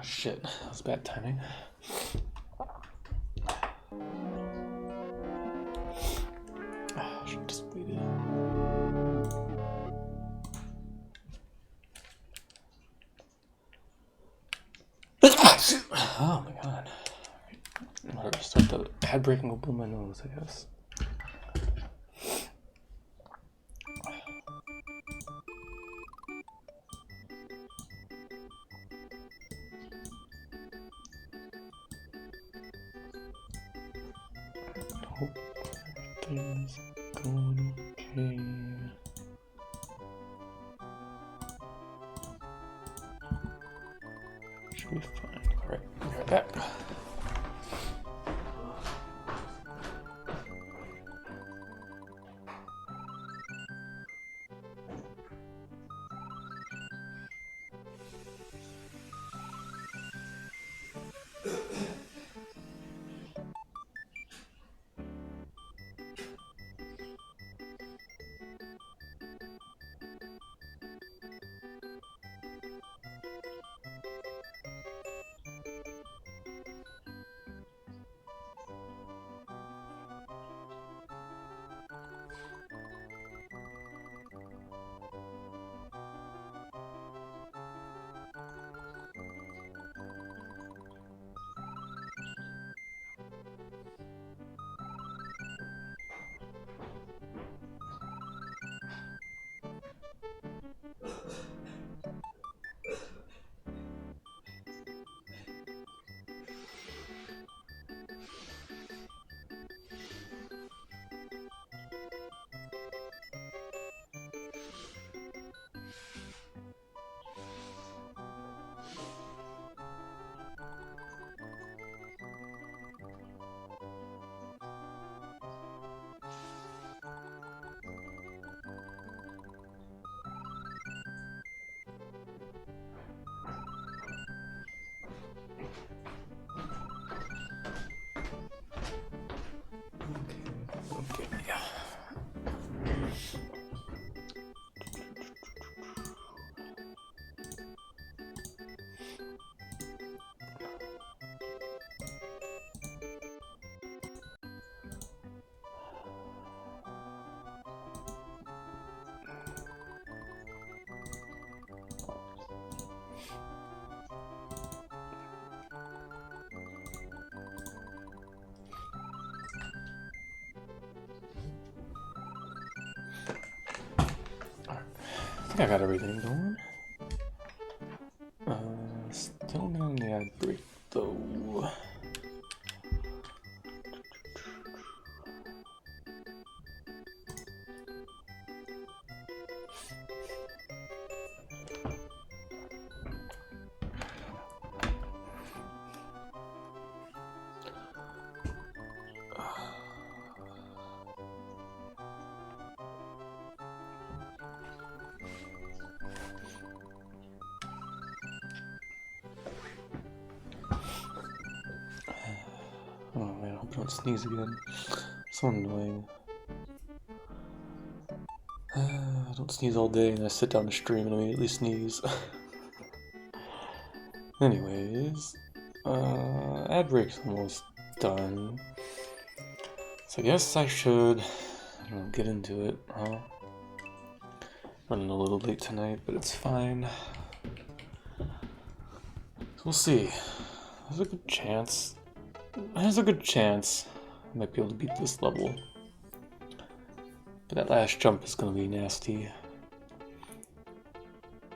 shit, that was bad timing. I should just waited. Oh my god. Whatever, start the ad break and go blow my nose, I guess. Hope everything's going okay. Should be fine. Alright, be right back. Okay, yeah. I think I got everything going. Still not on the ad break though. Oh man, I hope I don't sneeze again. So annoying. I don't sneeze all day and I sit down to stream and immediately sneeze. Anyways, ad break's almost done. So I guess I should, get into it, huh? Running a little late tonight, but it's fine. So we'll see. There's a good chance I might be able to beat this level. But that last jump is gonna be nasty.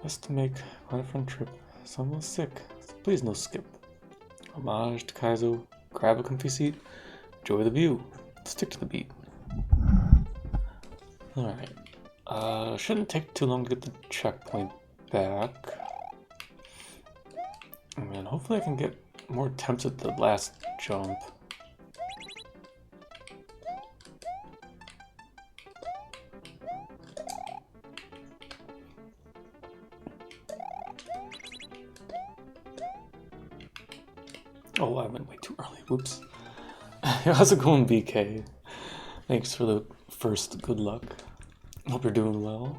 Best to make quite a fun trip. So I'm a little sick. So please no skip. Homage to Kaizo. Grab a comfy seat. Enjoy the view. Stick to the beat. Alright. Shouldn't take too long to get the checkpoint back. And hopefully I can get more attempts at the last jump. Oh, I went way too early. Whoops. How's it going, BK? Thanks for the first good luck. Hope you're doing well.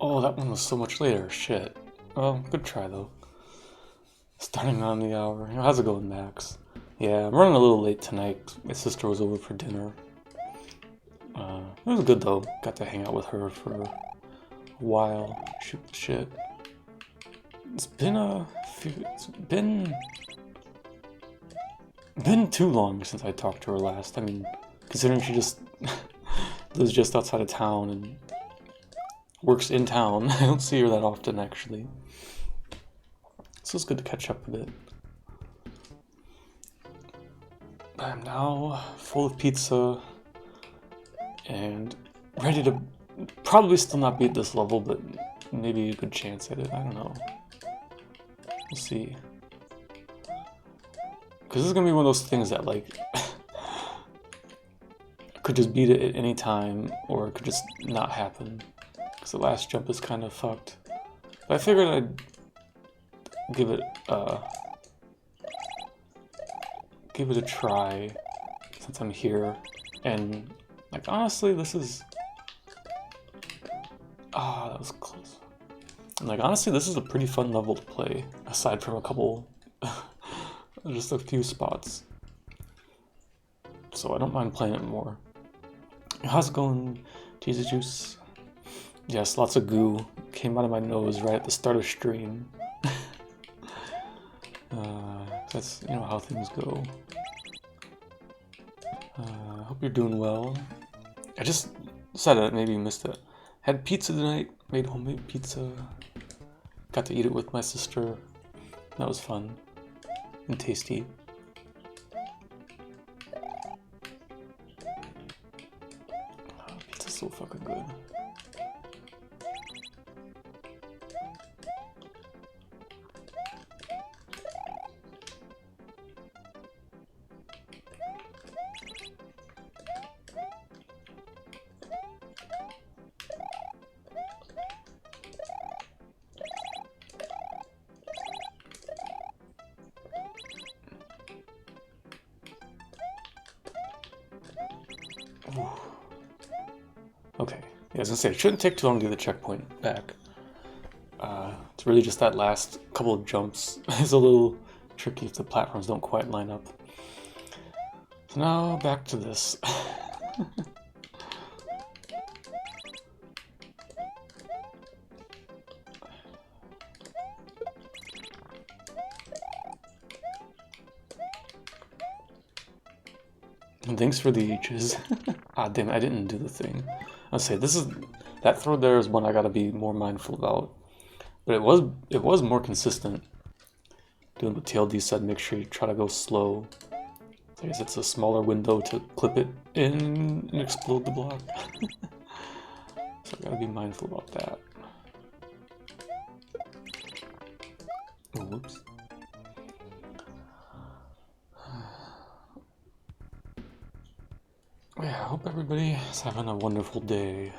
Oh, that one was so much later. Shit. Well, good try though. Starting on the hour. How's it going, Max? Yeah, I'm running a little late tonight. My sister was over for dinner. It was good though. Got to hang out with her for a while. Shoot the shit. It's been been too long since I talked to her last. I mean, considering she just lives just outside of town and works in town, I don't see her that often actually. So it's good to catch up a bit. I'm now full of pizza and ready to probably still not beat this level, but maybe a good chance at it. I don't know. We'll see. Because this is gonna be one of those things that, like, I could just beat it at any time, or it could just not happen. Because the last jump is kind of fucked. But I figured I'd give it a try since I'm here. And, like, honestly, this is... Ah, that was close. And, like, honestly, this is a pretty fun level to play, aside from a couple... just a few spots. So I don't mind playing it more. How's it going, Jesus Juice? Yes, lots of goo came out of my nose right at the start of stream. That's, you know, how things go. Hope you're doing well. I just said it, maybe you missed it. Had pizza tonight, made homemade pizza. Got to eat it with my sister. That was fun and tasty. Oh, pizza's so fucking good. Okay, yeah, I was gonna say, it shouldn't take too long to get the checkpoint back. It's really just that last couple of jumps is a little tricky if the platforms don't quite line up. So now, back to this. And thanks for the H's. Ah, damn it, I didn't do the thing. I'll say, that throw there is one I gotta be more mindful about. But it was more consistent. Doing what TLD said, make sure you try to go slow. I guess it's a smaller window to clip it in and explode the block. So I gotta be mindful about that. Oh, whoops. Yeah, I hope everybody is having a wonderful day.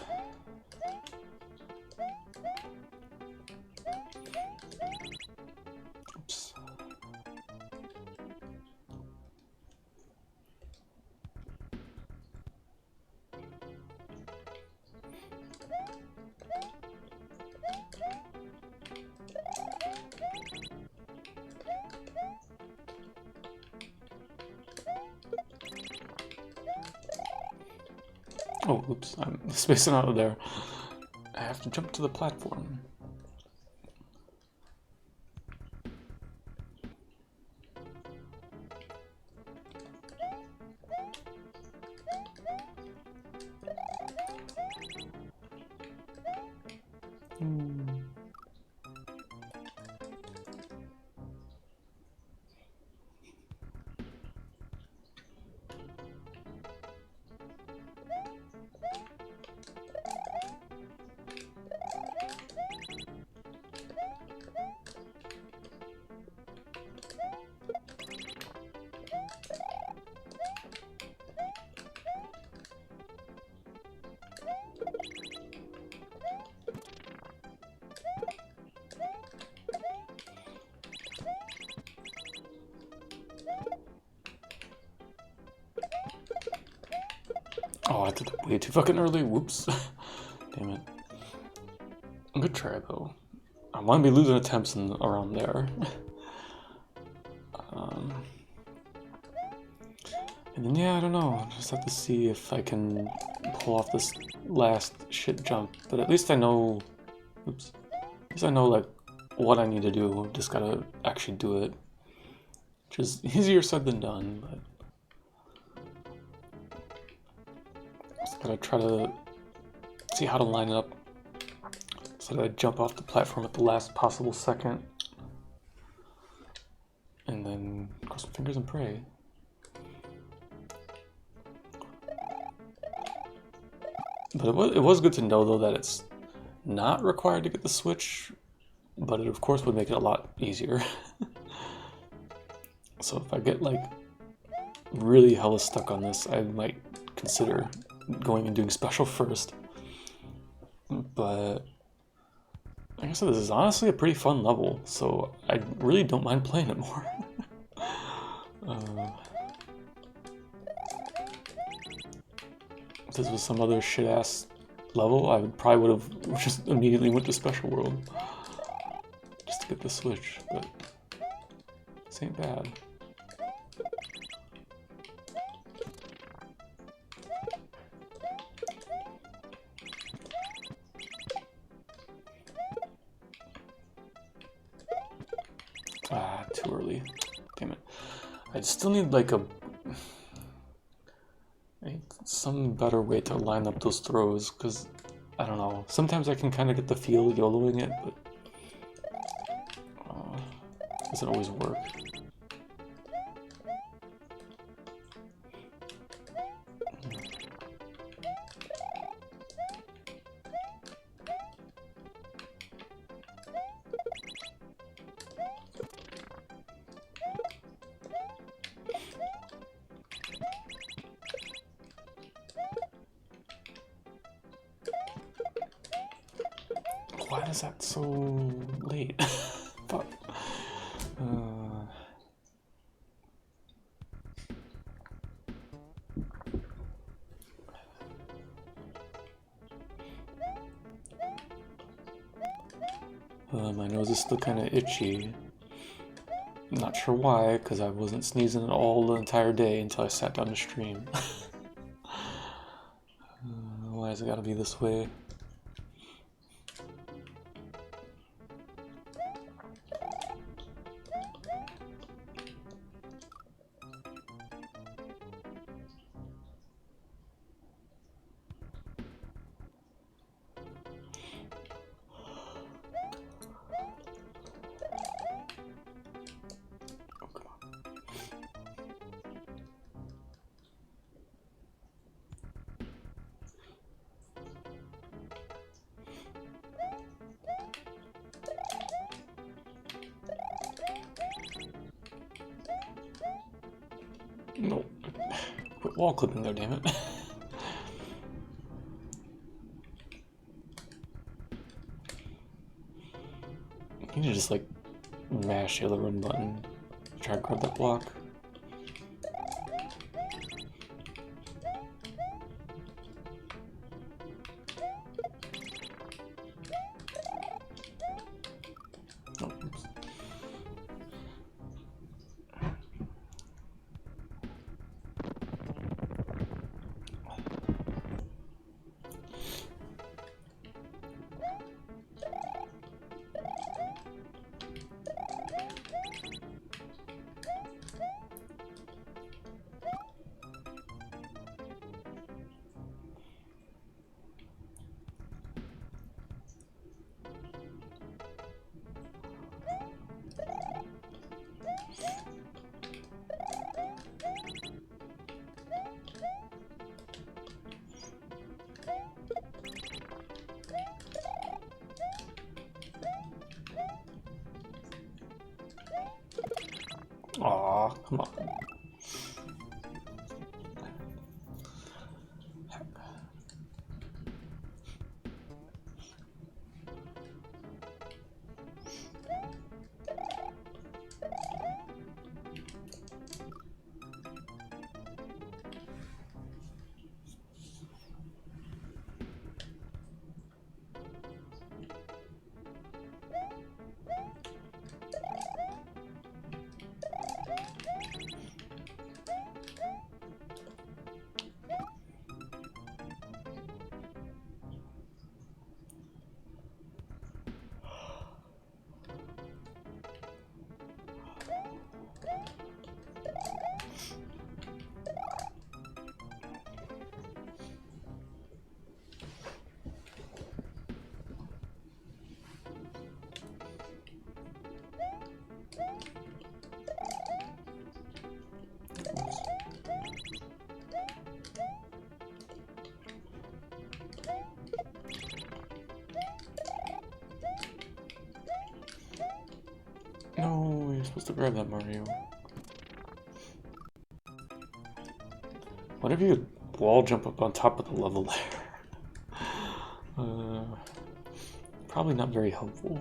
Oops. Oh, oops, I'm spacing out of there. I have to jump to the platform. Oh, I did it way too fucking early. Whoops. Damn it. Good try though. I want to be losing attempts around there. And then yeah, I don't know. Just have to see if I can pull off this last shit jump. But at least I know. Oops. At least I know like what I need to do. Just gotta actually do it, which is easier said than done. But just gotta try to see how to line it up so that I jump off the platform at the last possible second, and then cross my fingers and pray. But it was good to know though that it's not required to get the switch, but it of course would make it a lot easier. So if I get like really hella stuck on this, I might consider going and doing special first. But like I said, this is honestly a pretty fun level, so I really don't mind playing it more. If this was some other shit-ass level, I probably would have just immediately went to Special World just to get the Switch, but this ain't bad. Ah, too early. Damn it. I still need like some better way to line up those throws, because I don't know. Sometimes I can kind of get the feel of YOLOing it, but it doesn't always work. Why is that so late? Fuck. My nose is still kind of itchy. Not sure why, because I wasn't sneezing at all the entire day until I sat down to stream. Why has it gotta be this way? No. Quit wall clipping there, damn it. You need to just like mash the other run button. Try to grab that block. Oh, oops. Aw, come on. supposed to grab that, Mario. What if you could wall jump up on top of the level there? Probably not very helpful.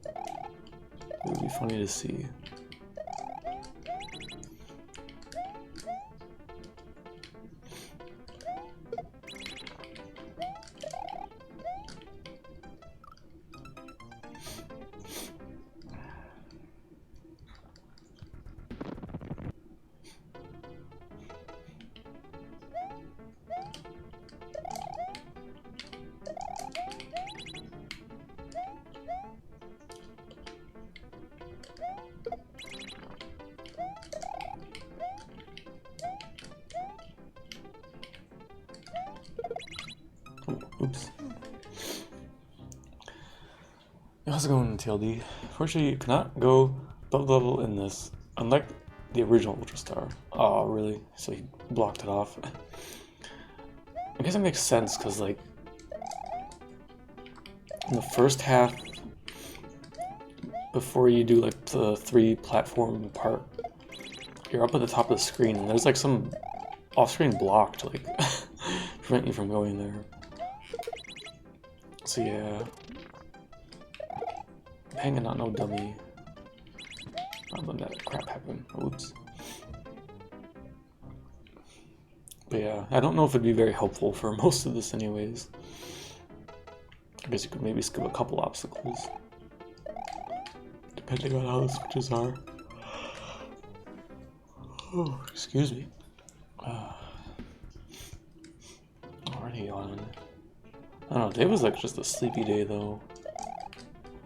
It would be funny to see. Oops. How's it going, TLD? Fortunately, you cannot go above level in this, unlike the original Ultra Star. Oh, really? So he blocked it off. I guess it makes sense, because, like, in the first half, before you do, like, the 3 platform part, you're up at the top of the screen, and there's, like, some off-screen block to, like, prevent you from going there. So yeah, I'm hanging on no dummy. Not letting that crap happen. Oops. But yeah, I don't know if it'd be very helpful for most of this anyways. I guess you could maybe skip a couple obstacles, depending on how the switches are. Oh, excuse me. Already on. I don't know, today was like just a sleepy day though.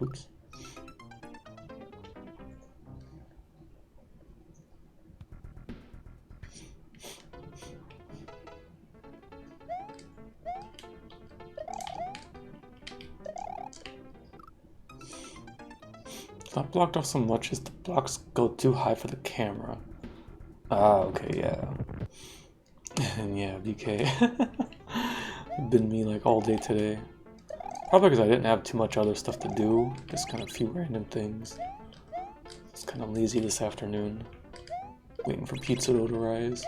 Oops. It's not blocked off so much as the blocks go too high for the camera. Ah, okay, yeah. And yeah, BK. Been me like all day today. Probably because I didn't have too much other stuff to do, just kind of a few random things. It's kind of lazy this afternoon, waiting for pizza to arrive.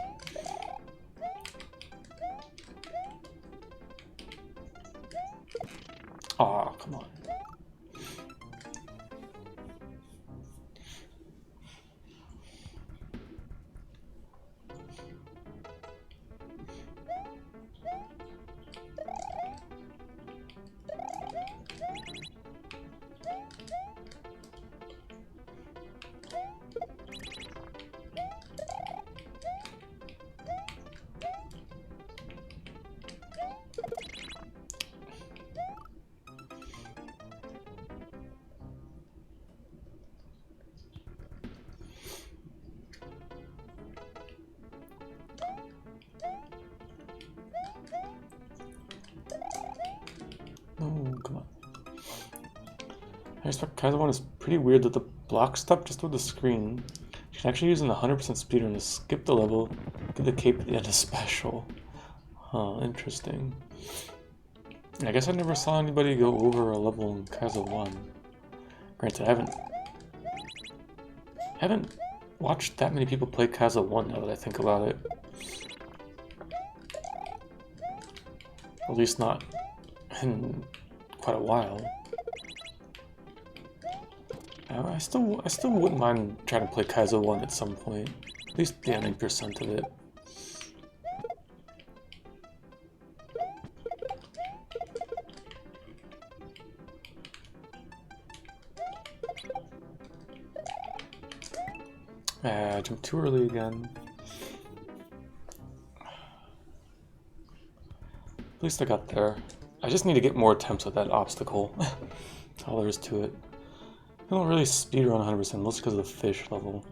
Aw, come on. Oh, come on. I expect Kaiser 1 is pretty weird that the block stuff just with the screen. You can actually use an 100% speedrun to skip the level, get the cape at the end of special. Huh, interesting. I guess I never saw anybody go over a level in Kaiser 1. Granted, I haven't watched that many people play Kaiser 1 now that I think about it. At least not in quite a while. I still wouldn't mind trying to play Kaiser 1 at some point. At least the ending percent of it. I jumped too early again. At least I got there. I just need to get more attempts at that obstacle. That's all there is to it. I don't really speedrun 100%, mostly because of the fish level.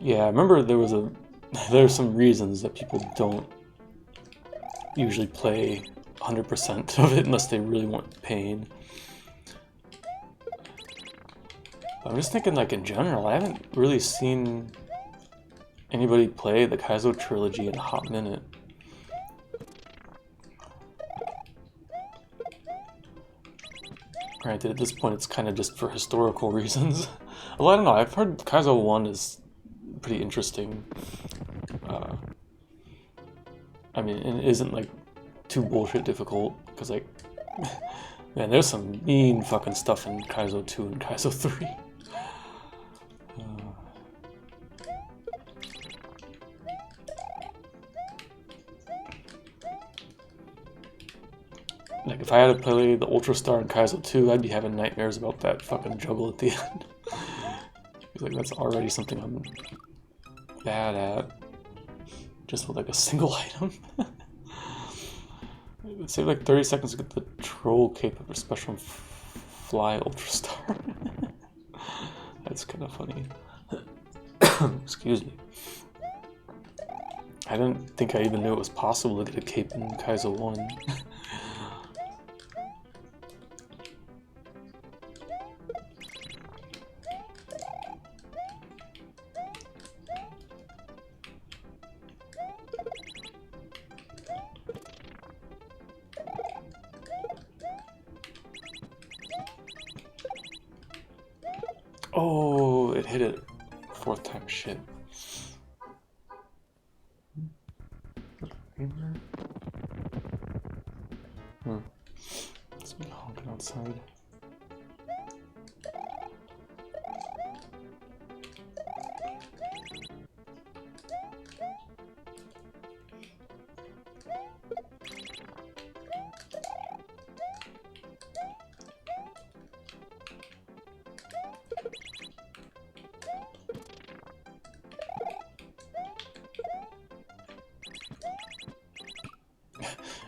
Yeah, I remember there's some reasons that people don't usually play 100% of it unless they really want pain. I'm just thinking, like, in general, I haven't really seen anybody play the Kaizo trilogy in a hot minute. Granted, at this point it's kind of just for historical reasons. Well, I don't know, I've heard Kaizo 1 is pretty interesting. I mean, it isn't like too bullshit difficult, because like, man, there's some mean fucking stuff in Kaizo 2 and Kaizo 3. Like, if I had to play the Ultra Star in Kaizo 2, I'd be having nightmares about that fucking juggle at the end. Like, that's already something I'm bad at. Just with like a single item. It would save like 30 seconds to get the troll cape of a special fly Ultra Star. That's kind of funny. Excuse me. I didn't think I even knew it was possible to get a cape in Kaizo 1. Oh, it hit it 4th time. Shit. It's me honking outside.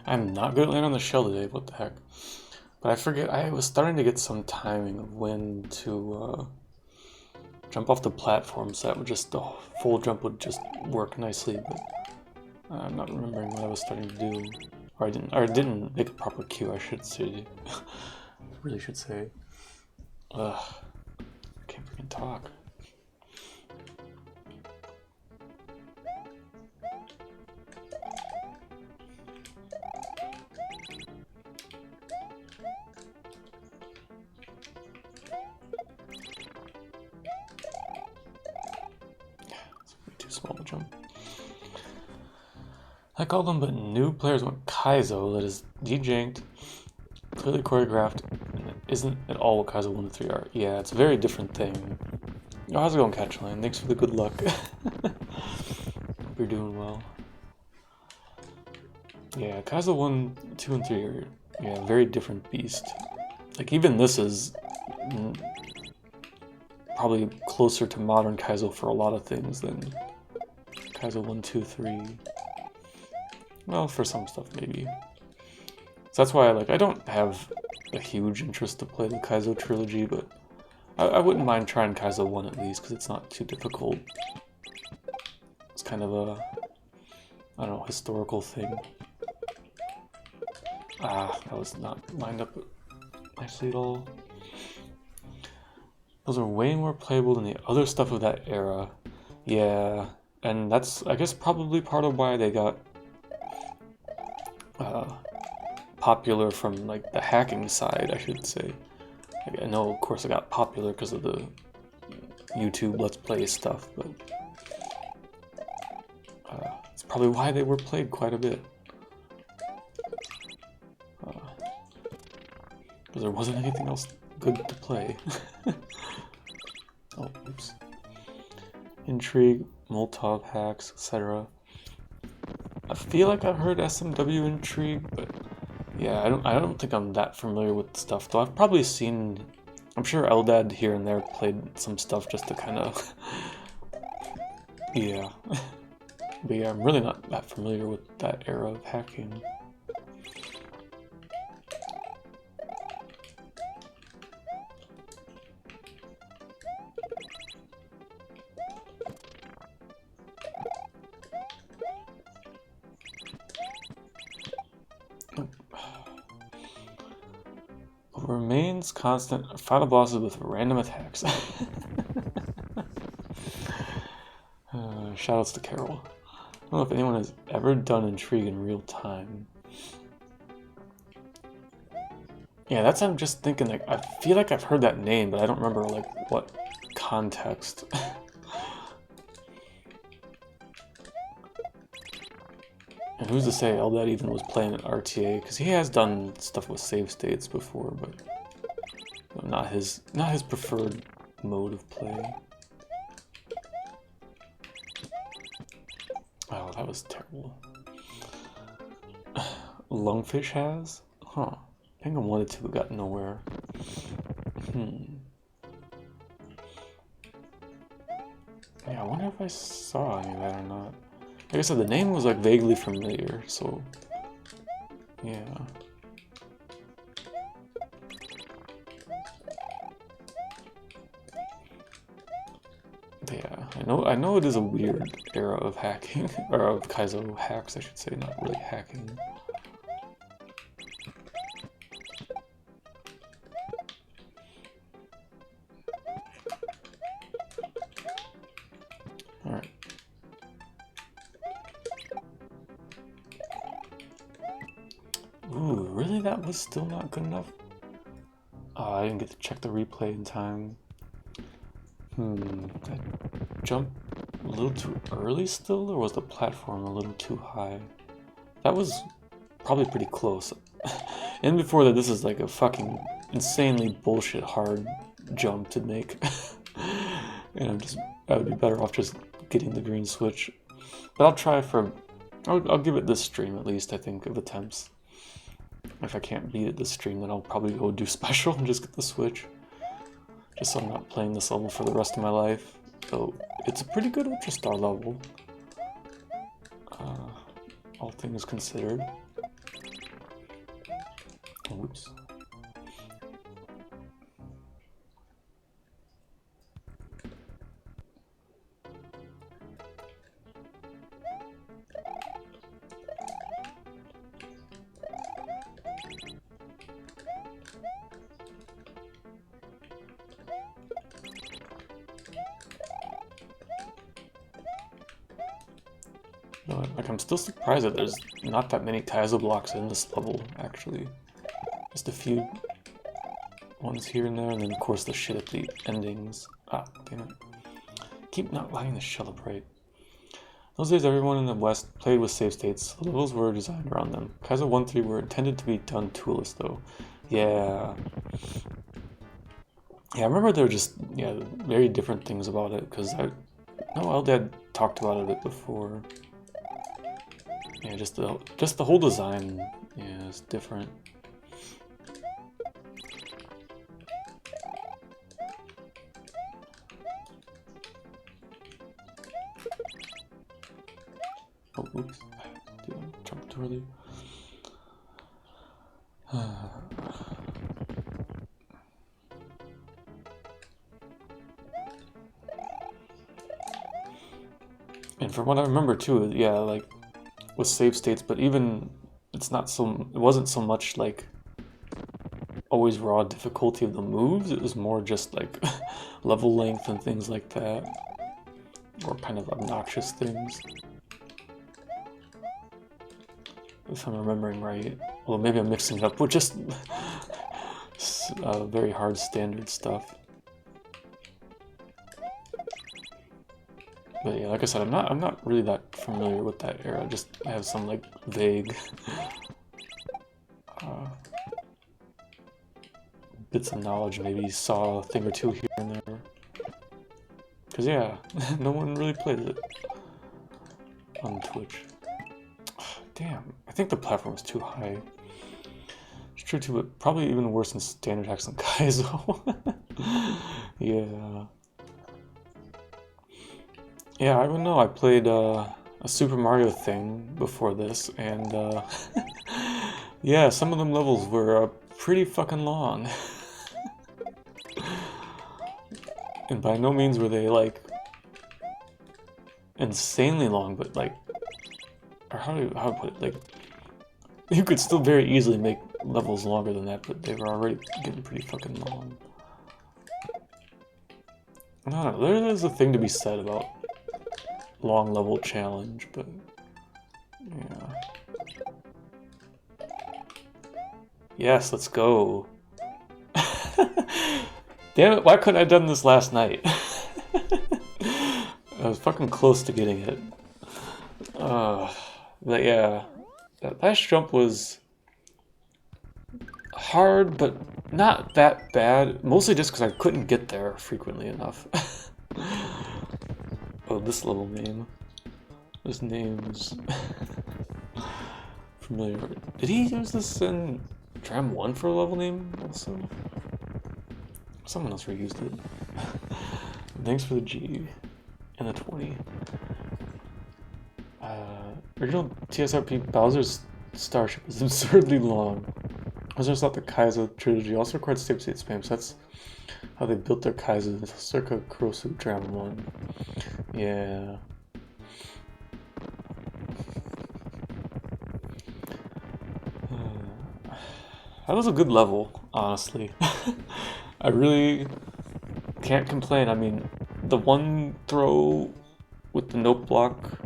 I'm not good at landing on the shell today, what the heck. But I forget, I was starting to get some timing of when to jump off the platform, so that would just, the full jump would just work nicely, but I'm not remembering what I was starting to do. Or I didn't make a proper cue, I should say. Really should say. Ugh, I can't freaking talk. Small jump. Like all them, but new players want Kaizo that is dejanked, clearly choreographed, and it isn't at all what Kaizo 1 and 3 are. Yeah, it's a very different thing. Oh, how's it going, Catchline? Thanks for the good luck. Hope you're doing well. Yeah, Kaizo 1, 2, and 3 are, yeah, very different beast. Like, even this is probably closer to modern Kaizo for a lot of things than Kaizo 1, 2, 3. Well, for some stuff, maybe. So that's why I don't have a huge interest to play the Kaizo trilogy, but I wouldn't mind trying Kaizo 1 at least, because it's not too difficult. It's kind of a, I don't know, historical thing. Ah, that was not lined up nicely at all. Those are way more playable than the other stuff of that era. Yeah, and that's, I guess, probably part of why they got popular from, like, the hacking side, I should say. Like, I know, of course, it got popular because of the YouTube Let's Play stuff, but it's probably why they were played quite a bit. Because there wasn't anything else good to play. Oh, oops. Intrigue, Molotov hacks, etc. I feel like I've heard SMW Intrigue, but yeah, I don't think I'm that familiar with the stuff, though I've probably seen, I'm sure Eldad here and there played some stuff just to kind of, yeah. But yeah, I'm really not that familiar with that era of hacking. Remains constant. Final bosses with random attacks. Shoutouts to Carol. I don't know if anyone has ever done Intrigue in real time. Yeah, that's I'm just thinking, like, I feel like I've heard that name, but I don't remember, like, what context. And who's to say Eldad even was playing at RTA, because he has done stuff with save states before, but not his preferred mode of play. Oh, that was terrible. Lungfish has? Huh. I think I wanted to, but got nowhere. Yeah, I wonder if I saw any of that or not. Like I said, the name was like vaguely familiar, so yeah. But yeah, I know it is a weird era of hacking, or of Kaizo hacks, I should say, not really hacking. Alright. Ooh, really? That was still not good enough? Oh, I didn't get to check the replay in time. That jump a little too early still, or was the platform a little too high? That was probably pretty close. And before that, this is like a fucking insanely bullshit hard jump to make. And I would be better off just getting the green switch. But I'll try for, I'll give it this stream at least, I think, of attempts. If I can't beat it this stream, then I'll probably go do special and just get the switch. Just so I'm not playing this level for the rest of my life. So it's a pretty good Ultra Star level, all things considered. Oops. Like, I'm still surprised that there's not that many Kaizo blocks in this level, actually. Just a few ones here and there, and then of course the shit at the endings. Ah, damn it. Keep not letting this celebrate. Those days everyone in the West played with save states. The levels were designed around them. Kaizo 1-3 were intended to be done toolless though. Yeah. Yeah, I remember there were just, yeah, very different things about it, because I know Eldad talked about it a bit before. Yeah, just the whole design, yeah, is different. Oh, oops. Dude, I jumped too early. And from what I remember too, yeah, like with save states, but even it wasn't so much like always raw difficulty of the moves, it was more just like level length and things like that, or kind of obnoxious things, if I'm remembering right. Well, maybe I'm mixing it up with just very hard standard stuff. But yeah, like I said, I'm not really that familiar with that era. I have some like vague bits of knowledge. Maybe saw a thing or two here and there. Cause yeah, no one really plays it on Twitch. Damn, I think the platform is too high. It's true too, but probably even worse than standard hacks than Kaizo. Yeah. Yeah, I don't know. I played a Super Mario thing before this, and yeah, some of them levels were pretty fucking long. And by no means were they like insanely long, but like, or how do I put it? Like, you could still very easily make levels longer than that, but they were already getting pretty fucking long. I don't know. There is a thing to be said about long level challenge, but yeah. Yes, let's go. Damn it, why couldn't I have done this last night? I was fucking close to getting it. But yeah, that last jump was hard, but not that bad. Mostly just because I couldn't get there frequently enough. Oh, this level name. This name's familiar. Did he use this in Dram 1 for a level name also? Someone else reused it. Thanks for the G and the 20. Original TSRP Bowser's Starship is absurdly long. I was just thought the Kaizo trilogy also required stable state spam, so that's how they built their Kaizo circa Kurosu Dram 1. Yeah. That was a good level, honestly. I really can't complain. I mean, the one throw with the note block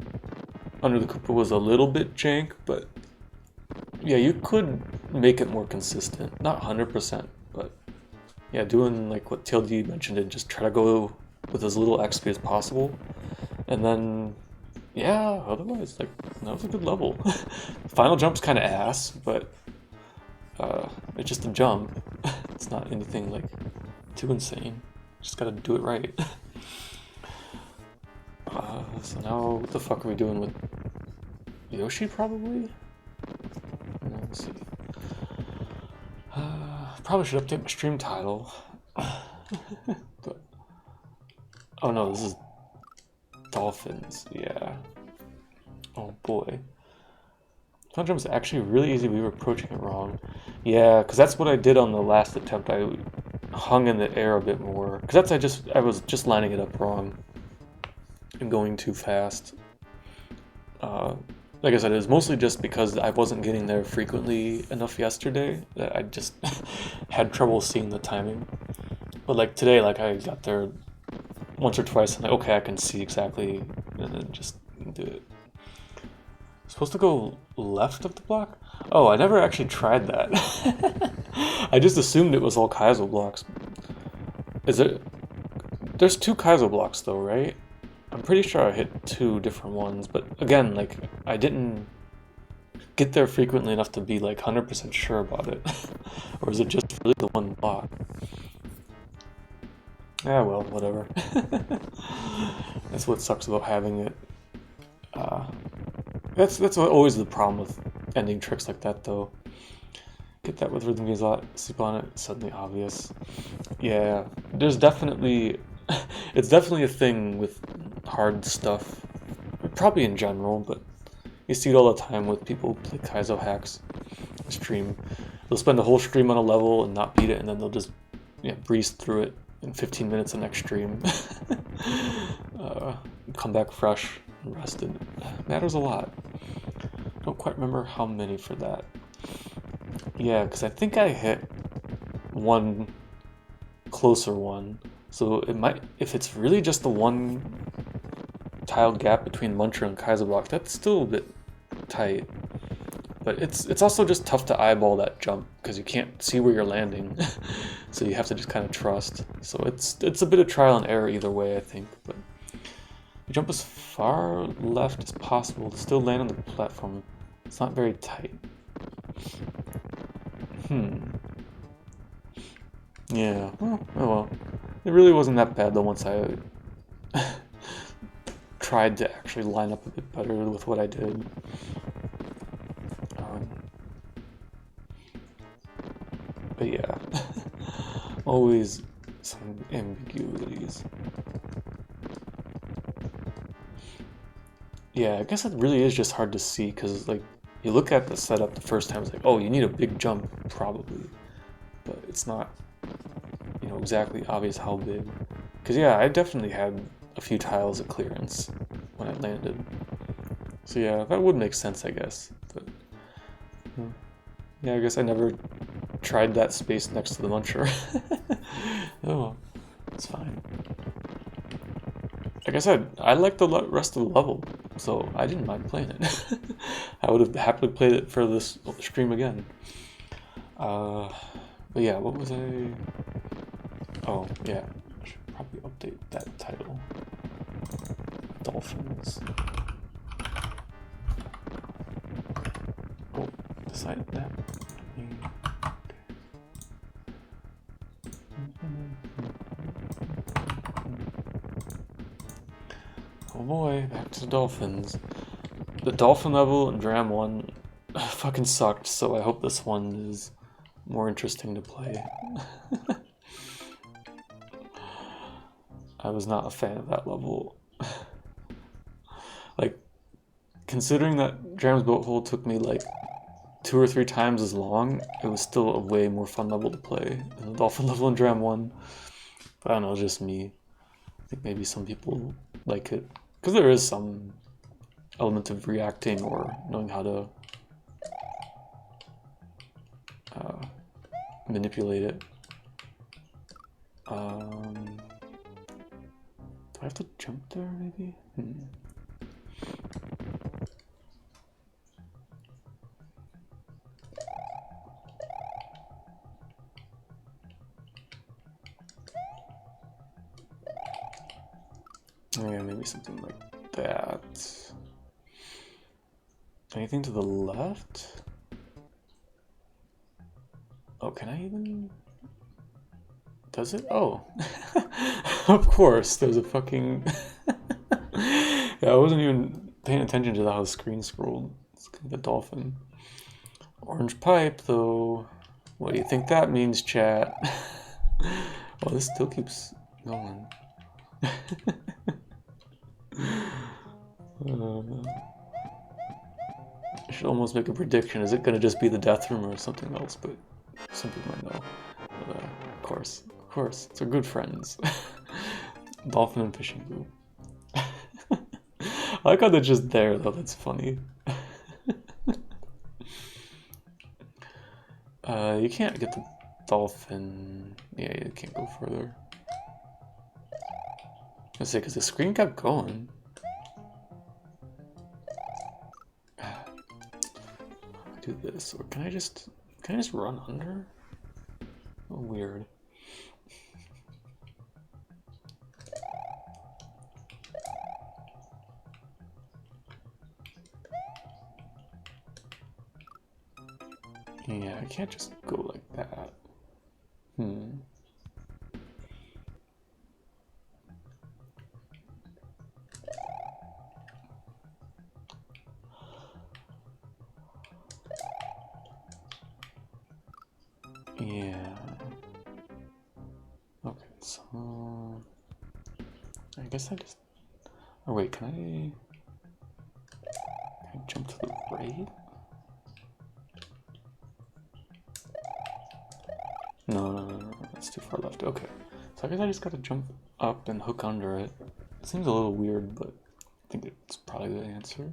under the Koopa was a little bit jank, but yeah, you could make it more consistent. Not 100%, but yeah, doing like what TLD mentioned and just try to go with as little XP as possible. And then, yeah, otherwise, like, that was a good level. Final jump's kind of ass, but it's just a jump. It's not anything like too insane. Just gotta do it right. So now, what the fuck are we doing with Yoshi, probably? Let's see. Probably should update my stream title. But, oh no, this is dolphins, yeah. Oh boy. Final jump is actually really easy. We were approaching it wrong. Yeah, because that's what I did on the last attempt. I hung in the air a bit more. Because I was just lining it up wrong and going too fast. Like I said, it was mostly just because I wasn't getting there frequently enough yesterday that I just had trouble seeing the timing. But like today, like I got there once or twice and like, okay, I can see exactly, and then just do it. Supposed to go left of the block? Oh, I never actually tried that. I just assumed it was all Kaizo blocks. There's 2 Kaizo blocks though, right? I'm pretty sure I hit 2 different ones, but again, like, I didn't get there frequently enough to be like 100% sure about it. Or is it just really the one block? Yeah, well, whatever. That's what sucks about having it. That's always the problem with ending tricks like that, though. Get that with rhythm games a lot, sleep on it, suddenly obvious. Yeah, there's definitely... it's definitely a thing with hard stuff. Probably in general, but you see it all the time with people who play Kaizo hacks stream. They'll spend the whole stream on a level and not beat it, and then they'll just breeze through it in 15 minutes the next stream. Come back fresh and rested. Matters a lot. Don't quite remember how many for that. Yeah, because I think I hit one closer one. So it might, if it's really just the one tiled gap between Muncher and Kaizo block, that's still a bit tight. But it's also just tough to eyeball that jump because you can't see where you're landing. So you have to just kind of trust. So it's a bit of trial and error either way, I think. But you jump as far left as possible to still land on the platform. It's not very tight. Yeah. Oh well. It really wasn't that bad though once I tried to actually line up a bit better with what I did. But yeah, always some ambiguities. Yeah, I guess it really is just hard to see because like you look at the setup the first time, it's like, oh, you need a big jump probably, but it's not, you know, exactly obvious how big. Because yeah, I definitely had a few tiles of clearance when I landed. So yeah, that would make sense, I guess. But yeah, I guess I never tried that space next to the Muncher. Oh, it's fine. Like I said, I like the rest of the level, so I didn't mind playing it. I would have happily played it for this stream again. But yeah, what was I... Oh, yeah. I should probably update that title. Dolphins. Oh, decided that. Oh boy, back to the dolphins. The dolphin level in Dram 1 fucking sucked, so I hope this one is more interesting to play. I was not a fan of that level. Like, considering that Dram's boat hole took me like 2 or 3 times as long, it was still a way more fun level to play than the dolphin level in Dram 1. But I don't know, just me. I think maybe some people like it. Because there is some element of reacting or knowing how to manipulate it. Do I have to jump there, maybe? Yeah, maybe something like that. Anything to the left? Oh, can I even... Does it? Oh. Of course, there's a fucking... Yeah, I wasn't even paying attention to how the screen scrolled. It's kind of a dolphin. Orange pipe, though. What do you think that means, chat? Oh, this still keeps going. I should almost make a prediction. Is it going to just be the death room or something else? But some people might know. Of course. They're good friends. Dolphin and fishing group. I like how they're just there, though. That's funny. You can't get the dolphin. Yeah, you can't go further. I say, because the screen kept going. Do this, or can I just run under? Oh, weird. Yeah, I can't just go like that. Yeah. Okay, so... I guess I just... Oh wait, can I jump to the right? No, that's too far left. Okay, so I guess I just gotta jump up and hook under it. It seems a little weird, but I think it's probably the answer.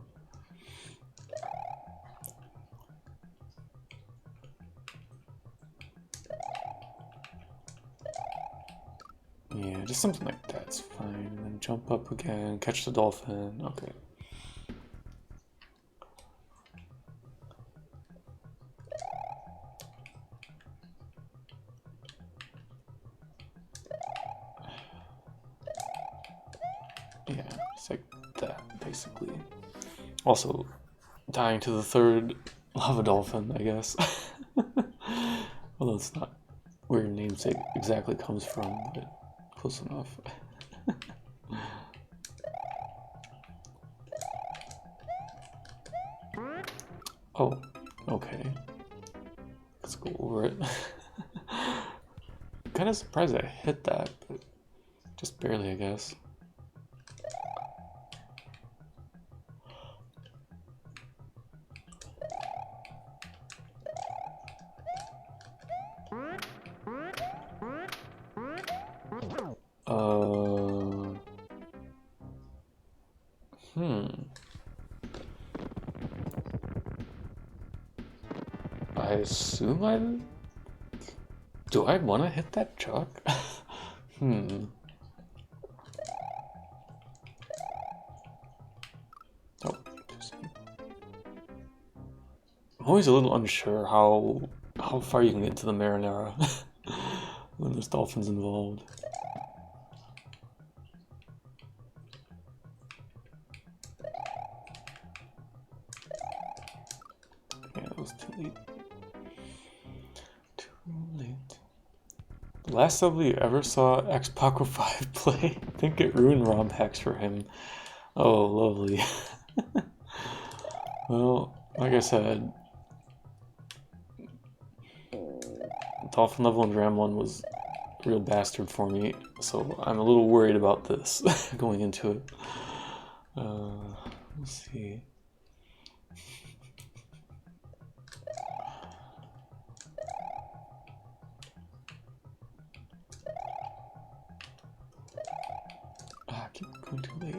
Yeah, just something like that's fine. And then jump up again, catch the dolphin. Okay. Yeah, it's like that, basically. Also, dying to the third lava dolphin, I guess. Although it's not where your namesake exactly comes from, but close enough. Oh, okay. Let's go over it. Kind of surprised I hit that, but just barely, I guess. I assume do I want to hit that chuck? Oh, I'm always a little unsure how far you can get into the marinara. when there's dolphins involved. Yeah, that was too late. Too late. The last level you ever saw Xpaco 5 play, I think it ruined ROM hacks for him. Oh, lovely. Well, like I said, Dolphin level in Dram 1 was a real bastard for me, so I'm a little worried about this going into it. Let's see. I keep going too late.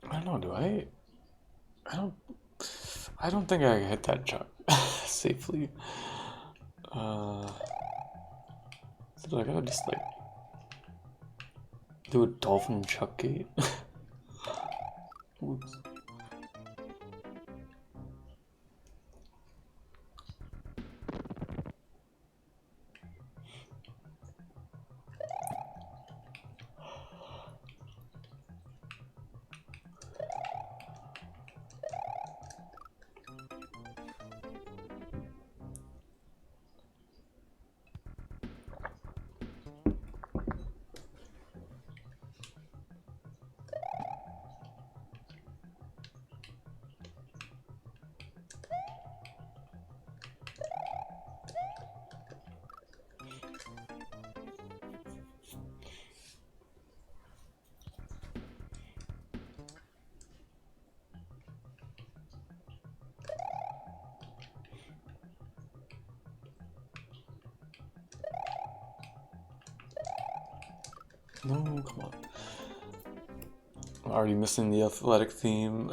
I don't know, do I? I don't think I hit that chuck safely. So I gotta just like do a dolphin chuck gate. Oops. No, come on. I'm already missing the athletic theme.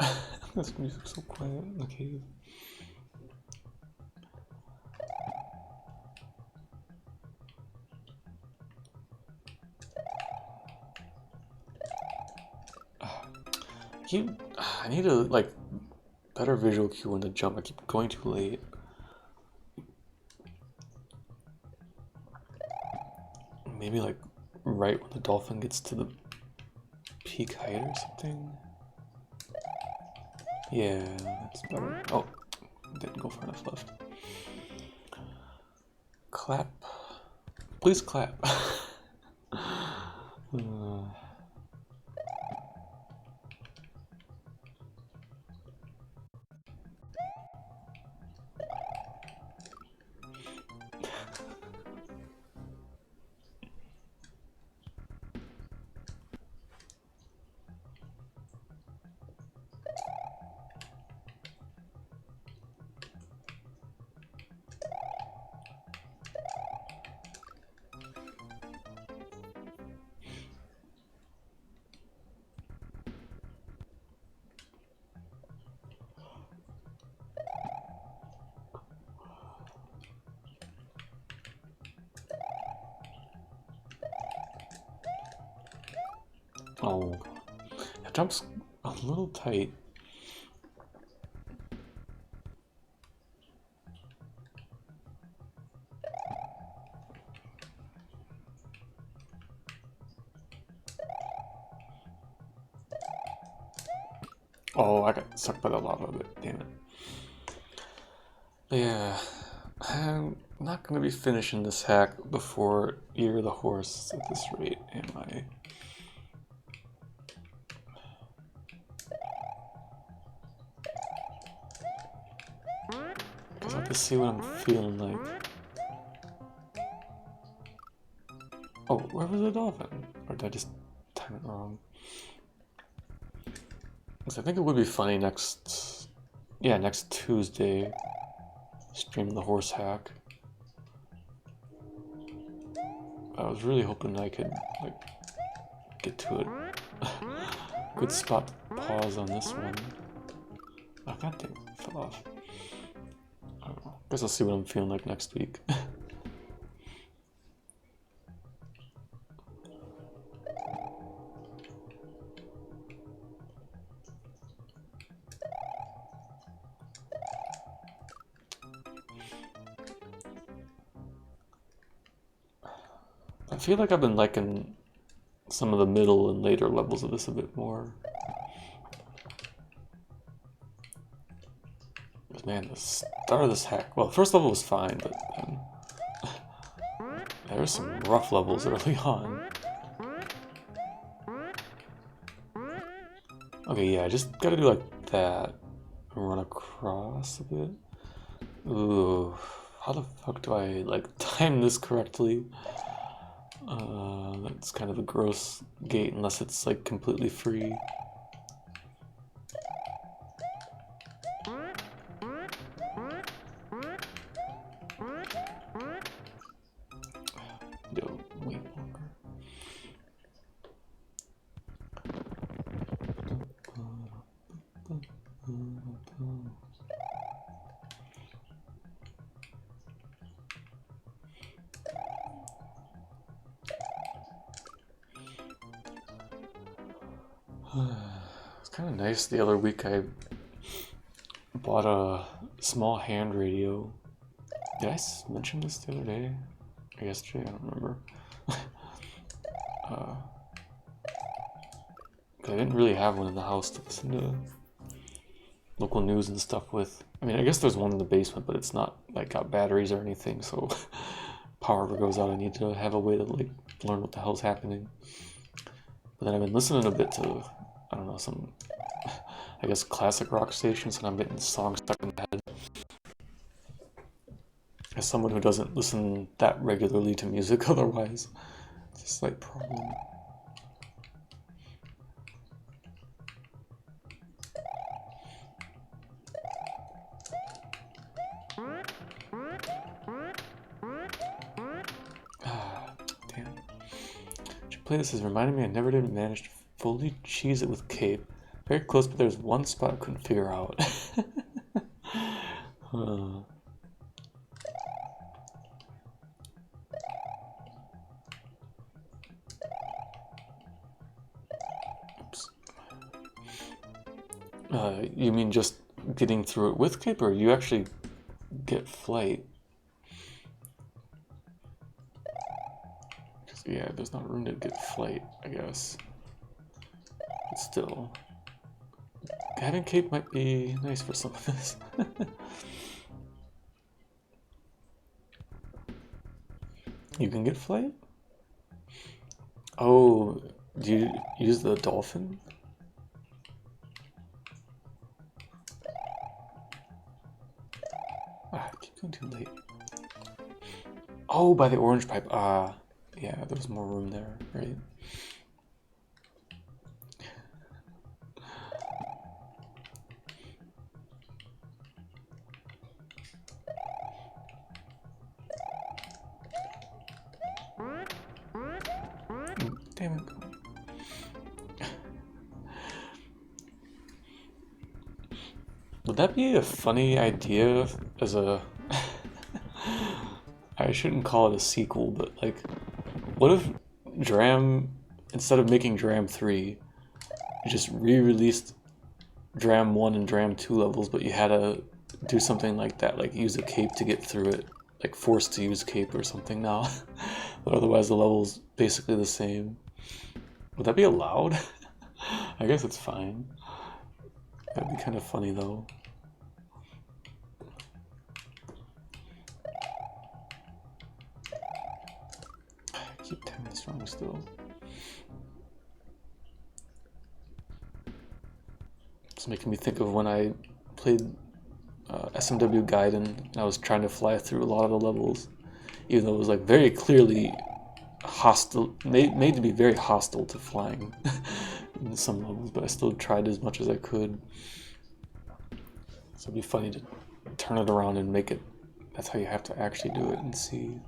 This music's so quiet in the cave. I need a like better visual cue when to jump. I keep going too late. Maybe like right when the dolphin gets to the peak height or something. Yeah, that's better. Oh, didn't go far enough left. Clap. Please clap. Oh, that jump's a little tight. Oh, I got sucked by the lava a bit, damn it. But yeah, I'm not gonna be finishing this hack before Ear the Horse at this rate, am I? Because I have to see what I'm feeling like. Oh, where was the dolphin? Or did I just time it wrong? Because I think it would be funny next Tuesday, stream the horse hack. I was really hoping I could like get to it. Good spot to pause on this one. Oh, goddamn, it fell off. I don't know. Guess I'll see what I'm feeling like next week. I feel like I've been liking some of the middle and later levels of this a bit more. Man, the start of this hack. Well, the first level was fine, but then there were some rough levels early on. Okay, yeah, I just gotta do like that. Run across a bit. Ooh, how the fuck do I like time this correctly? That's kind of a gross gate unless it's like completely free. Yo, wait longer. It's kind of nice. The other week I bought a small hand radio. Did I mention this the other day? Or yesterday? I don't remember. I didn't really have one in the house to listen to local news and stuff with. I mean, I guess there's one in the basement, but it's not like got batteries or anything, so power ever goes out, I need to have a way to like learn what the hell's happening. But then I've been listening a bit to, I don't know, some, I guess, classic rock stations, and I'm getting songs stuck in my head. As someone who doesn't listen that regularly to music otherwise, it's a slight problem. Damn. Should play this as reminded me I never did manage to fully cheese it with cape. Very close, but there's one spot I couldn't figure out. Oops. You mean just getting through it with cape, or you actually get flight? Yeah, there's not room to get flight, I guess. But still, having cape might be nice for some of this. You can get flight? Oh, do you use the dolphin? Ah, I keep going too late. Oh, by the orange pipe. Ah, yeah, there was more room there, right? Damn it. Would that be a funny idea as a... I shouldn't call it a sequel, but like, what if Dram, instead of making Dram 3, you just re-released Dram 1 and Dram 2 levels, but you had to do something like that, like use a cape to get through it, like forced to use cape or something now, but otherwise the level's basically the same. Would that be allowed? I guess it's fine. That'd be kind of funny though. I keep timing this wrong still. It's making me think of when I played SMW Gaiden, and I was trying to fly through a lot of the levels, even though it was like very clearly hostile, made to be very hostile to flying in some levels, but I still tried as much as I could. So it'd be funny to turn it around and make it, that's how you have to actually do it and see.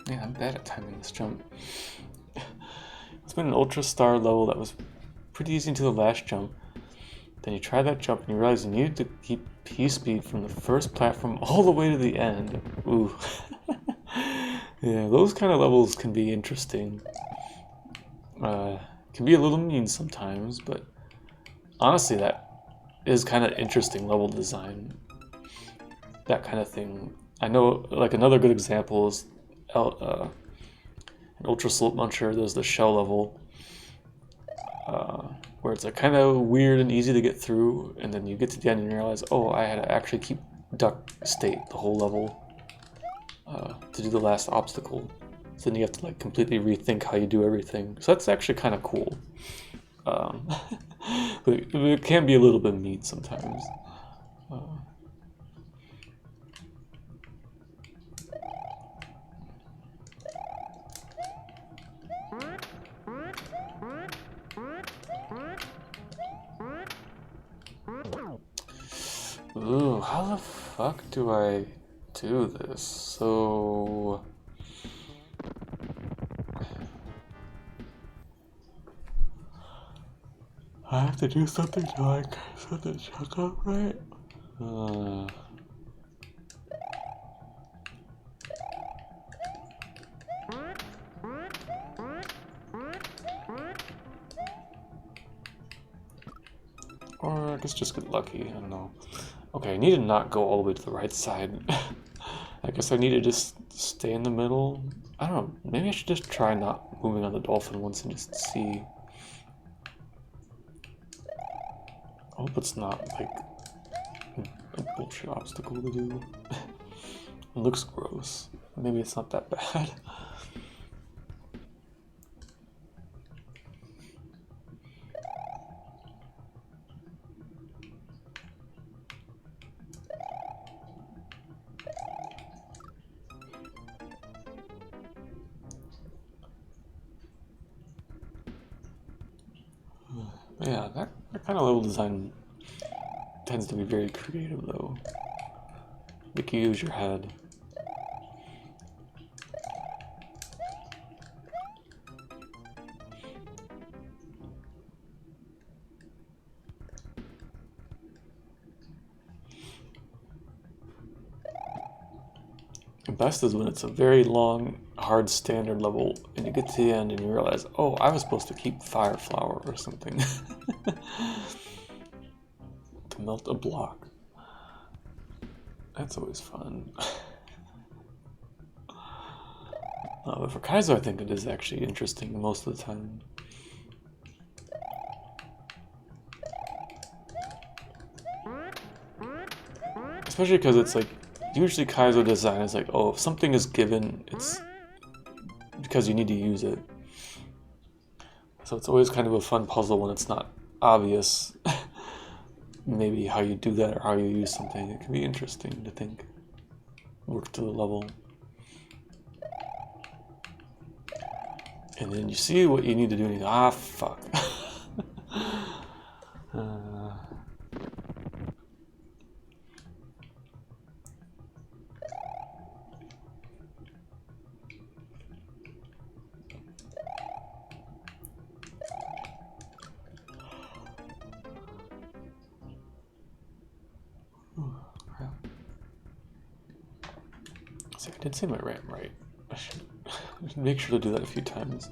Man, I'm bad at timing this jump. It's been an Ultra Star level that was pretty easy until the last jump. Then you try that jump and you realize you needed to keep P-speed from the first platform all the way to the end. Ooh. Yeah, those kind of levels can be interesting. Can be a little mean sometimes, but honestly, that is kind of interesting level design. That kind of thing. I know, like, another good example is an Ultra Slope Muncher. There's the shell level, where it's like kind of weird and easy to get through, and then you get to the end and you realize, oh, I had to actually keep duck state the whole level to do the last obstacle. So then you have to like completely rethink how you do everything. So that's actually kind of cool. But it can be a little bit mean sometimes. Ooh, how the fuck do I do this? So... I have to do something to like set the check up right? Or I guess just get lucky, I don't know. Okay, I need to not go all the way to the right side. I guess I need to just stay in the middle. I don't know, maybe I should just try not moving on the dolphin once and just see. I hope it's not like a bullshit obstacle to do. It looks gross. Maybe it's not that bad. Yeah, that kind of level design tends to be very creative, though. Make you use your head. The best is when it's a very long, hard standard level, and you get to the end and you realize, oh, I was supposed to keep Fire Flower or something. To melt a block. That's always fun. But for Kaizo, I think it is actually interesting most of the time. Especially because it's like, usually Kaizo design is like, oh, if something is given, it's because you need to use it. So it's always kind of a fun puzzle when it's not obvious maybe how you do that or how you use something. It can be interesting to think. Work to the level. And then you see what you need to do and you go, ah, fuck. See, I did say my RAM right. I should make sure to do that a few times.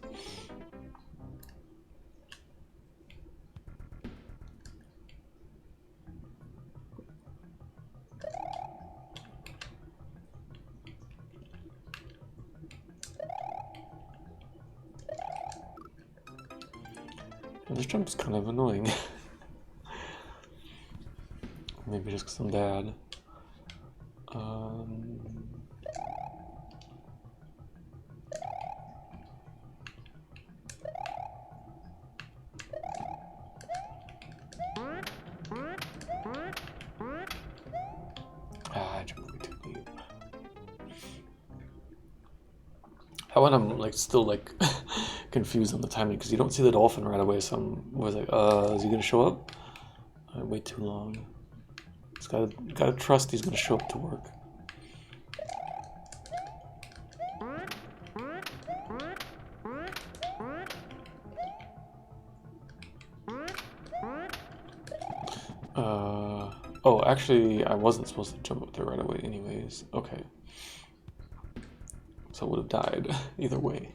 And this jump's kind of annoying. Maybe just because I'm bad. I jumped way too late. That one I'm like still like confused on the timing because you don't see the dolphin right away, so I was like, is he gonna show up? I wait too long. Just gotta trust he's gonna show up to work. Oh, actually, I wasn't supposed to jump up there right away anyways. Okay. So I would have died either way.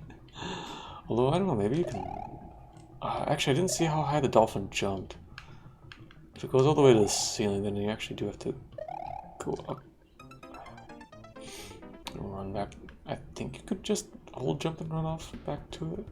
Although, I don't know, maybe you can... actually, I didn't see how high the dolphin jumped. If it goes all the way to the ceiling, then you actually do have to go up. And run back. I think you could just hold jump and run off back to it.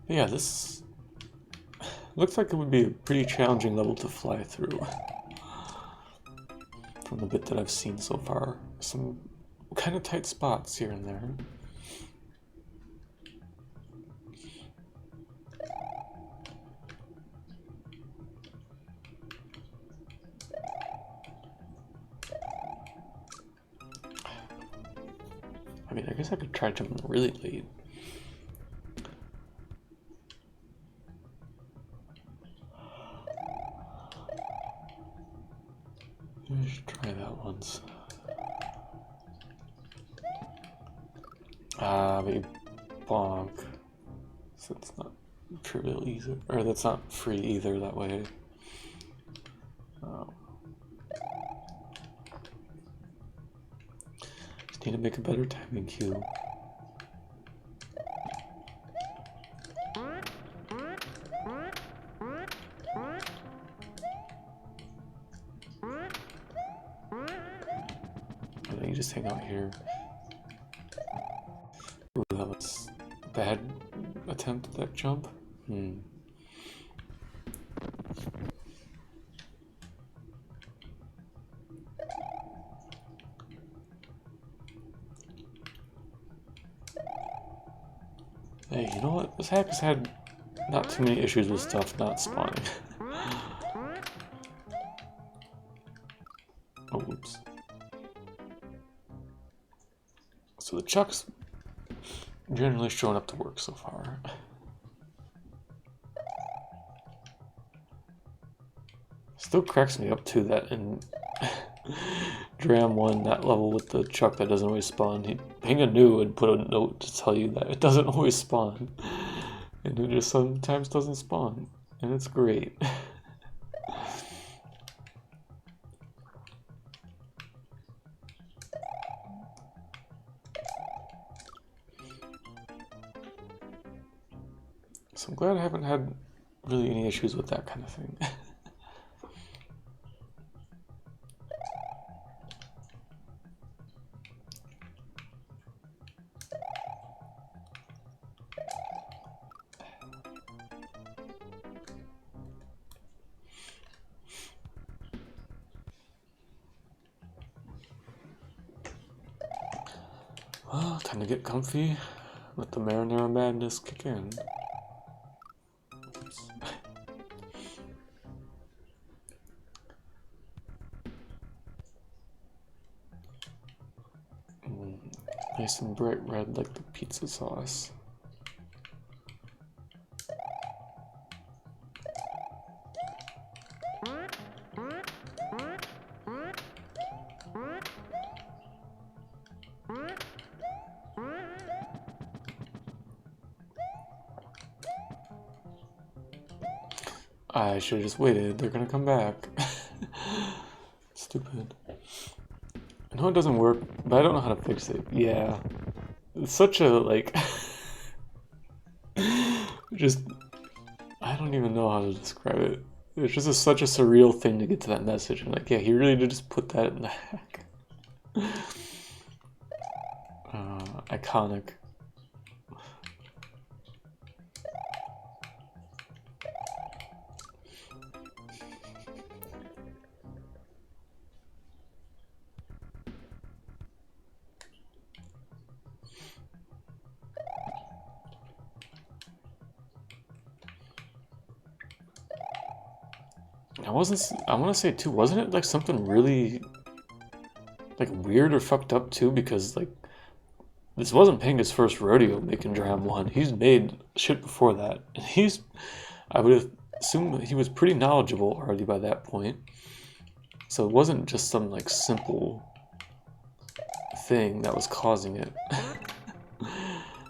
Yeah, this looks like it would be a pretty challenging level to fly through. From the bit that I've seen so far. Some kind of tight spots here and there. I mean, I guess I could try jumping really late. I should try that once. Maybe bonk. So it's not trivial either, or that's not free either that way. Just need to make a better timing cue. And then you just hang out here. Ooh, that was a bad attempt at that jump. Hey, you know what? This hack has had not too many issues with stuff not spawning. Oh, oops. So the chuck's generally showing up to work so far. Still cracks me up too that in Dram 1, that level with the chuck that doesn't always spawn, Pinga knew and put a note to tell you that it doesn't always spawn. And it just sometimes doesn't spawn. And it's great. So I'm glad I haven't had really any issues with that kind of thing. Well, time to get comfy. Let the marinara madness kick in. Oops. Nice and bright red like the pizza sauce. I should have just waited. They're gonna come back. Stupid. I know it doesn't work, but I don't know how to fix it. Yeah. It's such a, like... just... I don't even know how to describe it. It's just such a surreal thing to get to that message. And like, yeah, he really did just put that in the hack. Iconic. I want to say too, wasn't it like something really like weird or fucked up too? Because like this wasn't Panga's first rodeo making Dram 1. He's made shit before that. And I would have assumed he was pretty knowledgeable already by that point. So it wasn't just some like simple thing that was causing it.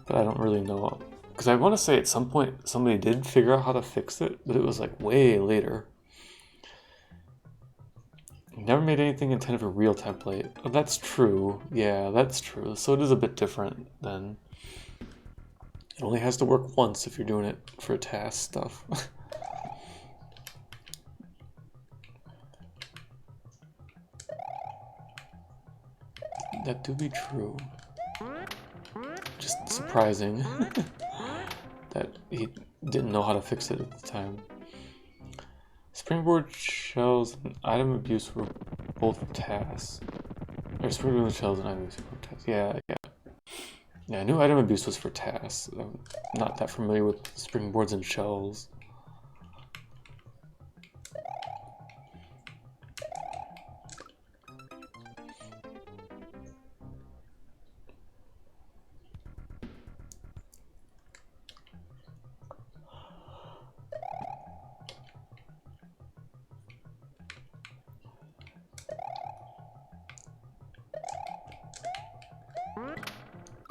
But I don't really know. Because I want to say at some point somebody did figure out how to fix it, but it was like way later. Never made anything intended for real template. Oh, that's true. Yeah, that's true. So it is a bit different then. It only has to work once if you're doing it for task stuff. That do be true. Just surprising that he didn't know how to fix it at the time. Springboard shells and item abuse were both tasks. Or springboard shells and item abuse were tasks. Yeah. Yeah, I knew item abuse was for tasks. I'm not that familiar with springboards and shells.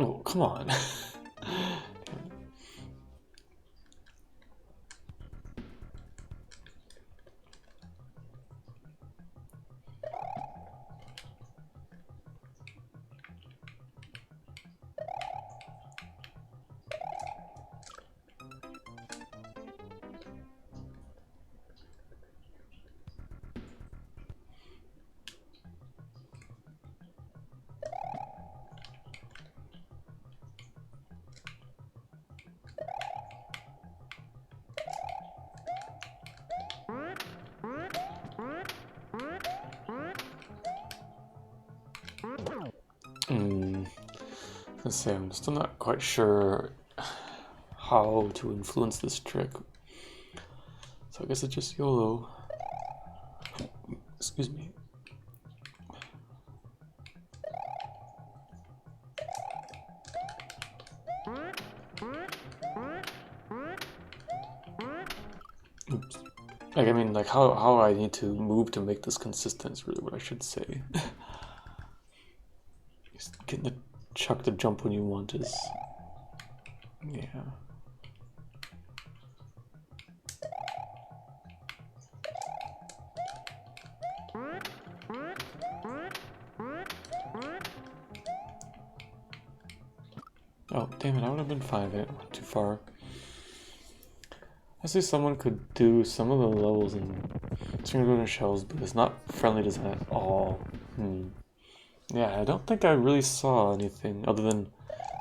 Oh, come on. Let's say I'm still not quite sure how to influence this trick. So I guess it's just YOLO. Excuse me. Oops. Like, I mean, like, how I need to move to make this consistent is really what I should say. Just getting the chuck the jump when you want is... yeah. Oh, damn it, I would have been fine if it went too far. I see someone could do some of the levels in Springboard Shells, but it's not friendly design at all. Yeah, I don't think I really saw anything other than...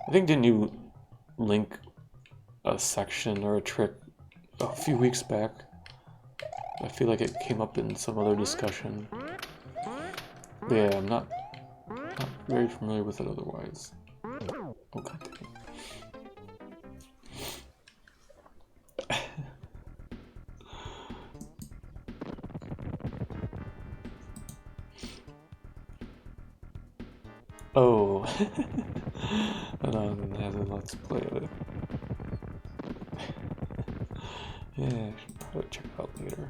I think didn't you link a section or a trick a few weeks back? I feel like it came up in some other discussion. But yeah, I'm not very familiar with it otherwise. Oh, god damn it. Oh. And I have a let's play of it. Yeah, I should probably check it out later.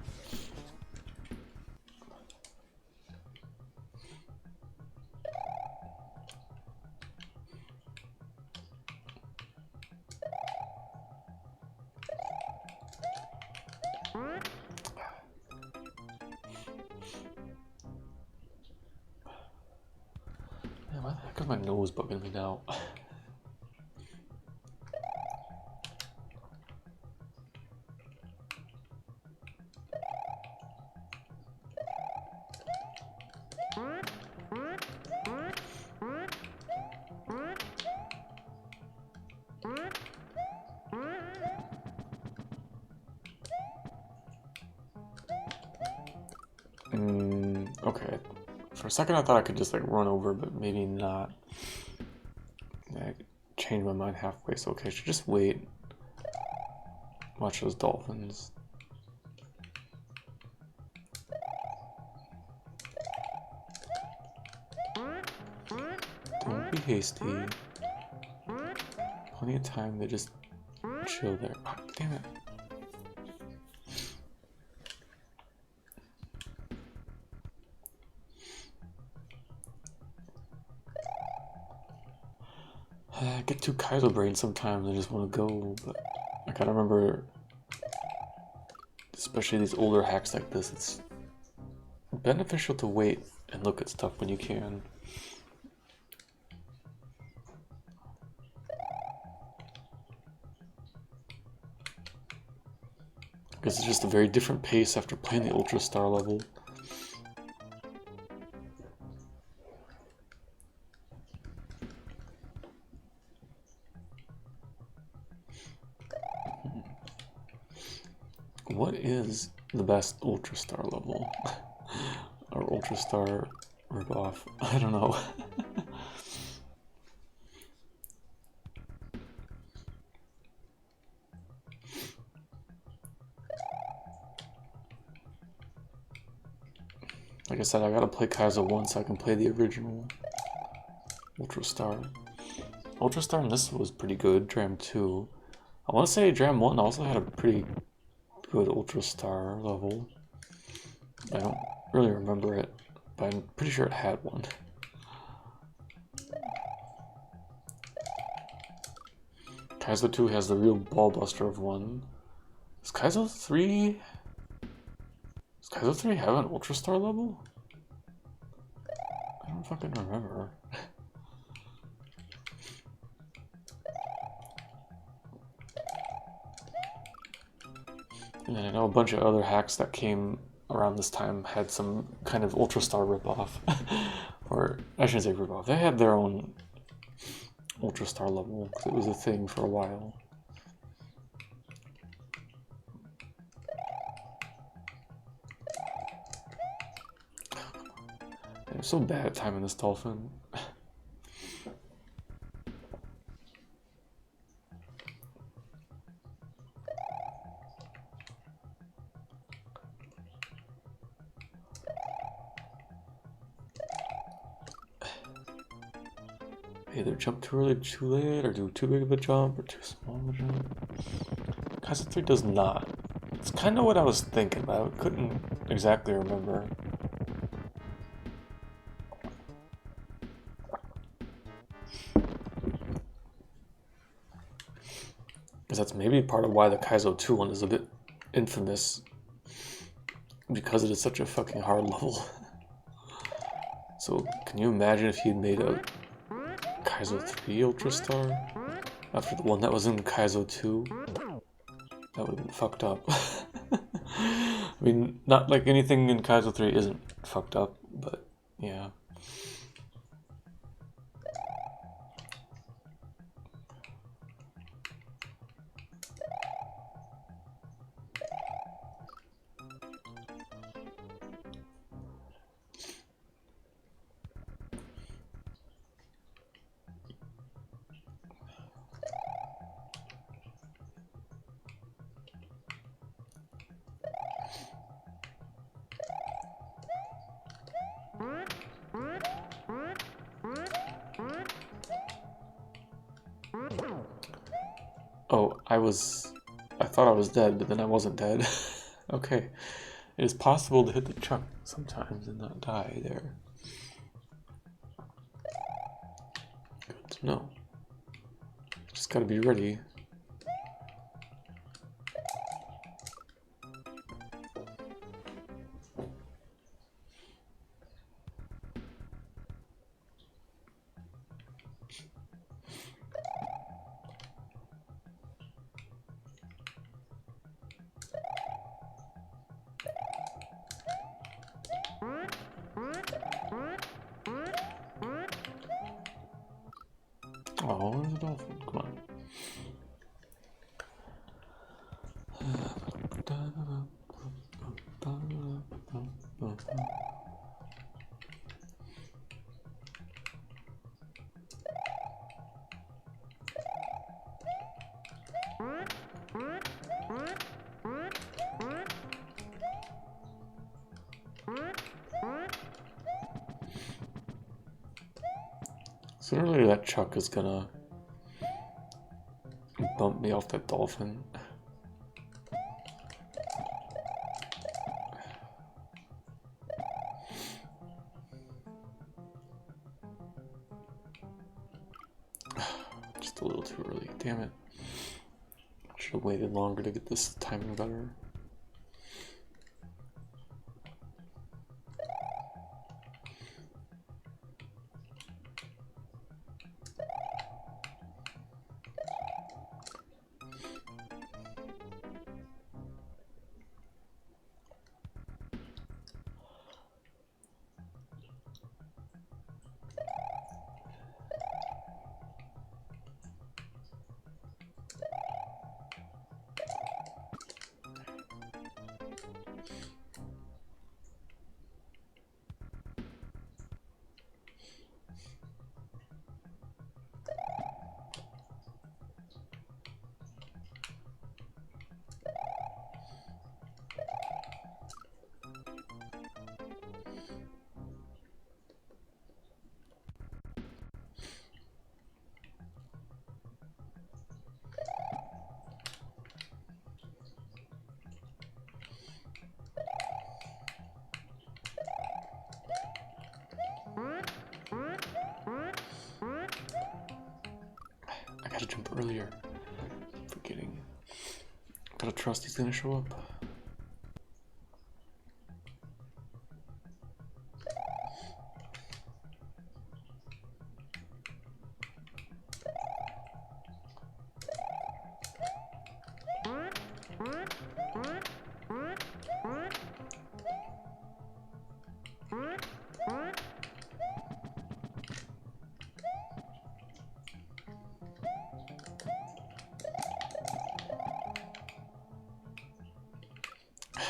Man, why the heck is my nose bugging me now? Okay. For a second I thought I could just like run over, but maybe not. I changed my mind halfway, so okay, I should just wait. Watch those dolphins. hasty. Plenty of time to just chill there. Oh, damn it. I get too Kaizo brain sometimes. I just want to go, but I kind of remember, especially these older hacks like this, it's beneficial to wait and look at stuff when you can. Because it's just a very different pace after playing the Ultra Star level. What is the best Ultra Star level? Or Ultra Star ripoff? I don't know. Like I said, I gotta play Kaizo once so I can play the original Ultra Star. Ultra Star in this was pretty good. Dram 2. I want to say Dram 1 also had a pretty good Ultra Star level. I don't really remember it, but I'm pretty sure it had one. Kaizo 2 has the real ball buster of one. Does Kaizo 3... Does Kaizo 3 have an Ultra Star level? I don't fucking remember. And then I know a bunch of other hacks that came around this time had some kind of Ultra Star ripoff. Or, I shouldn't say ripoff, they had their own Ultra Star level, because it was a thing for a while. I'm so bad at timing this dolphin. Either jump too early, too late, or do too big of a jump, or too small of a jump. Kaizo 3 does not. It's kind of what I was thinking, but I couldn't exactly remember. Because that's maybe part of why the Kaizo 2 one is a bit infamous. Because it is such a fucking hard level. So, can you imagine if he'd made a Kaizo 3 Ultra Star after the one that was in Kaizo 2? That would have been fucked up. I mean, not like anything in Kaizo 3 isn't fucked up, but yeah. Oh, I thought I was dead, but then I wasn't dead. Okay. It is possible to hit the chuck sometimes and not die there. Good to know. Just gotta be ready. Oh, there's a dolphin. Come on. Sooner or later that Chuck is gonna bump me off that dolphin. Just a little too early, damn it. Should have waited longer to get this timing better. I gotta jump earlier. I'm forgetting. Gotta trust he's gonna show up.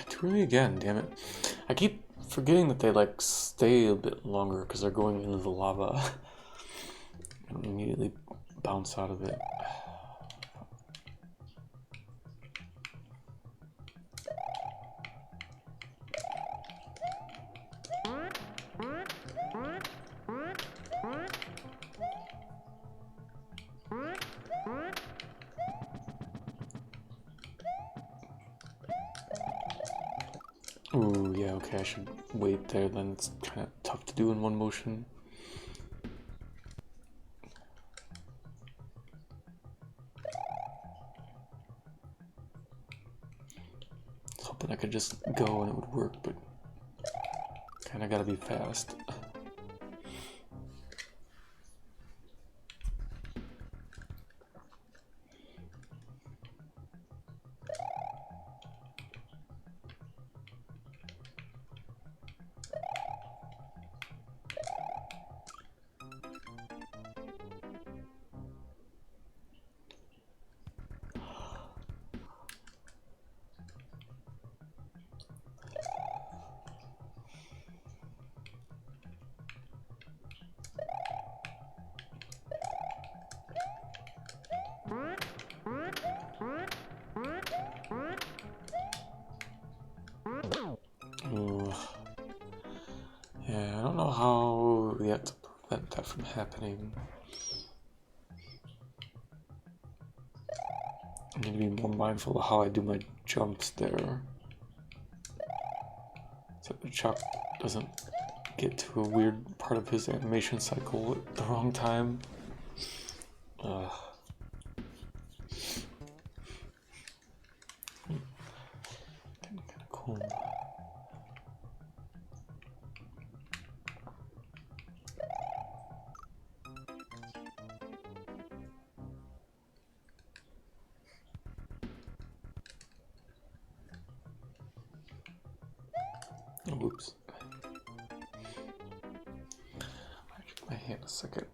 Too early again, damn it. I keep forgetting that they like stay a bit longer because they're going into the lava and immediately bounce out of it. Ooh, yeah, okay, I should wait there, then it's kind of tough to do in one motion. I was hoping I could just go and it would work, but kind of gotta be fast. Ooh. Yeah, I don't know how yet to prevent that from happening. I need to be more mindful of how I do my jumps there, so the Chuck doesn't get to a weird part of his animation cycle at the wrong time. Kind of cool. Oh, whoops. I check my hand a second.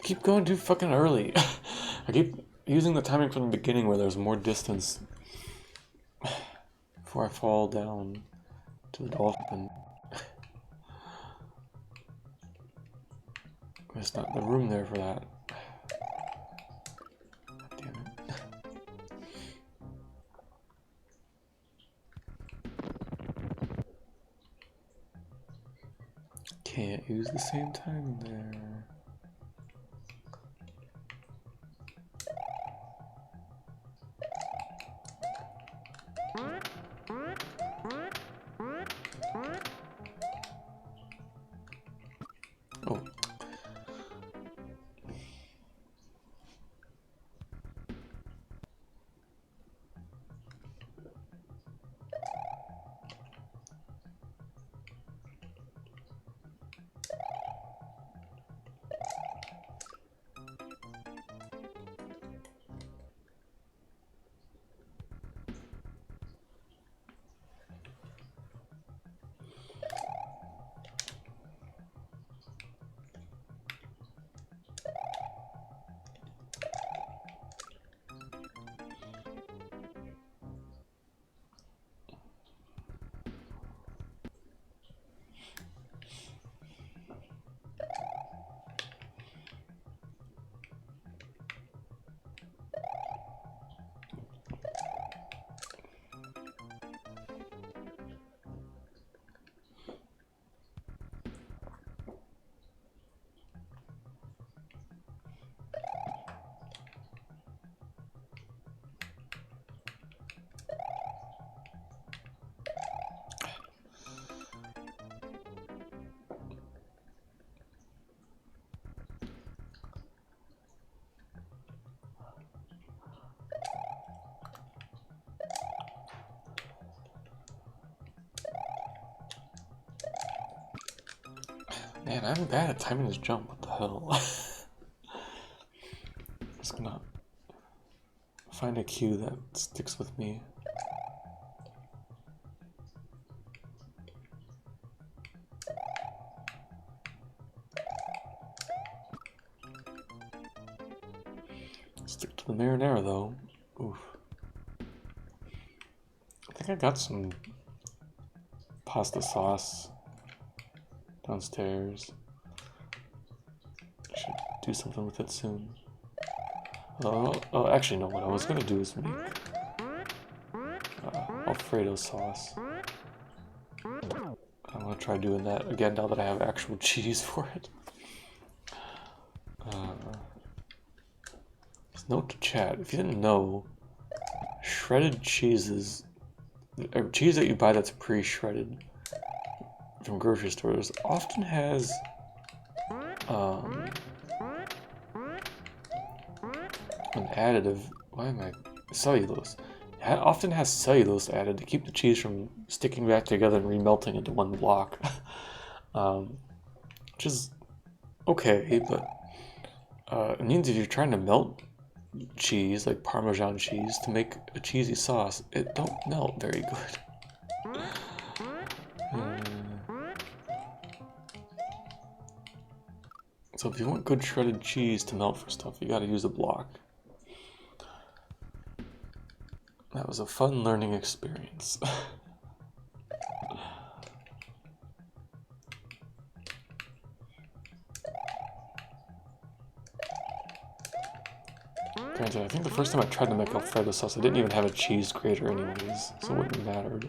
keep going too fucking early. I keep using the timing from the beginning where there's more distance before I fall down to the dolphin. There's not the room there for that. God damn it. Can't use the same time there. Oh. Man, I'm bad at timing this jump. What the hell? I'm just gonna find a cue that sticks with me. Stick to the marinara though. Oof. I think I got some pasta sauce downstairs. I should do something with it soon. Oh, actually, no. What I was gonna do is make Alfredo sauce. I want to try doing that again now that I have actual cheese for it. Note to chat: if you didn't know, shredded cheeses, or cheese that you buy that's pre-shredded from grocery stores, often has an additive. Why am I cellulose? It often has cellulose added to keep the cheese from sticking back together and remelting into one block, which is okay, but it means if you're trying to melt cheese, like Parmesan cheese, to make a cheesy sauce, it don't melt very good. So if you want good shredded cheese to melt for stuff, you gotta use a block. That was a fun learning experience. Granted, I think the first time I tried to make Alfredo sauce, I didn't even have a cheese grater anyways, so it wouldn't have mattered.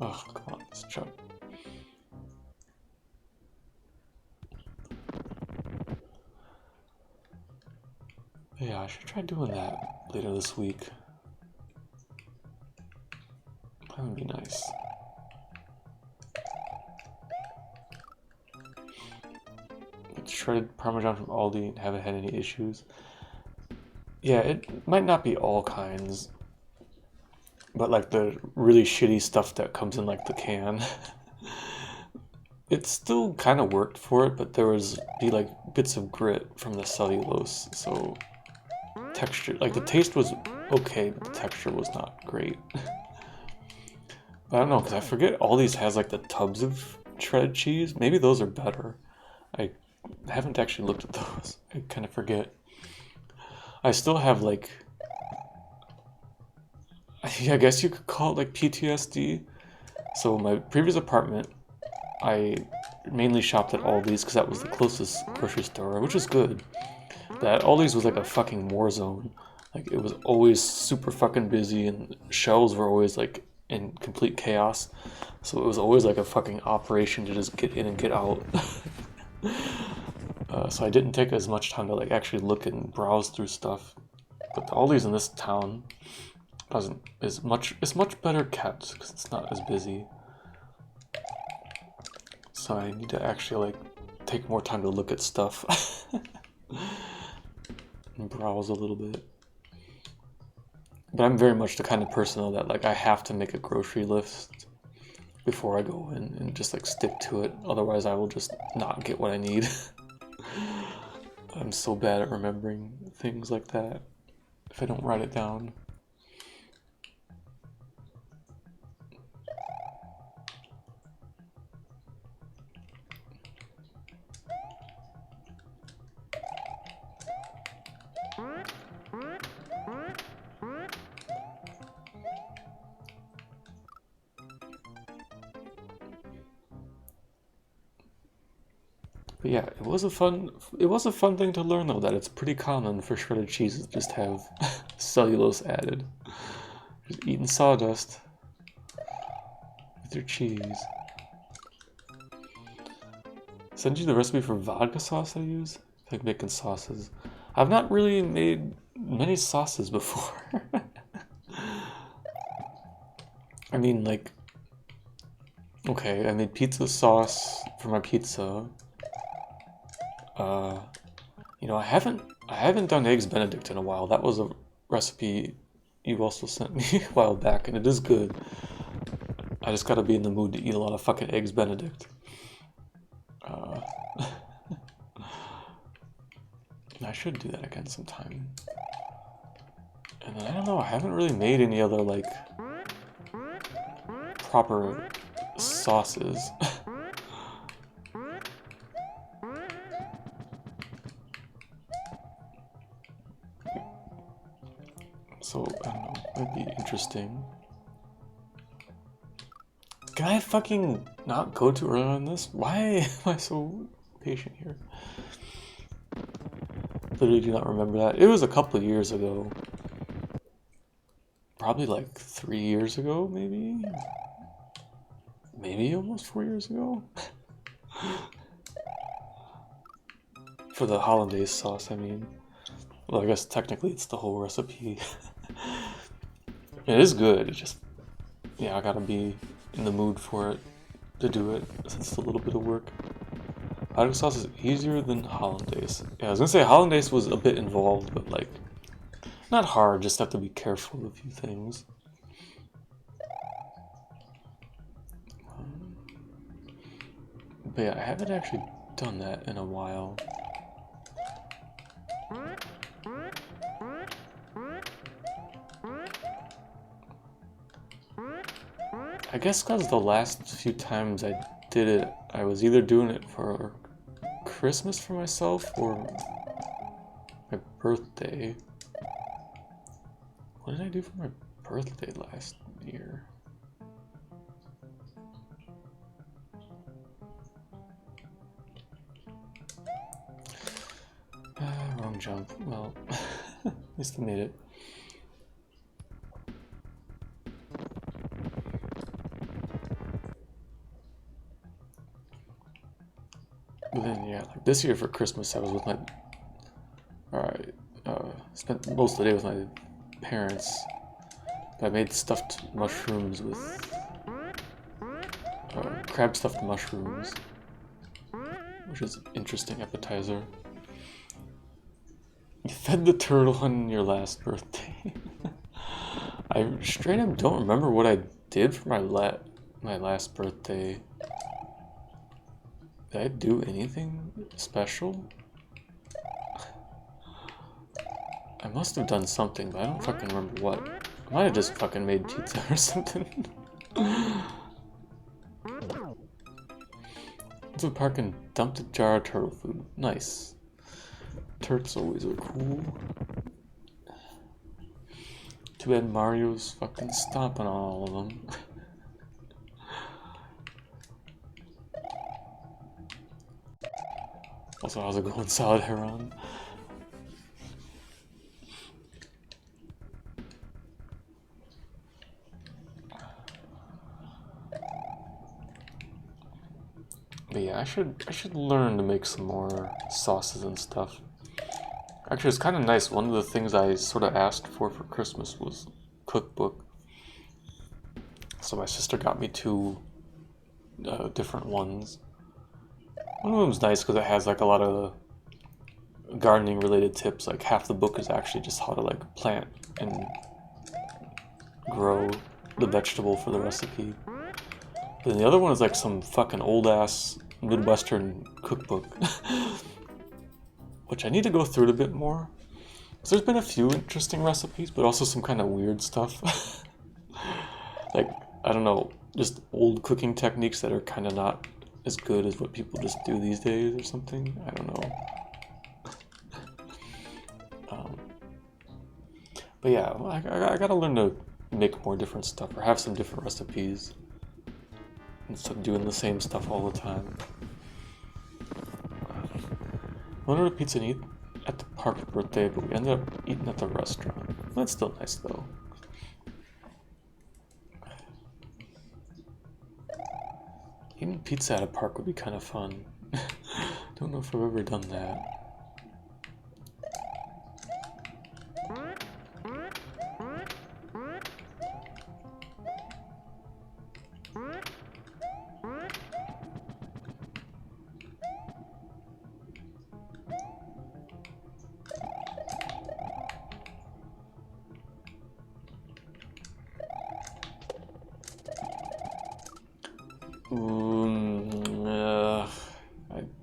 Oh, come on, let's chug. Yeah, I should try doing that later this week. That would be nice. Get shredded Parmesan from Aldi and haven't had any issues. Yeah, it might not be all kinds, but like the really shitty stuff that comes in like the can. It still kind of worked for it, but there was like bits of grit from the cellulose, so texture, like the taste was okay, but the texture was not great. I don't know, because I forget Aldi's has like the tubs of shredded cheese. Maybe those are better. I haven't actually looked at those. I kind of forget. I still have like, I guess you could call it like PTSD. So my previous apartment, I mainly shopped at Aldi's because that was the closest grocery store, which is good. But Aldi's was like a fucking war zone. Like it was always super fucking busy and shelves were always like in complete chaos. So it was always like a fucking operation to just get in and get out. So I didn't take as much time to like actually look and browse through stuff. But the Aldi's in this town is much better kept because it's not as busy. So I need to actually like take more time to look at stuff and browse a little bit. But I'm very much the kind of person though that like I have to make a grocery list before I go in and just like stick to it. Otherwise I will just not get what I need. I'm so bad at remembering things like that if I don't write it down. But yeah, it was a fun thing to learn though that it's pretty common for shredded cheeses to just have cellulose added. Just eating sawdust with your cheese. Send you the recipe for vodka sauce I use. I like making sauces. I've not really made many sauces before. I mean, like, okay, I made pizza sauce for my pizza. You know, I haven't done eggs Benedict in a while. That was a recipe you also sent me a while back, and it is good. I just gotta be in the mood to eat a lot of fucking eggs Benedict. I should do that again sometime. And then I don't know, I haven't really made any other like proper sauces. So, I don't know, might be interesting. Can I fucking not go too early on this? Why am I so patient here? Literally do not remember that. It was a couple of years ago. Probably like 3 years ago, maybe? Maybe almost 4 years ago? For the hollandaise sauce, I mean. Well, I guess technically it's the whole recipe. It is good, it just... Yeah, I gotta be in the mood for it to do it, since it's a little bit of work. Vodka sauce is easier than hollandaise. Yeah, I was gonna say hollandaise was a bit involved, but like... Not hard, just have to be careful with a few things. But yeah, I haven't actually done that in a while. I guess because the last few times I did it, I was either doing it for Christmas for myself or my birthday. What did I do for my birthday last year? Wrong jump. Well, at least I made it. But then, yeah, like this year for Christmas, I was with my... Alright, spent most of the day with my parents. I made stuffed mushrooms with... crab stuffed mushrooms. Which is an interesting appetizer. You fed the turtle on your last birthday. I straight up don't remember what I did for my last birthday. Did I do anything special? I must have done something, but I don't fucking remember what. I might have just fucking made pizza or something. to the park and dumped a jar of turtle food. Nice. Turts always are cool. Too bad Mario's fucking stomping on all of them. Also, how's it going, Solid Heron? But yeah, I should learn to make some more sauces and stuff. Actually, it's kind of nice. One of the things I sort of asked for Christmas was cookbook. So my sister got me two different ones. One of them's nice because it has like a lot of gardening related tips. Like half the book is actually just how to like plant and grow the vegetable for the recipe. Then the other one is like some fucking old ass Midwestern cookbook, which I need to go through it a bit more. So there's been a few interesting recipes, but also some kind of weird stuff. Like, I don't know, just old cooking techniques that are kind of not as good as what people just do these days or something. I don't know. But yeah, I gotta learn to make more different stuff or have some different recipes instead of doing the same stuff all the time. I wanted a pizza and eat at the park birthday, but we ended up eating at the restaurant. That's still nice though. Eating pizza at a park would be kind of fun. Don't know if I've ever done that.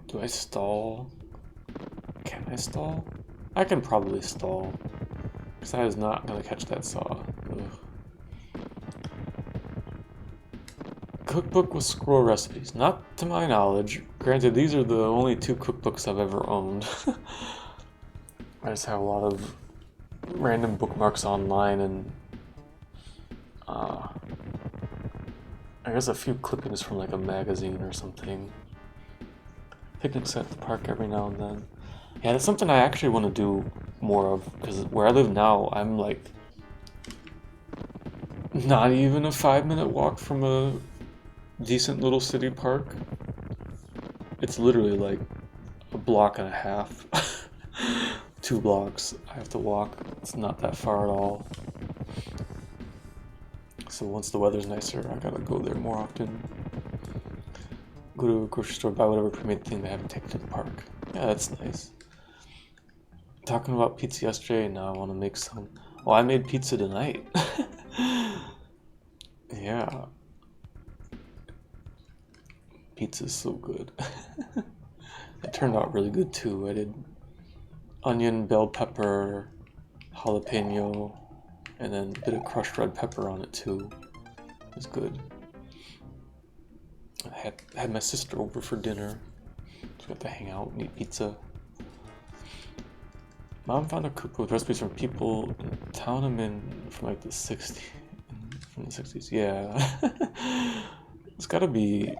Do I stall? Can I stall? I can probably stall. Because I was not going to catch that saw. Ugh. Cookbook with squirrel recipes. Not to my knowledge. Granted, these are the only two cookbooks I've ever owned. I just have a lot of random bookmarks online and I guess a few clippings from like a magazine or something. Picnics at the park every now and then. Yeah, that's something I actually want to do more of, because where I live now, I'm like not even a 5-minute walk from a decent little city park. It's literally like a block and a half. 2 blocks I have to walk. It's not that far at all. So once the weather's nicer, I gotta go there more often. Go to a grocery store, buy whatever pre-made thing they haven't taken to the park. Yeah, that's nice. Talking about pizza yesterday, and now I want to make some. Oh, I made pizza tonight. Yeah. Pizza's so good. It turned out really good too. I did onion, bell pepper, jalapeno, and then a bit of crushed red pepper on it too. It was good. I had my sister over for dinner, so we got to hang out and eat pizza. Mom found a cookbook with recipes from people in town I'm in from like the 60s. From the 60s, yeah. It's gotta be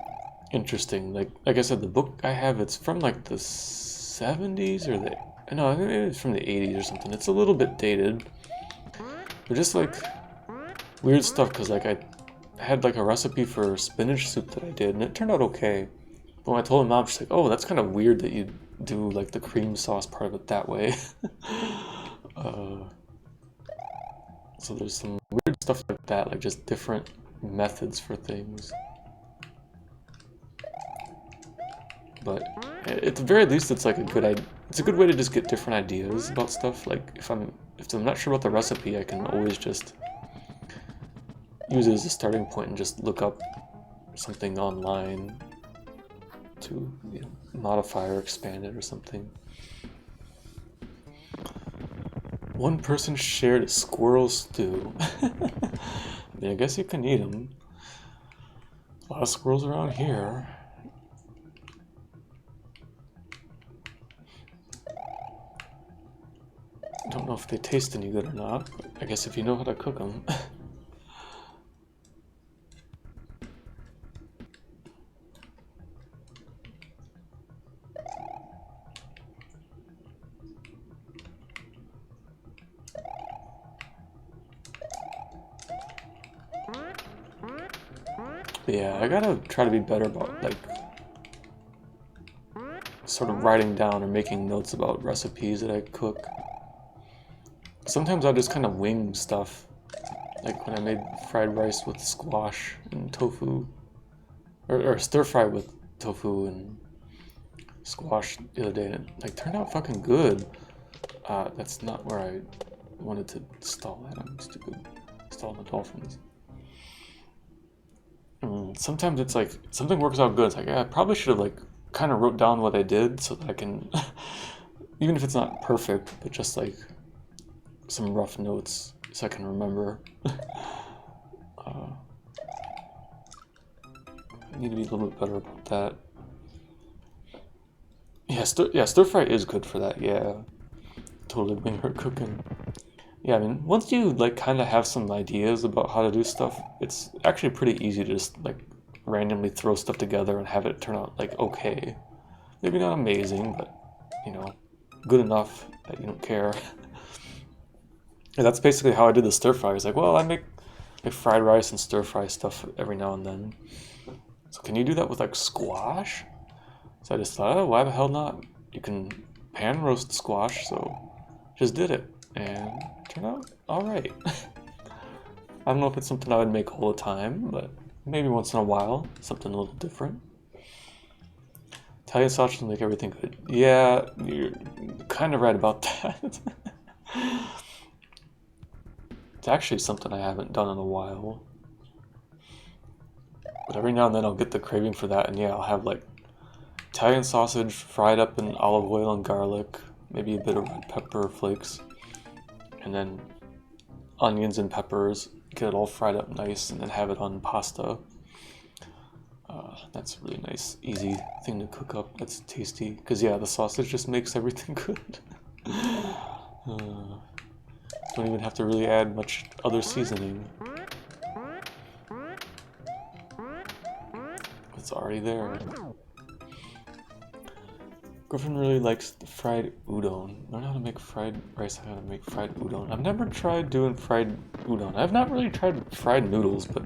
interesting. Like I said, the book I have, it's from like the 70s or no, I think it's from the 80s or something. It's a little bit dated, but just like weird stuff. Cause like I had like a recipe for spinach soup that I did, and it turned out okay. But when I told my mom, she's like, "Oh, that's kind of weird that you do like the cream sauce part of it that way." So there's some weird stuff like that, like just different methods for things. But at the very least, it's like it's a good way to just get different ideas about stuff. Like if I'm not sure about the recipe, I can always just use it as a starting point and just look up something online to modify or expand it or something. One person shared a squirrel stew. I mean, I guess you can eat them. A lot of squirrels around here. if they taste any good or not. But I guess if you know how to cook them. Yeah, I gotta try to be better about, like, sort of writing down or making notes about recipes that I cook. Sometimes I'll just kind of wing stuff, like when I made fried rice with squash and tofu, or stir fry with tofu and squash the other day, and it like turned out fucking good. That's not where I wanted to stall at. I'm stupid. Stall the dolphins. Sometimes it's like something works out good. It's like, yeah, I probably should have like kind of wrote down what I did so that I can, even if it's not perfect, but just like some rough notes so I can remember. I need to be a little bit better about that. Yeah, stir fry is good for that. Yeah, totally wing her cooking. Yeah, I mean, once you like kind of have some ideas about how to do stuff, it's actually pretty easy to just like randomly throw stuff together and have it turn out like okay. Maybe not amazing, but you know, good enough that you don't care. And that's basically how I did the stir fry. It's like, well, I make like fried rice and stir fry stuff every now and then. So can you do that with like squash? So I just thought, oh, why the hell not? You can pan roast squash, so just did it and it turned out all right. I don't know if it's something I would make all the time, but maybe once in a while, something a little different. Italian sausage will make everything good. Yeah, you're kind of right about that. It's actually something I haven't done in a while. But every now and then I'll get the craving for that, and yeah, I'll have like Italian sausage fried up in olive oil and garlic, maybe a bit of red pepper flakes, and then onions and peppers, get it all fried up nice, and then have it on pasta. That's a really nice, easy thing to cook up. That's tasty. Because, yeah, the sausage just makes everything good. Don't even have to really add much other seasoning. It's already there. Griffin really likes the fried udon. Learn how to make fried rice, how to make fried udon. I've never tried doing fried udon. I've not really tried fried noodles, but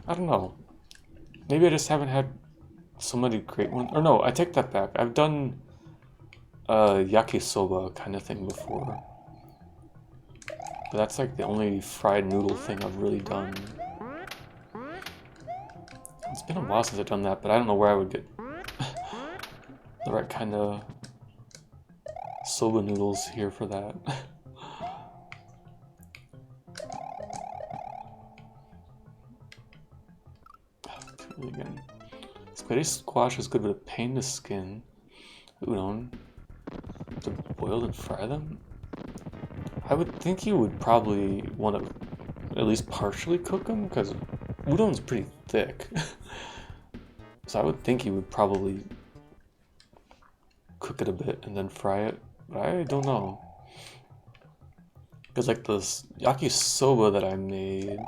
I don't know. Maybe I just haven't had so many great ones. Or no, I take that back. I've done yakisoba kind of thing before. But that's like the only fried noodle thing I've really done. It's been a while since I've done that, but I don't know where I would get the right kind of soba noodles here for that. Again. Spaghetti squash is good, but a pain to skin. Udon. To boil and fry them? I would think you would probably want to at least partially cook them, because udon's pretty thick. So I would think you would probably cook it a bit and then fry it, but I don't know. Because like the yakisoba that I made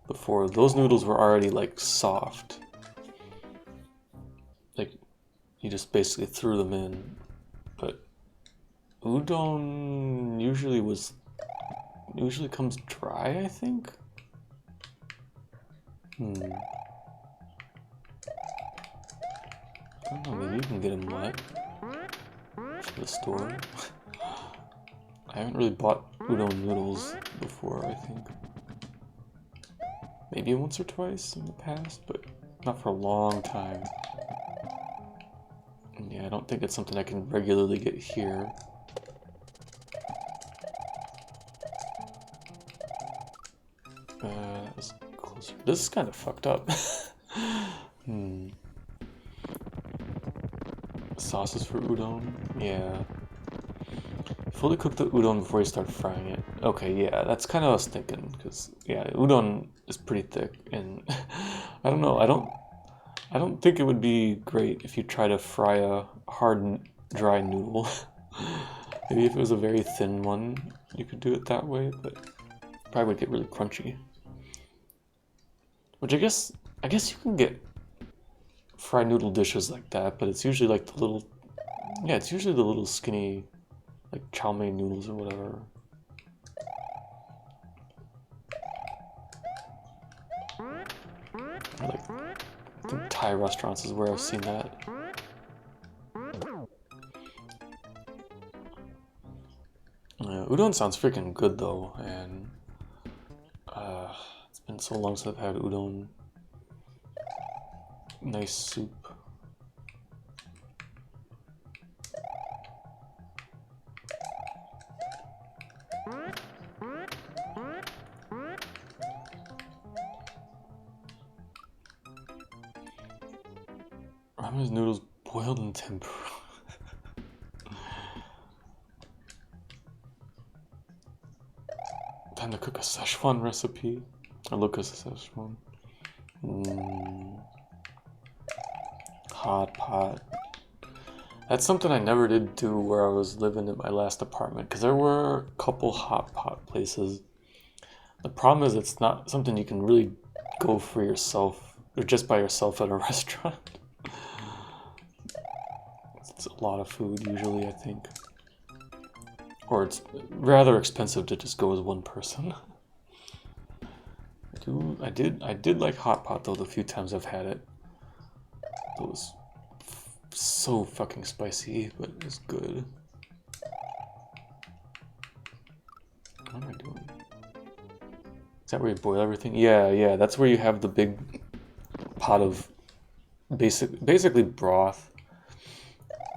before, those noodles were already like soft. Like you just basically threw them in. But udon usually comes dry, I think. I don't know, maybe you can get them wet from the store. I haven't really bought udon noodles before, I think. Maybe once or twice in the past, but not for a long time. And yeah, I don't think it's something I can regularly get here. That was closer. This is kind of fucked up. Sauces for udon? Yeah. Fully cook the udon before you start frying it. Okay, yeah, that's kind of what I was thinking, because yeah, udon is pretty thick, and I don't know, I don't think it would be great if you try to fry a hard, dry noodle. Maybe if it was a very thin one, you could do it that way, but probably would get really crunchy. Which I guess you can get fried noodle dishes like that, but it's usually like the little, yeah, it's usually the little skinny, like chow mein noodles or whatever. Or like, I think Thai restaurants is where I've seen that. Udon sounds freaking good though, and it's been so long since I've had udon. Nice soup. Ramen's noodles boiled in tempura. Time to cook a Szechuan recipe. Or look at Szechuan. Hot pot. That's something I never did do where I was living in my last apartment, because there were a couple hot pot places. The problem is it's not something you can really go for yourself, or just by yourself at a restaurant. It's a lot of food usually, I think. Or it's rather expensive to just go as one person. I did like hot pot though the few times I've had it. It was so fucking spicy, but it was good. What am I doing? Is that where you boil everything? Yeah, that's where you have the big pot of basically broth.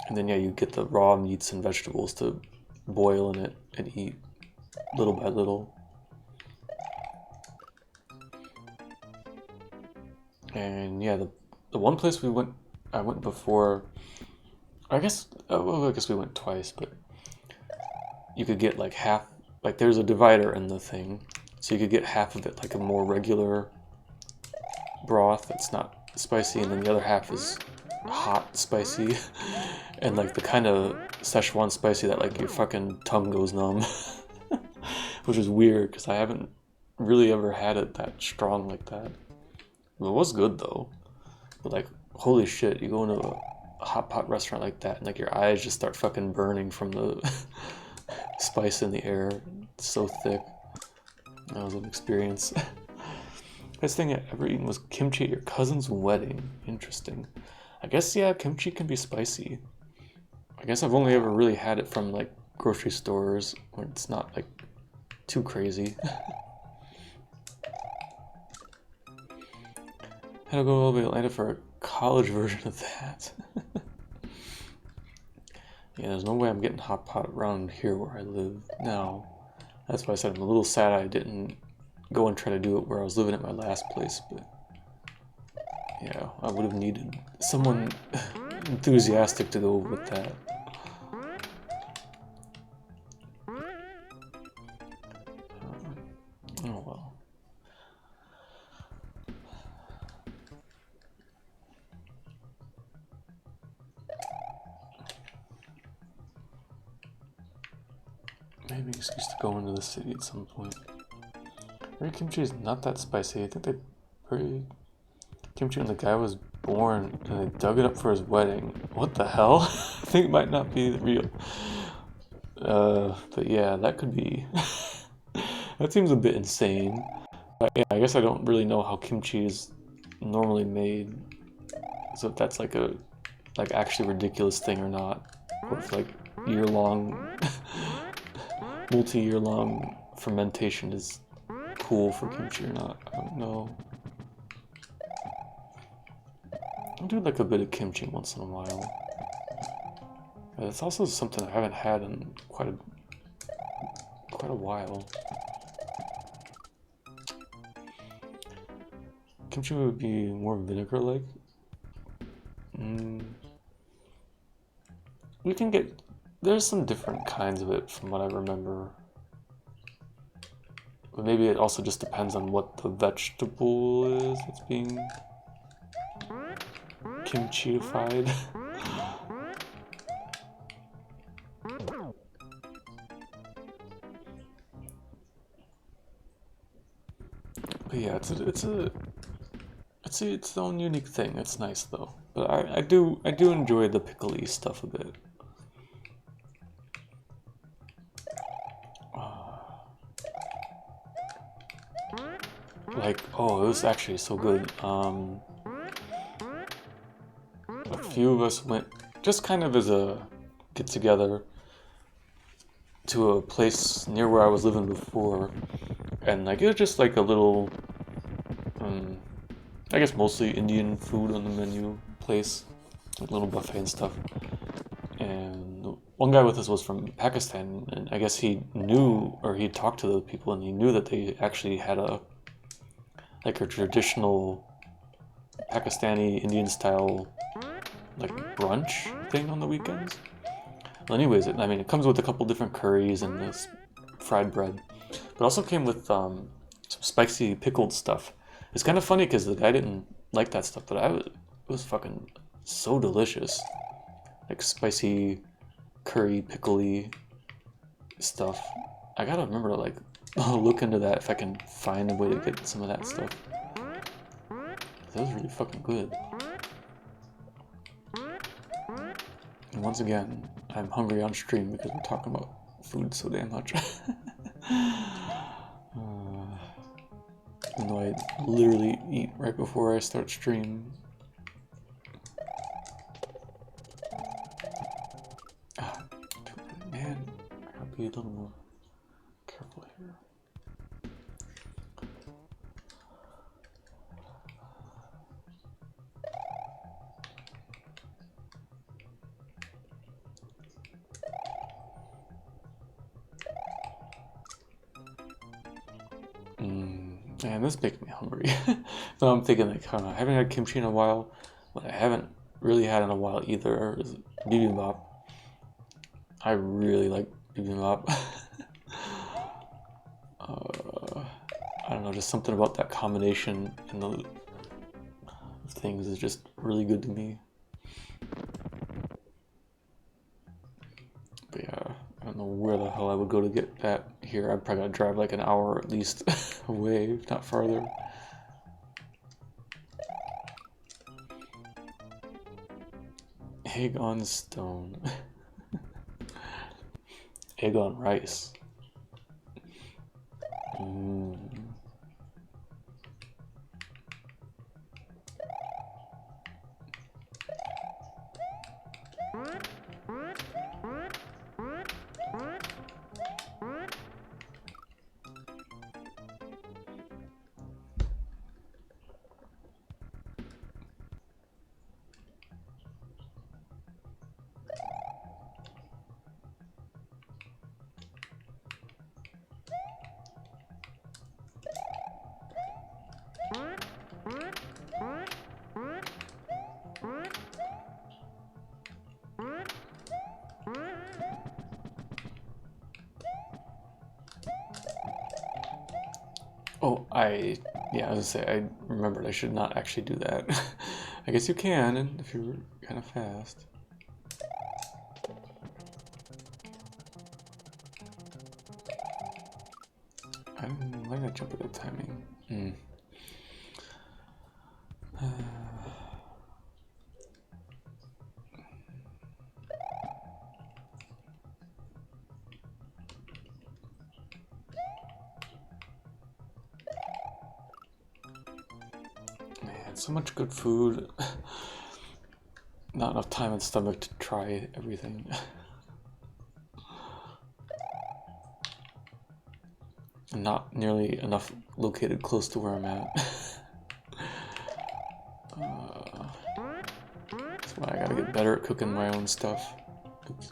And then yeah, you get the raw meats and vegetables to boil in it and eat little by little. And yeah, the one place I went before, I guess we went twice, but you could get like half, like there's a divider in the thing, so you could get half of it like a more regular broth that's not spicy, and then the other half is hot spicy, and like the kind of Szechuan spicy that like your fucking tongue goes numb, which is weird because I haven't really ever had it that strong like that. It was good though, but like holy shit, you go into a hot pot restaurant like that and like your eyes just start fucking burning from the spice in the air. It's so thick. That was an experience. Best thing I ever eaten was kimchi at your cousin's wedding. Interesting. I guess yeah, kimchi can be spicy. I guess I've only ever really had it from like grocery stores when it's not like too crazy. Had to go all the way to Atlanta for a college version of that. Yeah, there's no way I'm getting hot pot around here where I live now. That's why I said I'm a little sad I didn't go and try to do it where I was living at my last place, but yeah, I would have needed someone enthusiastic to go with that. Oh well. Maybe an excuse to go into the city at some point. Maybe kimchi is not that spicy. I think they pretty kimchi when the guy was born and they dug it up for his wedding. What the hell? I think it might not be real. But yeah, that could be. That seems a bit insane. But yeah, I guess I don't really know how kimchi is normally made. So if that's like a actually ridiculous thing or not, or if like year-long, multi-year-long fermentation is cool for kimchi or not. I don't know. I'll do like a bit of kimchi once in a while. But it's also something I haven't had in quite a while. Kimchi would be more vinegar-like. We can get... There's some different kinds of it from what I remember. But maybe it also just depends on what the vegetable is that's being kimchi-ified. But yeah, it's its own unique thing. It's nice though. But I do enjoy the pickly stuff a bit. Like, oh, it was actually so good. A few of us went just kind of as a get together to a place near where I was living before, and like it was just like a little, I guess mostly Indian food on the menu place, like little buffet and stuff. And one guy with us was from Pakistan, and I guess he knew or he talked to the people, and he knew that they actually had a like a traditional Pakistani Indian style like brunch thing on the weekends. Well, anyways, I mean, it comes with a couple different curries and this fried bread, but also came with some spicy pickled stuff. It's kind of funny because the guy didn't like that stuff, but it was fucking so delicious. Like spicy curry pickly stuff. I gotta remember to like look into that if I can find a way to get some of that stuff. That was really fucking good. And once again, I'm hungry on stream because we're talking about food so damn much. Even though I literally eat right before I start stream. Man, I gotta be a little more careful here. Man, this makes me hungry. So I'm thinking like, I haven't had kimchi in a while. What I haven't really had in a while either is bibimbap. I really like bibimbap. I don't know, just something about that combination and the things is just really good to me. But yeah, I don't know where the hell I would go to get that here. I'd probably gotta drive like an hour at least away, if not farther. Egg on stone. Egg on rice. Oh, yeah, I was gonna say, I remembered I should not actually do that. I guess you can if you're kind of fast. Why did I jump at the timing? Man, so much good food. Not enough time and stomach to try everything. And not nearly enough located close to where I'm at. That's why I gotta get better at cooking my own stuff. Oops.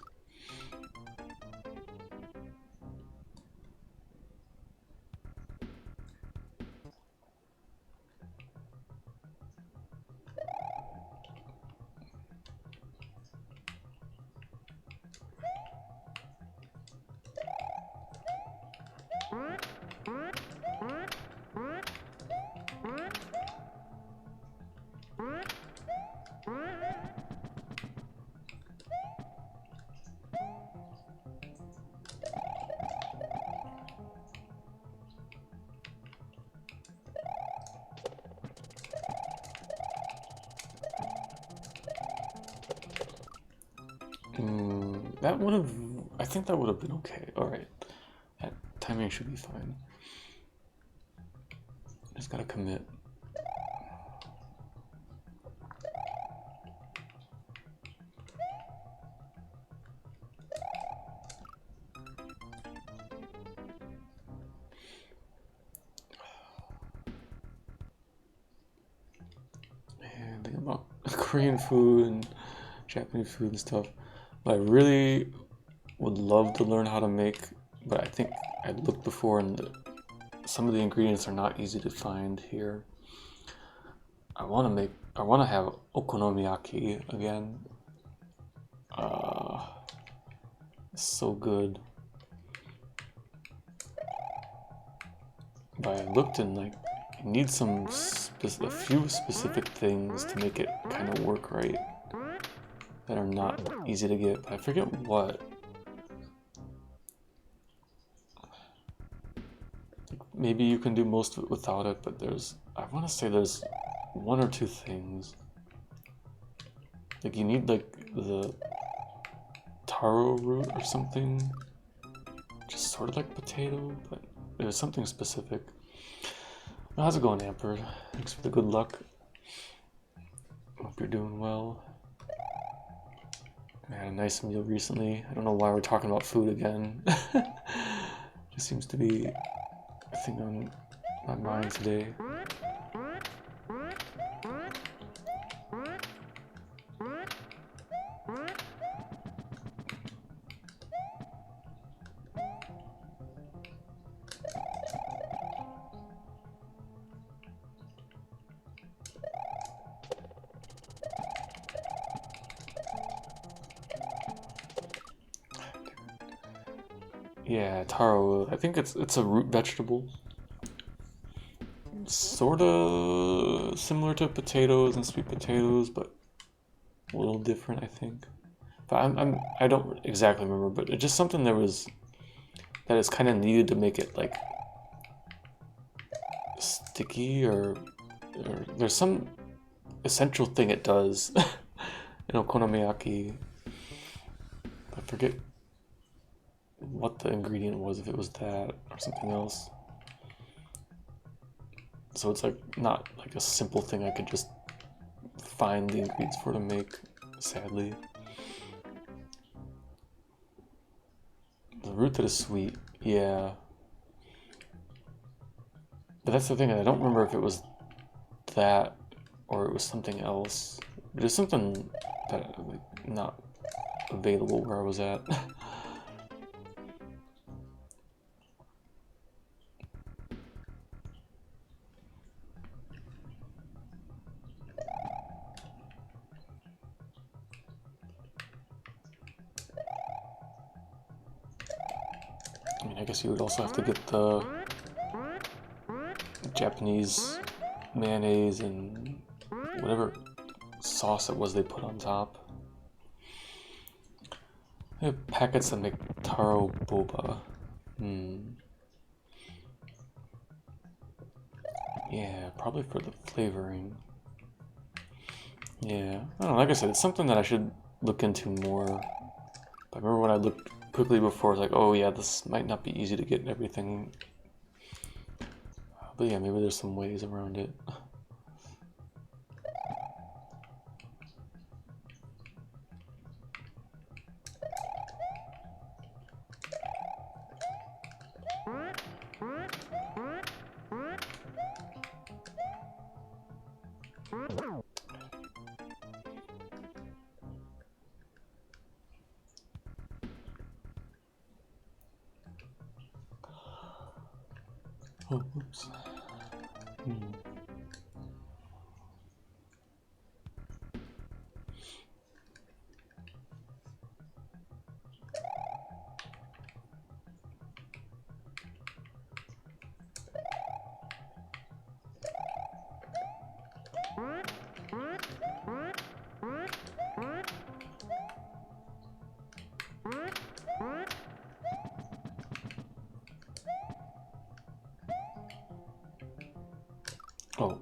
that would have. I think that would have been okay. All right, that timing should be fine. Just gotta commit. Man, thinking about Korean food and Japanese food and stuff. But I really would love to learn how to make, but I think I looked before and some of the ingredients are not easy to find here. I want to have okonomiyaki again. It's so good. But I looked and like, you need a few specific things to make it kind of work right that are not easy to get, but I forget what. Maybe you can do most of it without it, but I want to say there's one or two things. Like you need like the taro root or something, just sort of like potato, but there's something specific. How's it going, Amper? Thanks for the good luck. Hope you're doing well. I had a nice meal recently. I don't know why we're talking about food again. Just seems to be a thing on my mind today. Yeah, taro. I think it's a root vegetable. Sort of similar to potatoes and sweet potatoes, but a little different, I think. But I don't exactly remember, but it's just something that is kind of needed to make it like sticky or there's some essential thing it does in okonomiyaki. I forget what the ingredient was, if it was that or something else. So it's like not like a simple thing I could just find the ingredients for to make, sadly. The root that is sweet, yeah. But that's the thing, I don't remember if it was that or it was something else. There's something that like not available where I was at. I mean, I guess you would also have to get the Japanese mayonnaise and whatever sauce it was they put on top. They have packets that make taro boba. Yeah, probably for the flavoring. Yeah, I don't know, like I said, it's something that I should look into more. But I remember when I looked quickly before, I was like, oh yeah, this might not be easy to get and everything. But yeah, maybe there's some ways around it. Oh, oops. Oh,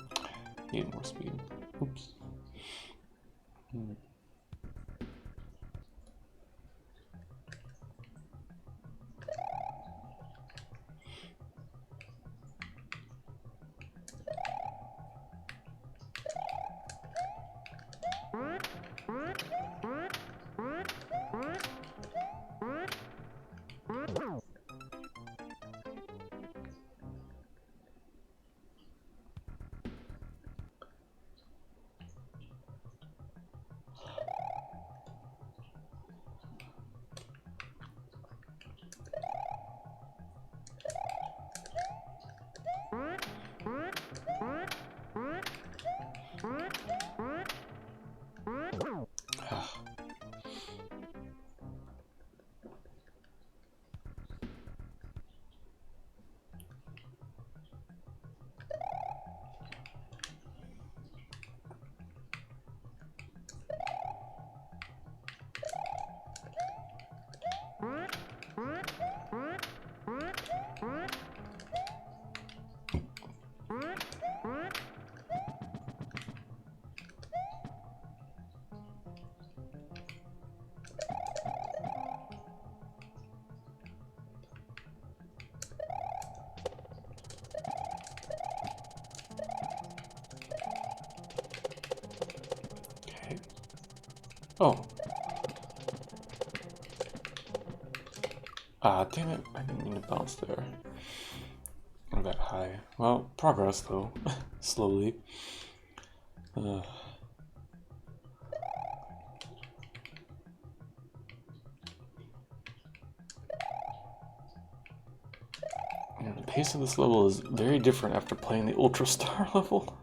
need more speed. Oops. Oh. Ah, damn it. I didn't mean to bounce there. Or that high. Well, progress though. Slowly. Uh, the pace of this level is very different after playing the Ultra Star level.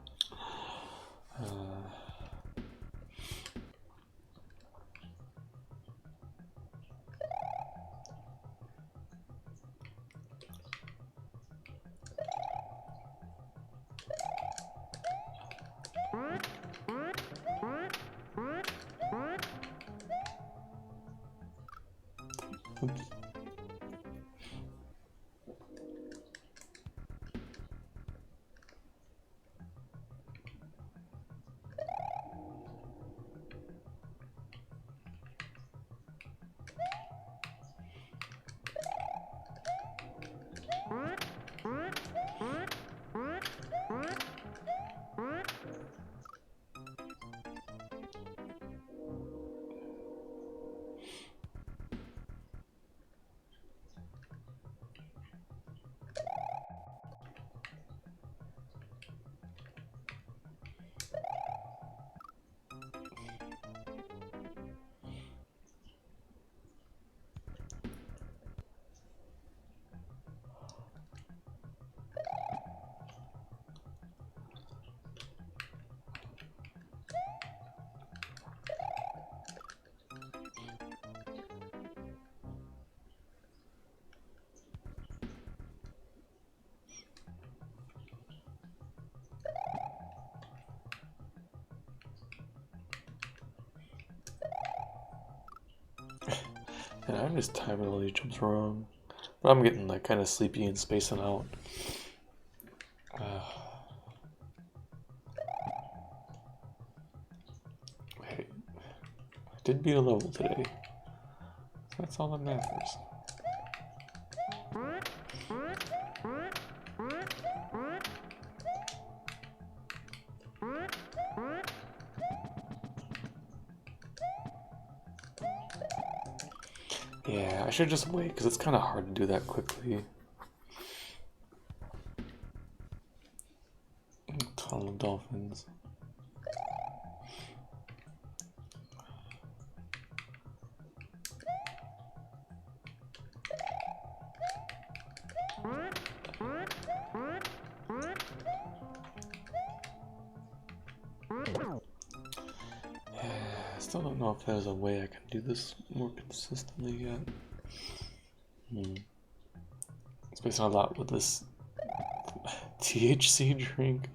Oops. And I'm just timing all these jumps wrong. But I'm getting like kind of sleepy and spacing out. Wait, I did beat a level today. That's all that matters. Yeah, I should just wait because it's kind of hard to do that quickly. Tunnel dolphins. I still don't know if there's a way I can do this more consistently yet. It's based on a lot with this THC drink.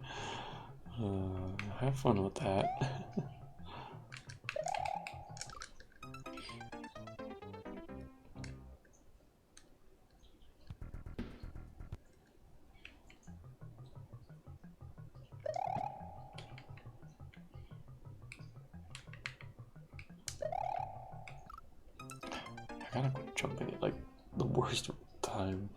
Have fun with that. I gotta quit jumping at like the worst time.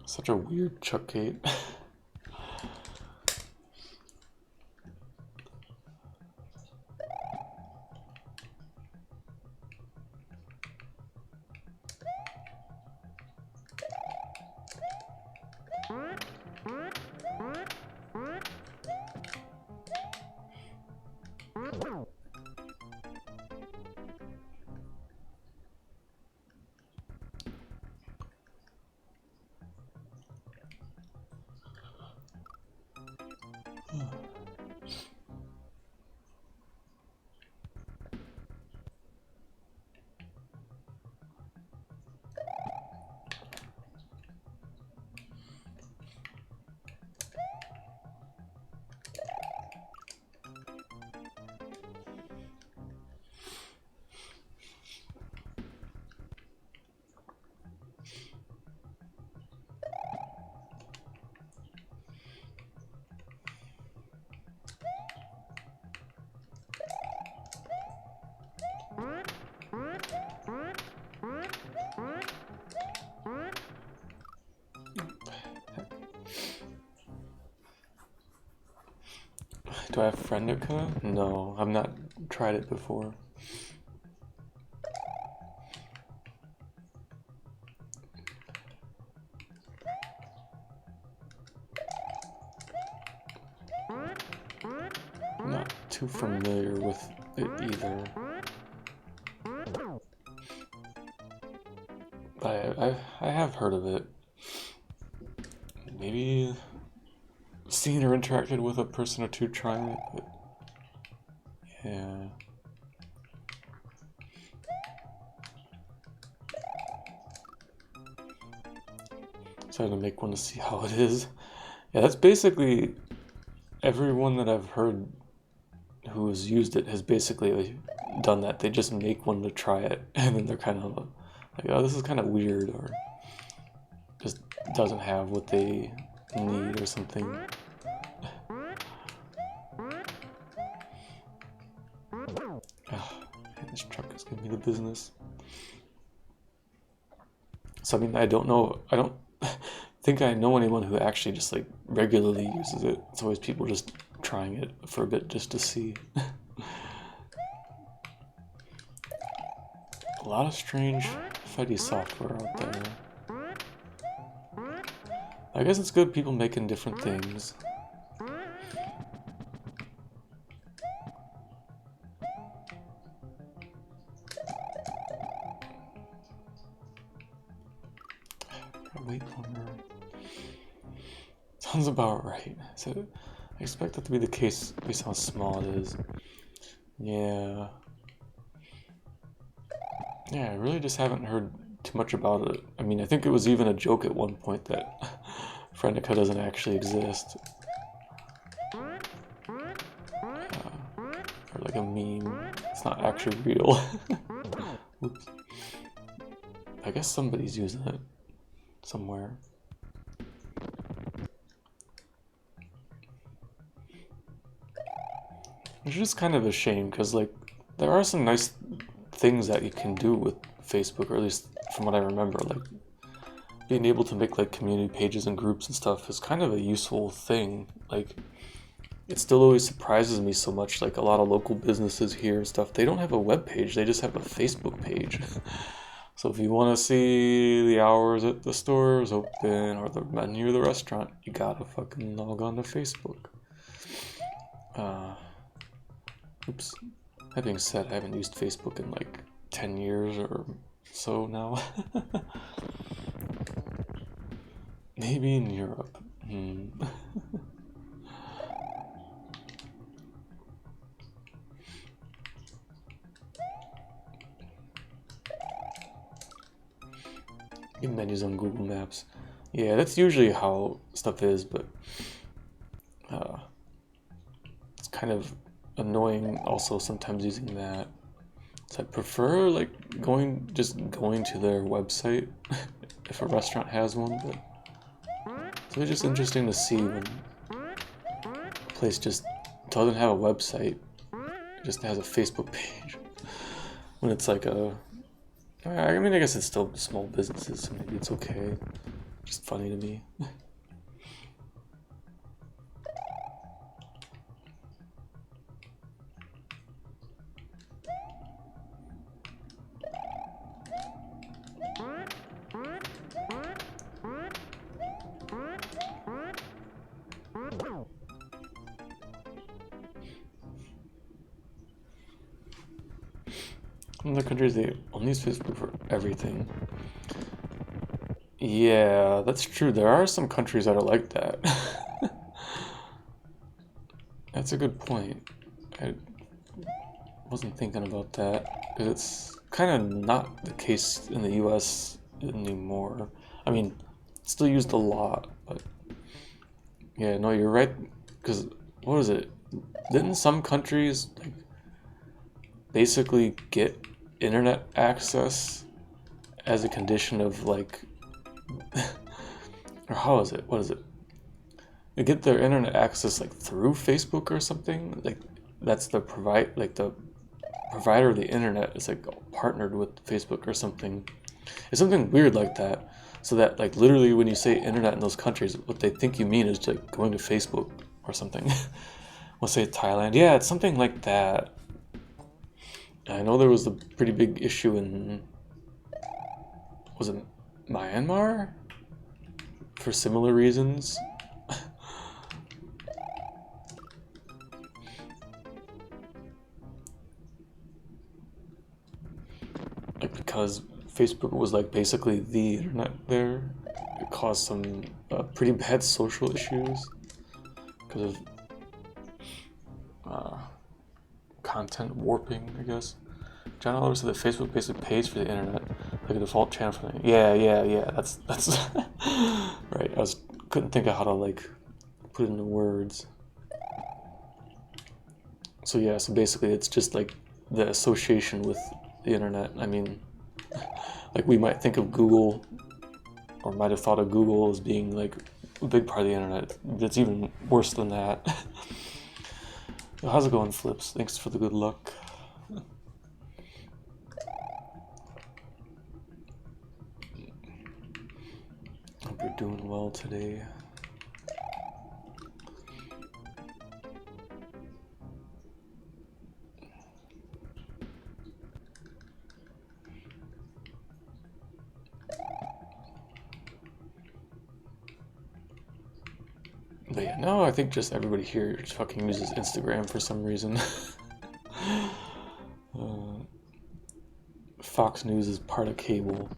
Such a weird chuck gate. Do I have Friendica? No, I've not tried it before. Not too familiar with it either. But I have heard of it. Maybe seen or interacted with a person or two trying it, but yeah. So I had to make one to see how it is. Yeah, that's basically everyone that I've heard who has used it has basically done that. They just make one to try it, and then they're kind of like, oh, this is kind of weird, or just doesn't have what they need or something. This truck is giving me the business. So I mean, I don't think I know anyone who actually just like regularly uses it. It's always people just trying it for a bit just to see. A lot of strange Fetty software out there. I guess it's good people making different things. Wait longer. Sounds about right. So I expect that to be the case based on how small it is. Yeah. Yeah, I really just haven't heard too much about it. I mean, I think it was even a joke at one point that Friendica doesn't actually exist. Or like a meme. It's not actually real. Oops. I guess somebody's using it somewhere. Which is kind of a shame, because like there are some nice things that you can do with Facebook, or at least from what I remember, like being able to make like community pages and groups and stuff is kind of a useful thing. Like it still always surprises me so much, like a lot of local businesses here and stuff, they don't have a web page, they just have a Facebook page. So if you want to see the hours that the store is open or the menu of the restaurant, you gotta fucking log on to Facebook. Oops. That being said, I haven't used Facebook in like 10 years or so now. Maybe in Europe. Menus on Google Maps. Yeah, that's usually how stuff is, but it's kind of annoying also sometimes using that. So I prefer like just going to their website if a restaurant has one, but it's just interesting to see when a place just doesn't have a website, it just has a Facebook page. When it's like I mean, I guess it's still small businesses, so maybe it's okay. Just funny to me. In other countries, they only use Facebook for everything. Yeah, that's true. There are some countries that are like that. That's a good point. I wasn't thinking about that, because it's kind of not the case in the US anymore. I mean, it's still used a lot, but yeah, no, you're right, because what is it? Didn't some countries like basically get internet access as a condition of like or how is it? What is it? They get their internet access like through Facebook or something? Like that's the the provider of the internet is like partnered with Facebook or something. It's something weird like that. So that like literally when you say internet in those countries, what they think you mean is like going to Facebook or something. Let's say Thailand. Yeah, it's something like that. I know there was a pretty big issue in, was it Myanmar? For similar reasons. Like, because Facebook was like basically the internet there, it caused some pretty bad social issues because of content warping, I guess. John Oliver said that Facebook basically pays for the internet, like a default channel for the yeah. That's right. Couldn't think of how to like put it into words. So yeah, so basically it's just like the association with the internet. I mean, like we might think of Google, or might have thought of Google as being like a big part of the internet. It's even worse than that. How's it going, Flips? Thanks for the good luck. Hope you're doing well today. But yeah, no, I think just everybody here just fucking uses Instagram for some reason. Fox News is part of cable.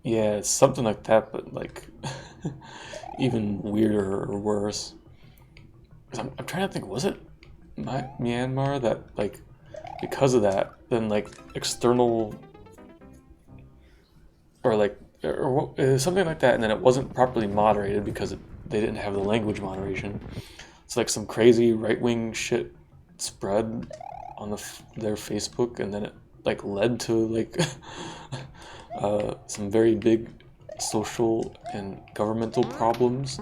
Yeah, it's something like that, but like even weirder or worse. I'm trying to think, was it Myanmar that like because of that, then like external or like or something like that, and then it wasn't properly moderated because they didn't have the language moderation. It's like some crazy right-wing shit spread on their Facebook, and then it like led to like some very big social and governmental problems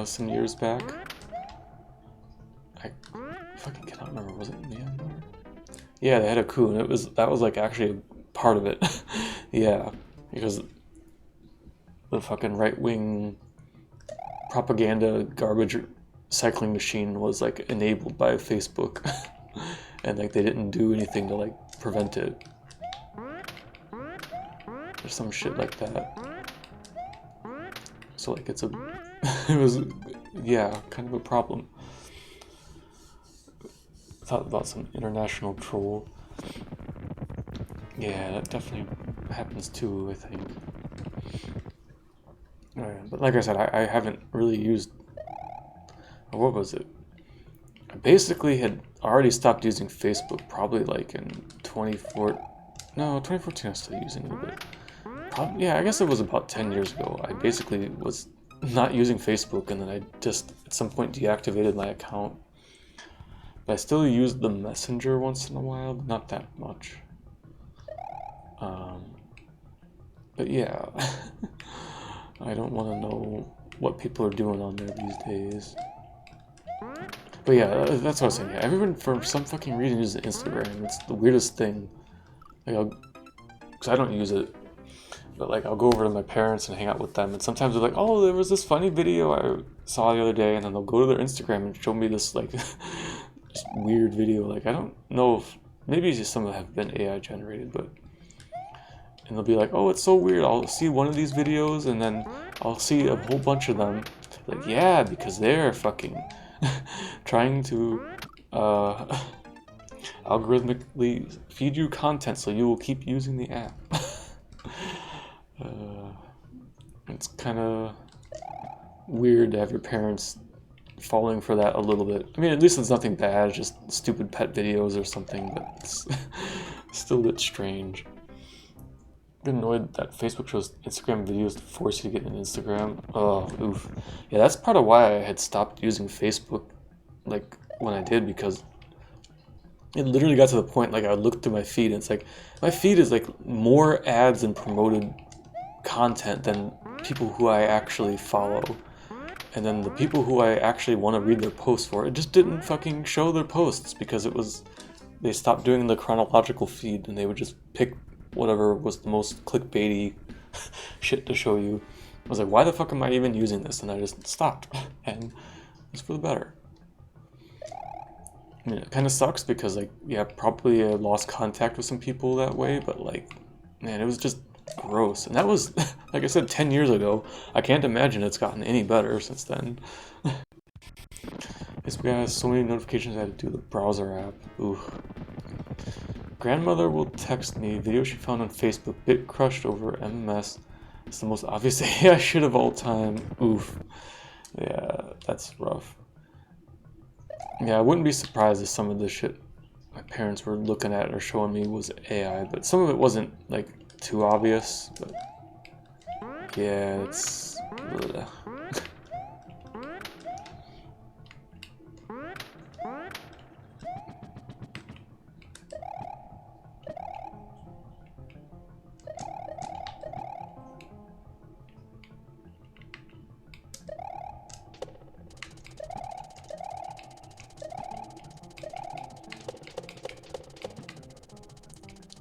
some years back. I fucking cannot remember. Was it Myanmar? Yeah, they had a coup, and that was like actually a part of it. Yeah, because the fucking right-wing propaganda garbage cycling machine was like enabled by Facebook, and like they didn't do anything to like prevent it or some shit like that. So like it was, yeah, kind of a problem. Thought about some international troll. Yeah, that definitely happens too, I think. But like I said, I haven't really used, what was it? I basically had already stopped using Facebook probably like in 2014 I was still using it, but yeah, I guess it was about 10 years ago. I basically was not using Facebook, and then I just at some point deactivated my account. But I still use the Messenger once in a while, but not that much. But yeah, I don't want to know what people are doing on there these days. But yeah, that's what I was saying. Yeah, everyone for some fucking reason uses Instagram. It's the weirdest thing. Like, because I don't use it, but like I'll go over to my parents and hang out with them, and sometimes they're like, "Oh, there was this funny video I saw the other day," and then they'll go to their Instagram and show me this like just weird video. Like I don't know if maybe just some of them have been AI generated, but and they'll be like, "Oh, it's so weird. I'll see one of these videos, and then I'll see a whole bunch of them." Like, yeah, because they're fucking trying to algorithmically feed you content so you will keep using the app. It's kind of weird to have your parents falling for that a little bit. I mean, at least it's nothing bad, it's just stupid pet videos or something, but it's still a bit strange. I'm annoyed that Facebook shows Instagram videos to force you to get an Instagram. Oh, oof. Yeah, that's part of why I had stopped using Facebook, like, when I did, because it literally got to the point, like, I would look through my feed, and it's like, my feed is, like, more ads and promoted content than people who I actually follow. And then the people who I actually want to read their posts for, it just didn't fucking show their posts, because they stopped doing the chronological feed, and they would just pick whatever was the most clickbaity shit to show you. I was like, why the fuck am I even using this? And I just stopped. And It's for the better. I mean, it kind of sucks because, like, yeah, probably lost contact with some people that way, but, like, man, it was just gross. And that was, like I said, 10 years ago. I can't imagine it's gotten any better since then. This guy has so many notifications I had to do the browser app. Ooh. Grandmother will text me. Video she found on Facebook. Bit crushed over MMS. It's the most obvious AI shit of all time. Oof. Yeah, that's rough. Yeah, I wouldn't be surprised if some of the shit my parents were looking at or showing me was AI, but some of it wasn't, like, too obvious. But yeah, it's... Ugh.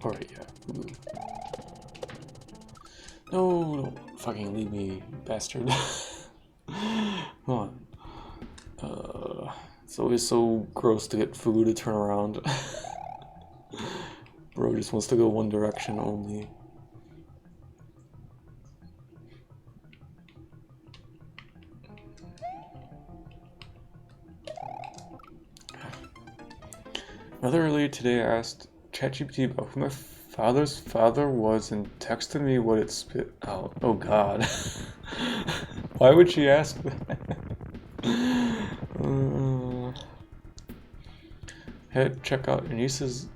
Alright, yeah. Ooh. No, don't fucking leave me, you bastard. Come on. It's always so gross to get food to turn around. Bro just wants to go one direction only. Rather earlier today, I asked ChatGPT about who my father's father was and texted me what it spit out. Oh god. Why would she ask that? Had to check out your niece's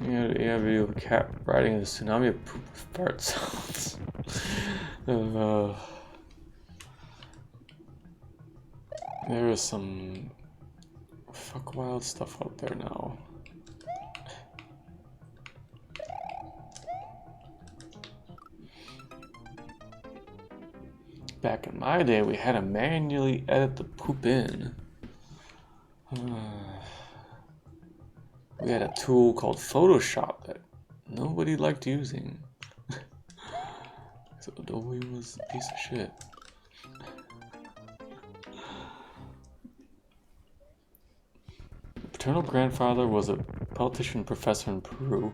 AI video of a cat riding in a tsunami of poop fart sounds. There is some fuck wild stuff out there now. Back in my day, we had to manually edit the poop in. We had a tool called Photoshop that nobody liked using. So Adobe was a piece of shit. Paternal grandfather was a politician professor in Peru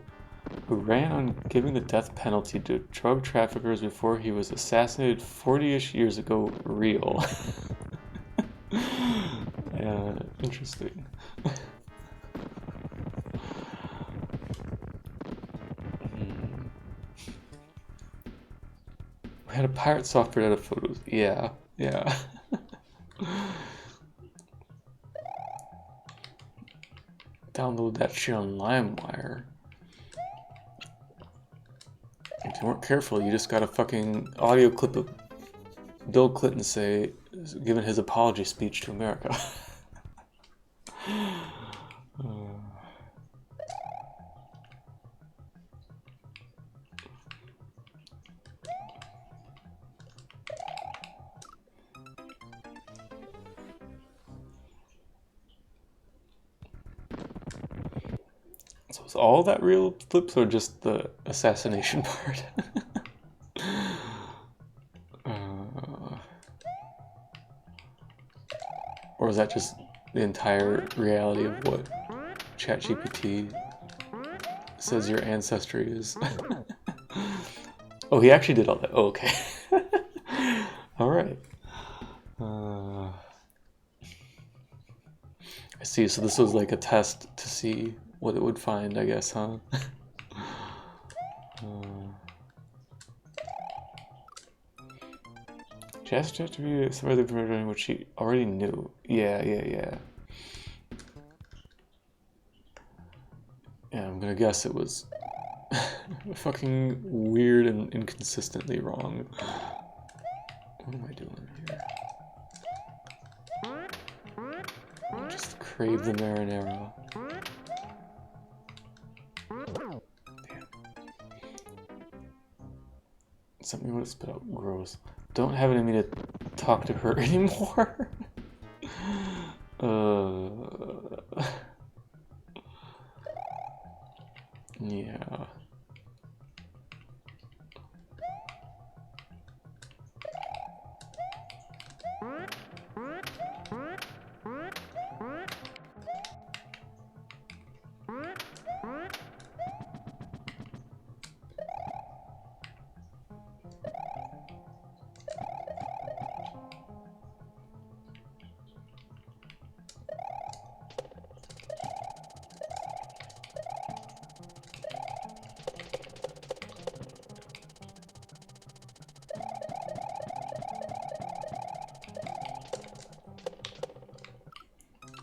who ran on giving the death penalty to drug traffickers before he was assassinated 40-ish years ago. Real. Yeah, interesting. We had a pirate software edit photos. Yeah, yeah. Download that shit on LimeWire. If you weren't careful, you just got a fucking audio clip of Bill Clinton giving his apology speech to America. So is all that real clips or just the assassination part? Or is that just the entire reality of what ChatGPT says your ancestry is? Oh, he actually did all that. Oh, okay. All right. I see. So this was like a test to see what it would find, I guess, huh? She asked ChatGPT some other information which she already knew. Yeah. Yeah, I'm gonna guess it was fucking weird and inconsistently wrong. What am I doing here? Just crave the marinara. Damn. Something would have spit out. Gross. Don't have it in me to talk to her anymore. Yeah.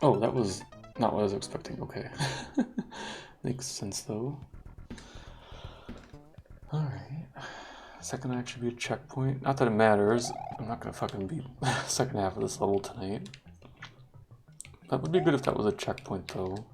Oh, that was not what I was expecting. Okay. Makes sense though. Alright. Second act should be a checkpoint. Not that it matters. I'm not gonna fucking beat the second half of this level tonight. That would be good if that was a checkpoint though.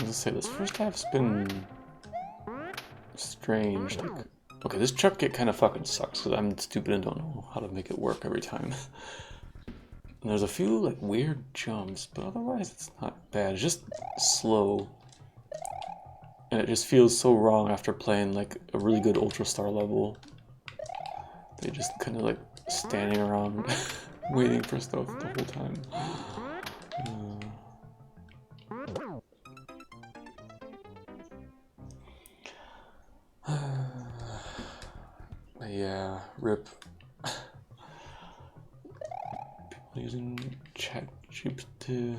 Let's say this first half's been strange. Like, okay, this chuck get kind of fucking sucks because I'm stupid and don't know how to make it work every time. And there's a few like weird jumps, but otherwise it's not bad. It's just slow, and it just feels so wrong after playing like a really good Ultra Star level. They just kind of like standing around waiting for stuff the whole time. Yeah, rip. People using chat GPT.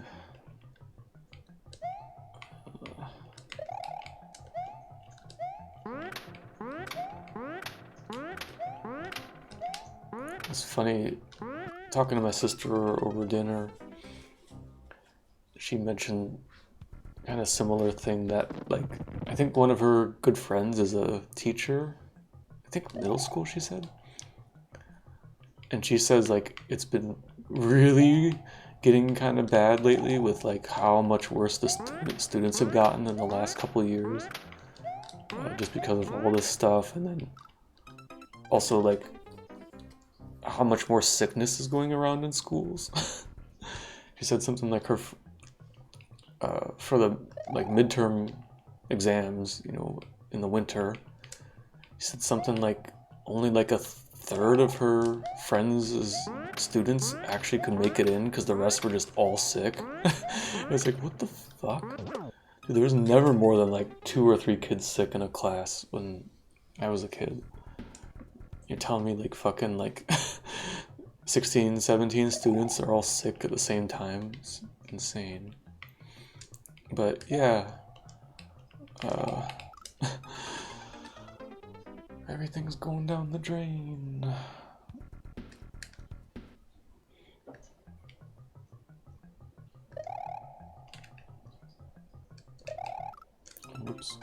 It's funny, talking to my sister over dinner, she mentioned kind of similar thing that, like, I think one of her good friends is a teacher. I think middle school, she said. And she says, like, it's been really getting kind of bad lately with, like, how much worse the students have gotten in the last couple of years. Just because of all this stuff, and then also, like, how much more sickness is going around in schools. She said something like her, for the, like, midterm exams, you know, in the winter, she said something like only like a third of her friends' students actually could make it in because the rest were just all sick. I was like, what the fuck? Dude, there was never more than like 2 or 3 kids sick in a class when I was a kid. You're telling me like fucking like 16, 17 students are all sick at the same time? It's insane. But yeah. Everything's going down the drain. Whoops.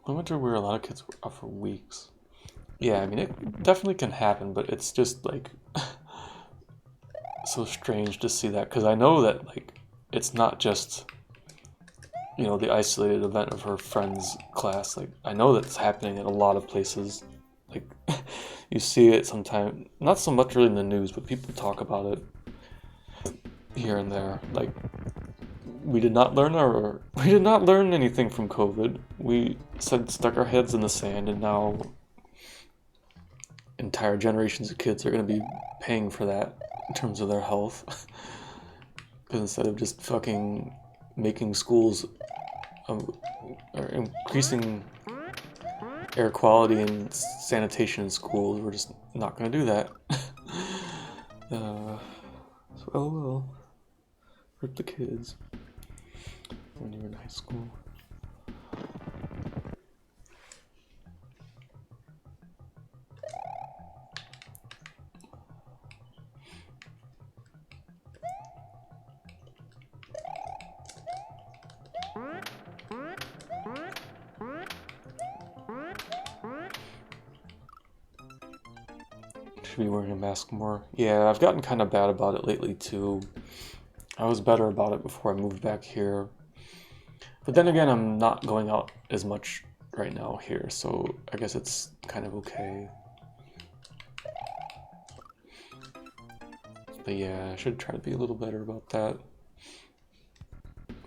I wonder where a lot of kids were up for weeks. Yeah, I mean, it definitely can happen, but it's just like so strange to see that, because I know that like it's not just, you know, the isolated event of her friend's class. Like, I know that's happening in a lot of places. Like, you see it sometimes, not so much really in the news, but people talk about it here and there. Like, we did not learn anything from COVID. We stuck our heads in the sand, and now entire generations of kids are going to be paying for that in terms of their health. Because instead of just fucking making schools or increasing air quality and sanitation in schools, we're just not going to do that. So, oh well. Rip the kids when you were in high school. Should be wearing a mask more. Yeah, I've gotten kind of bad about it lately too. I was better about it before I moved back here. But then again, I'm not going out as much right now here, so I guess it's kind of okay. But yeah, I should try to be a little better about that.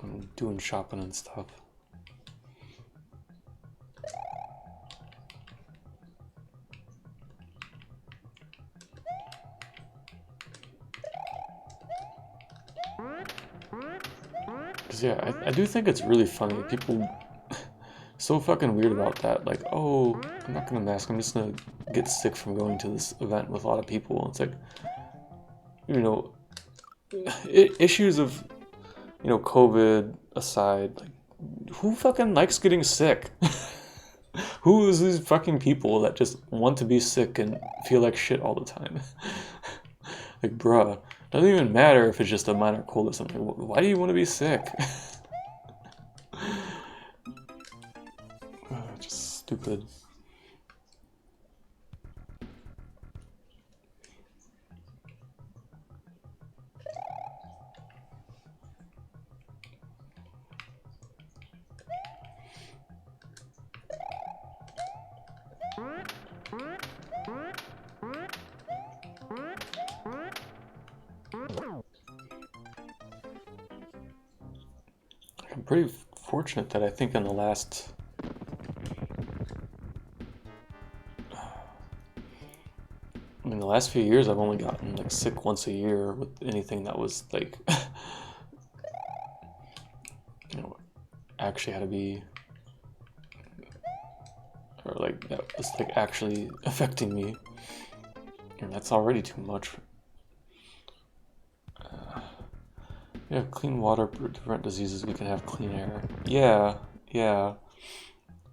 I'm doing shopping and stuff. Because yeah, I do think it's really funny. People so fucking weird about that. Like, oh, I'm not gonna mask, I'm just gonna get sick from going to this event with a lot of people. It's like, you know, issues of, you know, COVID aside, like, who fucking likes getting sick? Who is these fucking people that just want to be sick and feel like shit all the time? Like, bruh, doesn't even matter if it's just a minor cold or something. Why do you want to be sick? Just stupid. I'm pretty fortunate that I think in the last the last few years I've only gotten like sick once a year with anything that was like you know, actually had to be, or like that was like actually affecting me, and that's already too much. Yeah, clean water to prevent diseases, we can have clean air. Yeah, yeah.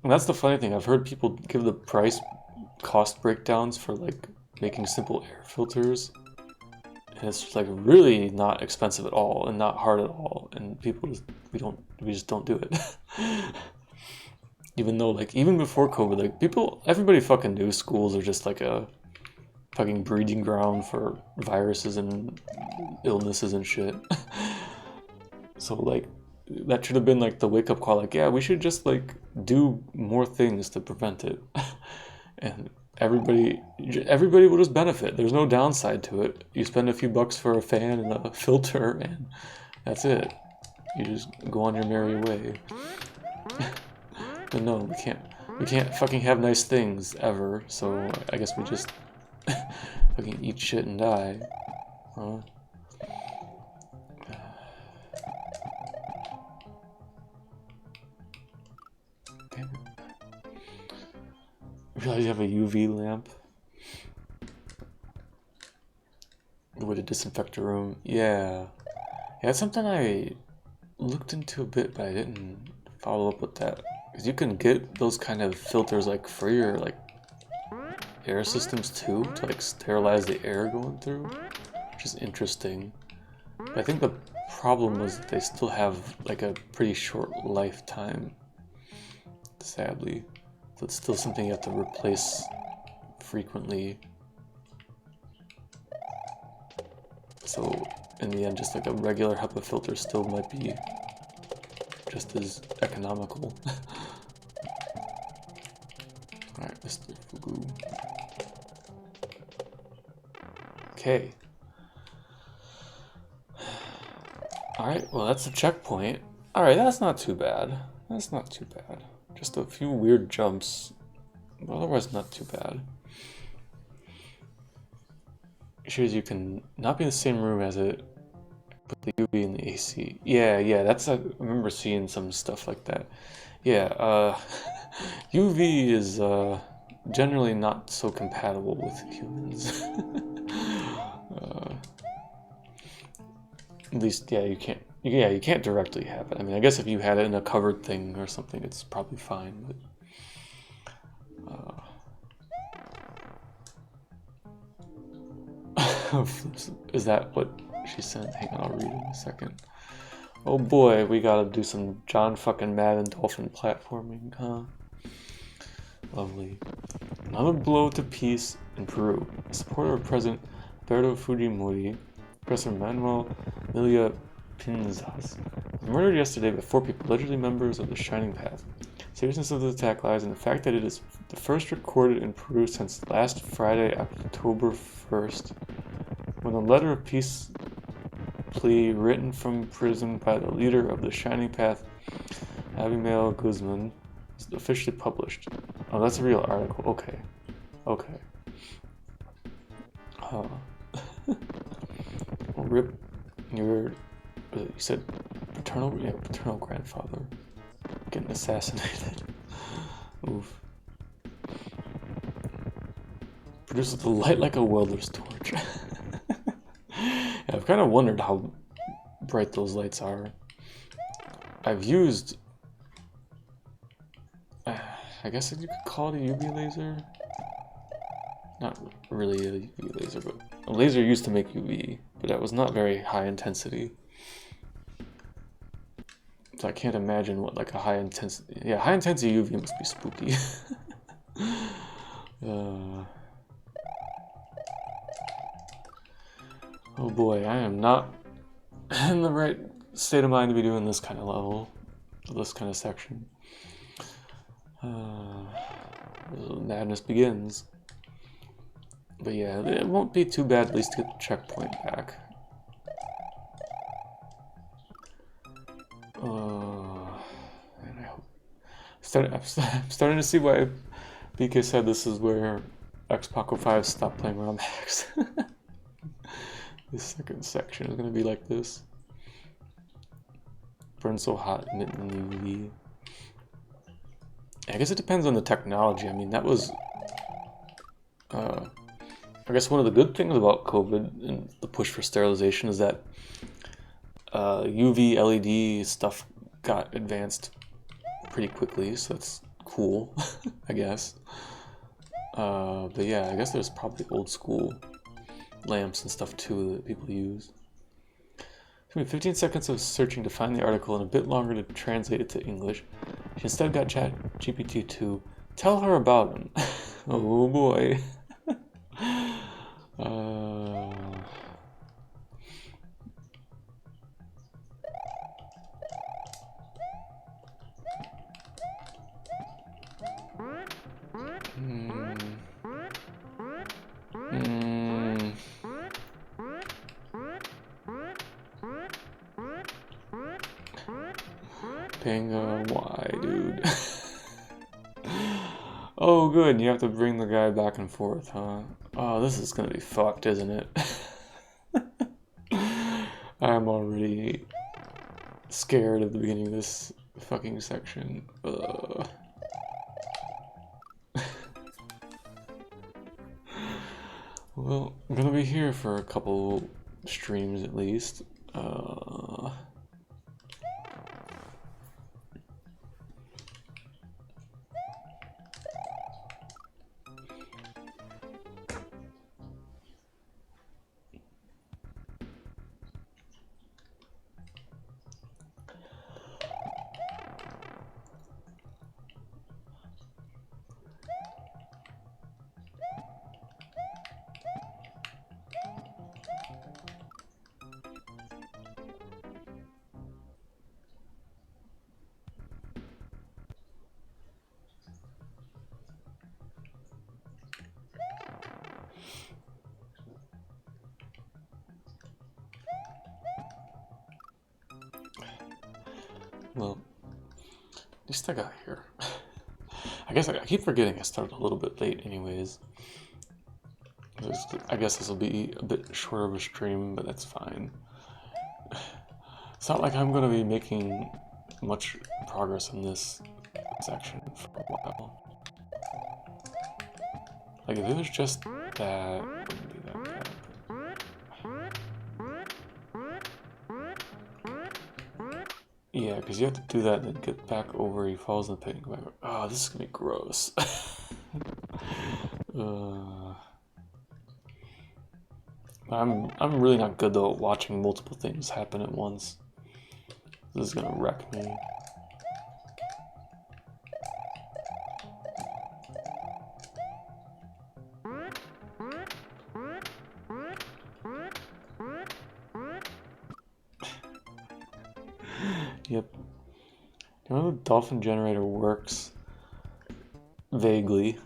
And that's the funny thing, I've heard people give the price cost breakdowns for like making simple air filters, and it's just like really not expensive at all and not hard at all, and people just, we just don't do it. Even though, like, even before COVID, like, everybody fucking knew schools are just like a fucking breeding ground for viruses and illnesses and shit. So like that should have been like the wake up call, like, yeah, we should just like do more things to prevent it. And everybody will just benefit. There's no downside to it. You spend a few bucks for a fan and a filter and that's it. You just go on your merry way. But no, we can't fucking have nice things ever, so I guess we just fucking eat shit and die. Huh? Damn it. I realize you have a UV lamp. The way to disinfect a room. Yeah. Yeah, it's something I looked into a bit, but I didn't follow up with that. Because you can get those kind of filters like for your like air systems too, to like sterilize the air going through, which is interesting. But I think the problem was that they still have like a pretty short lifetime, sadly. So it's still something you have to replace frequently. So in the end, just like a regular HEPA filter still might be just as economical. Alright, Mr. Fugu. Okay. Alright, well that's a checkpoint. Alright, that's not too bad. That's not too bad. Just a few weird jumps, but otherwise not too bad. Shows you can not be in the same room as it, put the UV in the AC. Yeah, that's, I remember seeing some stuff like that. Yeah, UV is generally not so compatible with humans. At least, yeah, you can't directly have it. I mean, I guess if you had it in a covered thing or something, it's probably fine, but is that what she sent? Hang on, I'll read it in a second. Oh boy, we gotta do some John fucking Madden Dolphin platforming, huh? Lovely. Another blow to peace in Peru. A supporter of President Alberto Fujimori, Professor Manuel Milia Pinzas, was murdered yesterday by 4 people, allegedly members of the Shining Path. Seriousness of the attack lies in the fact that it is the first recorded in Peru since last Friday, October 1st, when a letter of peace plea written from prison by the leader of the Shining Path, Abimael Guzman, was officially published. Oh, that's a real article. Okay. Well, rip your, you said paternal grandfather getting assassinated. Oof. Produces the light like a welder's torch. Yeah, I've kind of wondered how bright those lights are. I've used... I guess you could call it a UV laser. Not really a UV laser, but a laser used to make UV, but that was not very high intensity. So I can't imagine what like a high intensity... Yeah, high intensity UV must be spooky. Oh boy, I am not in the right state of mind to be doing this kind of level, this kind of section. Madness begins. But yeah, it won't be too bad at least to get the checkpoint back. And I hope... I'm starting to see why BK said this is where X-Paco 5 stopped playing ROM hacks. This second section is going to be like this. Burn so hot, emitting the UV. I guess it depends on the technology. I mean, that was... I guess one of the good things about COVID and the push for sterilization is that UV LED stuff got advanced pretty quickly, so that's cool, I guess. But yeah, I guess there's probably old school lamps and stuff too that people use. It took me 15 seconds of searching to find the article and a bit longer to translate it to English. She instead got ChatGPT to tell her about him. Oh boy. Panga, why, dude? Oh, good, you have to bring the guy back and forth, huh? Oh, this is gonna be fucked, isn't it? I'm already scared at the beginning of this fucking section. Well, I'm gonna be here for a couple streams at least. Well, at least I got here. I guess I keep forgetting I started a little bit late anyways. I guess this will be a bit shorter of a stream, but that's fine. It's not like I'm going to be making much progress in this section for a while. Like, if it was just that, it wouldn't be that bad. Yeah, because you have to do that and then get back over. He falls in the pit and go back. Oh, this is gonna be gross. I'm really not good though at watching multiple things happen at once. This is gonna wreck me. Yep. You know how the dolphin generator works? Vaguely.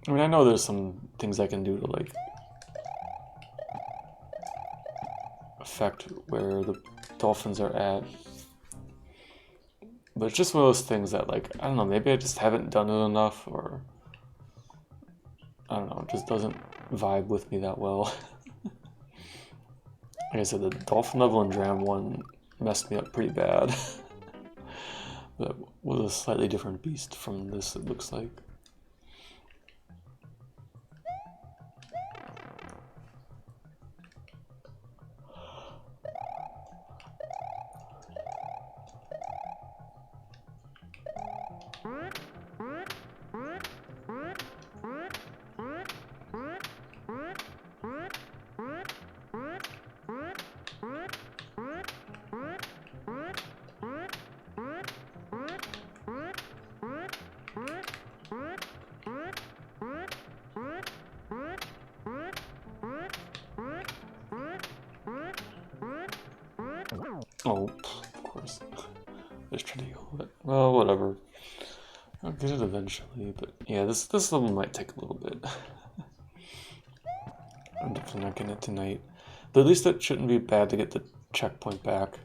I mean, I know there's some things I can do to, like, affect where the dolphins are at. But it's just one of those things that, like, I don't know, maybe I just haven't done it enough, or... I don't know, it just doesn't vibe with me that well. Like I said, the dolphin level in Dram 1 messed me up pretty bad. But with a slightly different beast from this, it looks like. Oh, of course. Just trying to heal it. Well, whatever. I'll get it eventually, but yeah, this level might take a little bit. I'm definitely not getting it tonight. But at least it shouldn't be bad to get the checkpoint back.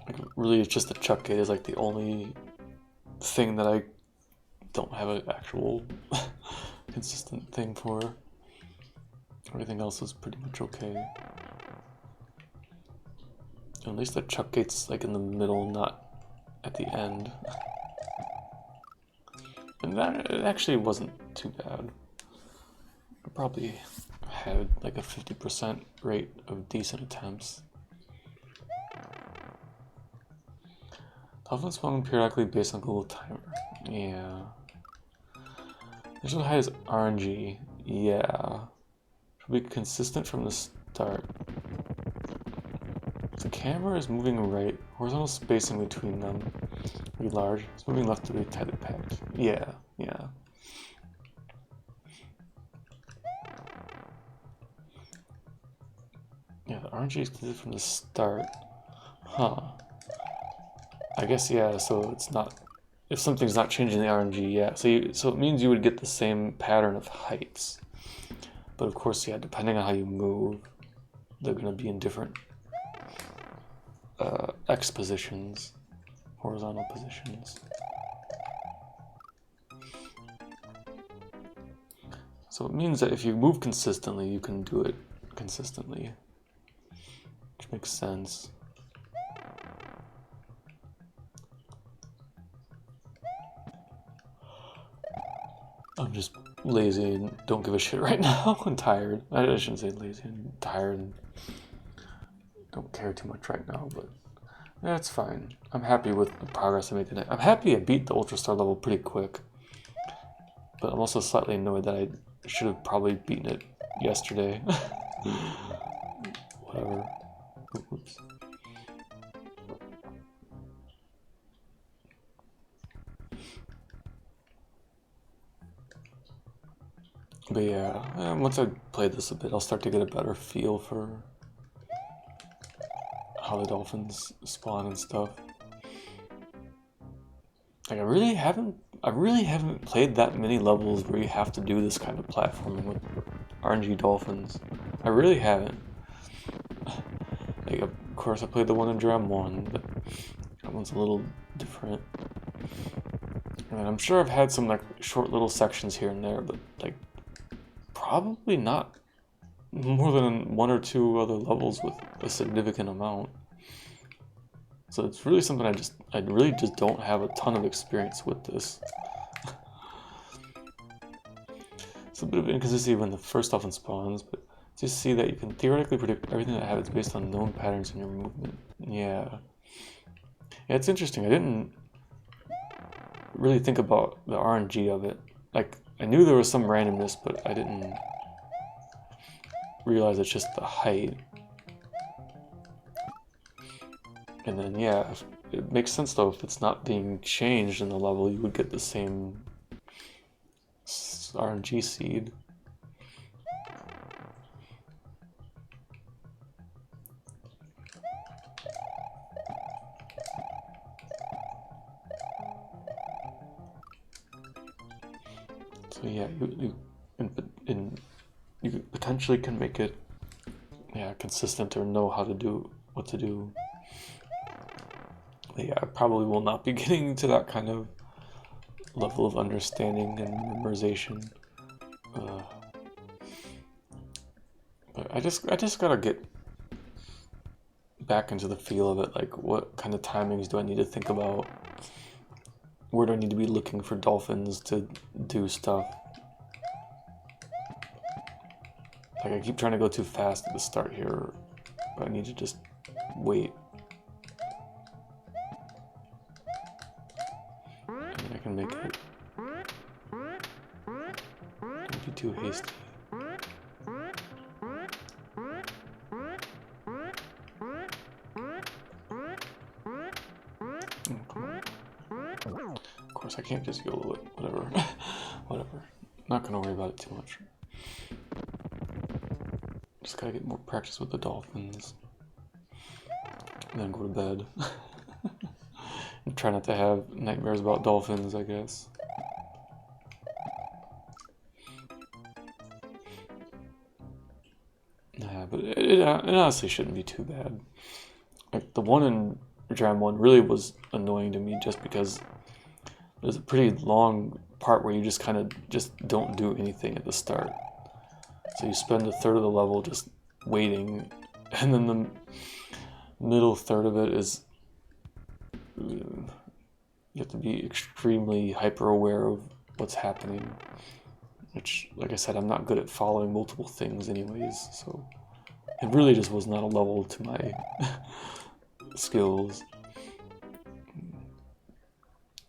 Like, really, it's just the chuck gate is like the only thing that I don't have an actual consistent thing for. Everything else is pretty much okay. At least the chuck gate's like in the middle, not at the end. And that it actually wasn't too bad. I probably had like a 50% rate of decent attempts. Dolphins spawn periodically based on Google timer. Yeah. Initial height is RNG. Yeah. Should be consistent from the start. The camera is moving right. Horizontal spacing between them will be large. It's moving left to be tightly packed. Yeah, yeah. Yeah, the RNG is consistent from the start. Huh. I guess, yeah, so it's not... If something's not changing the RNG, yeah. So it means you would get the same pattern of heights. But of course, yeah, depending on how you move, they're going to be in different X positions, horizontal positions. So it means that if you move consistently, you can do it consistently, which makes sense. I'm just lazy and don't give a shit right now. I'm tired. I shouldn't say lazy. I'm tired and don't care too much right now, but that's fine. I'm happy with the progress I made tonight. I'm happy I beat the Ultra Star level pretty quick, but I'm also slightly annoyed that I should have probably beaten it yesterday. Whatever. Oops. But yeah, once I play this a bit, I'll start to get a better feel for how the dolphins spawn and stuff. Like I really haven't played that many levels where you have to do this kind of platforming with RNG dolphins. I really haven't. Like, of course, I played the one in Dram 1, but that one's a little different. And I'm sure I've had some like short little sections here and there, but like probably not more than one or two other levels with a significant amount. So it's really something I really just don't have a ton of experience with this. It's a bit of inconsistency when the first dolphin spawns, but just see that you can theoretically predict everything that happens based on known patterns in your movement. Yeah. Yeah, it's interesting. I didn't really think about the RNG of it. Like, I knew there was some randomness, but I didn't realize it's just the height. And then, yeah, it makes sense though, if it's not being changed in the level, you would get the same RNG seed. So yeah, you potentially can make it, yeah, consistent or know how to do what to do. But yeah, I probably will not be getting to that kind of level of understanding and memorization. But I just gotta get back into the feel of it. Like, what kind of timings do I need to think about? where do I need to be looking for dolphins to do stuff? Like, I keep trying to go too fast at the start here, but I need to just wait. And I can make it. Don't be too hasty. Of course, I can't just YOLO it. Whatever. Whatever. Not gonna worry about it too much. Just gotta get more practice with the dolphins. And then go to bed. And try not to have nightmares about dolphins, I guess. Yeah, but it honestly shouldn't be too bad. Like, the one in Dram 1 really was annoying to me just because there's a pretty long part where you just kind of just don't do anything at the start. So you spend a third of the level just waiting, and then the middle third of it is you have to be extremely hyper aware of what's happening, which, like I said, I'm not good at following multiple things anyways, so it really just was not a level to my skills.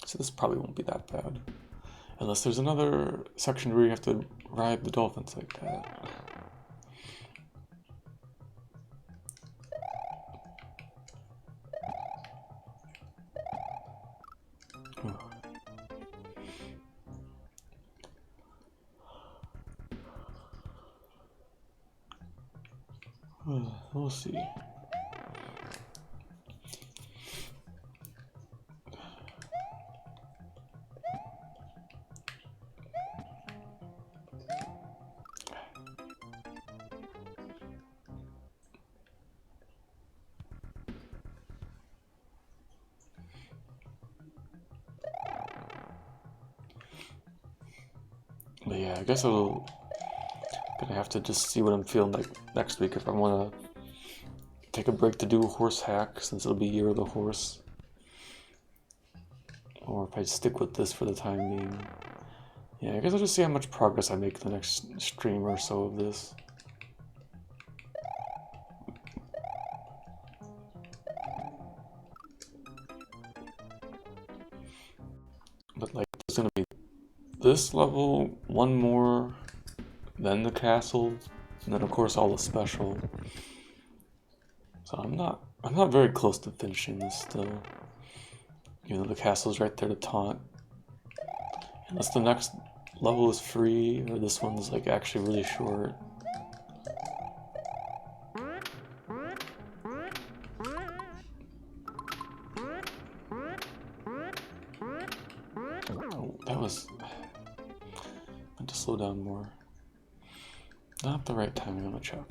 So this probably won't be that bad. Unless there's another section where you have to ride the dolphins like that. We'll see. But yeah, I guess gonna have to just see what I'm feeling like next week if I want to take a break to do a horse hack, since it'll be Year of the Horse, or if I stick with this for the time being. Yeah, I guess I'll just see how much progress I make the next stream or so of this. But like, there's gonna be this level, one more, then the castle, and then of course all the special. So I'm not very close to finishing this still. You know, the castle's right there to taunt. Unless the next level is free, or this one's like actually really short. Oh, that was... I had to slow down more. Not the right timing on the chuck.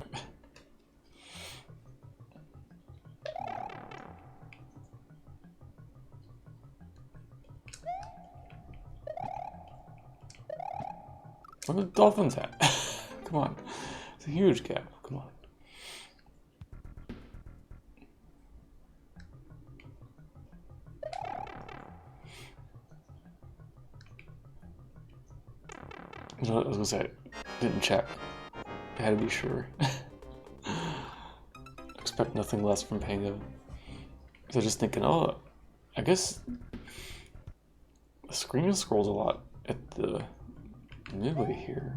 Where are the dolphins at? Come on. It's a huge gap. Come on. You know what I was gonna say? Didn't check. I had to be sure. Expect nothing less from Pango. So just thinking, oh, I guess the screen scrolls a lot at the midway here.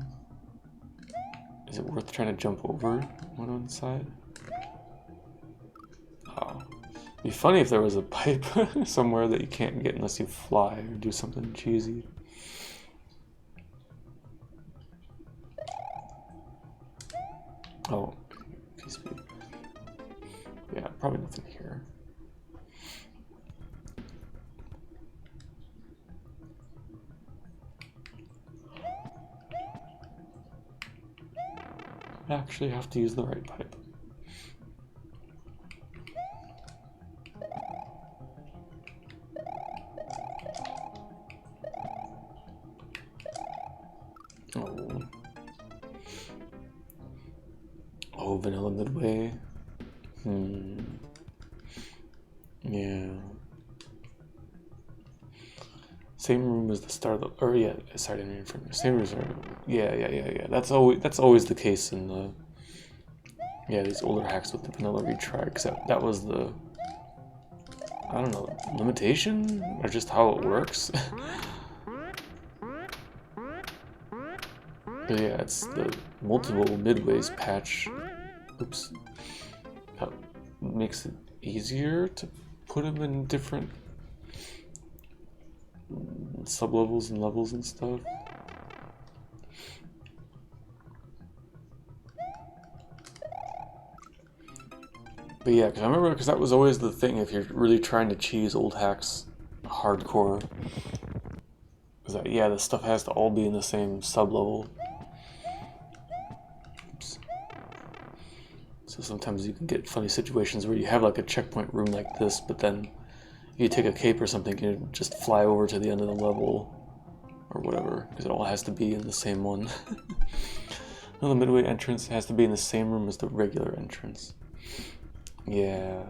Is it worth trying to jump over one on the side? Oh. It'd be funny if there was a pipe somewhere that you can't get unless you fly or do something cheesy. Oh, peace. Yeah, probably nothing here. I actually have to use the right pipe. Oh. Oh, vanilla midway. Yeah. same room as the start of the, or yeah, sorry, I didn't mean from the same room. Yeah. That's always the case in the these older hacks with the vanilla retry, except that was the, I don't know, limitation or just how it works. But yeah, it's the multiple midways patch. Oops. That makes it easier to put them in different sub-levels and levels and stuff. But yeah, because I remember, because that was always the thing if you're really trying to cheese old hacks hardcore. Is that, yeah, the stuff has to all be in the same sub-level. So sometimes you can get funny situations where you have like a checkpoint room like this, but then you take a cape or something and you just fly over to the end of the level or whatever, because it all has to be in the same one. No, the midway entrance has to be in the same room as the regular entrance. Yeah.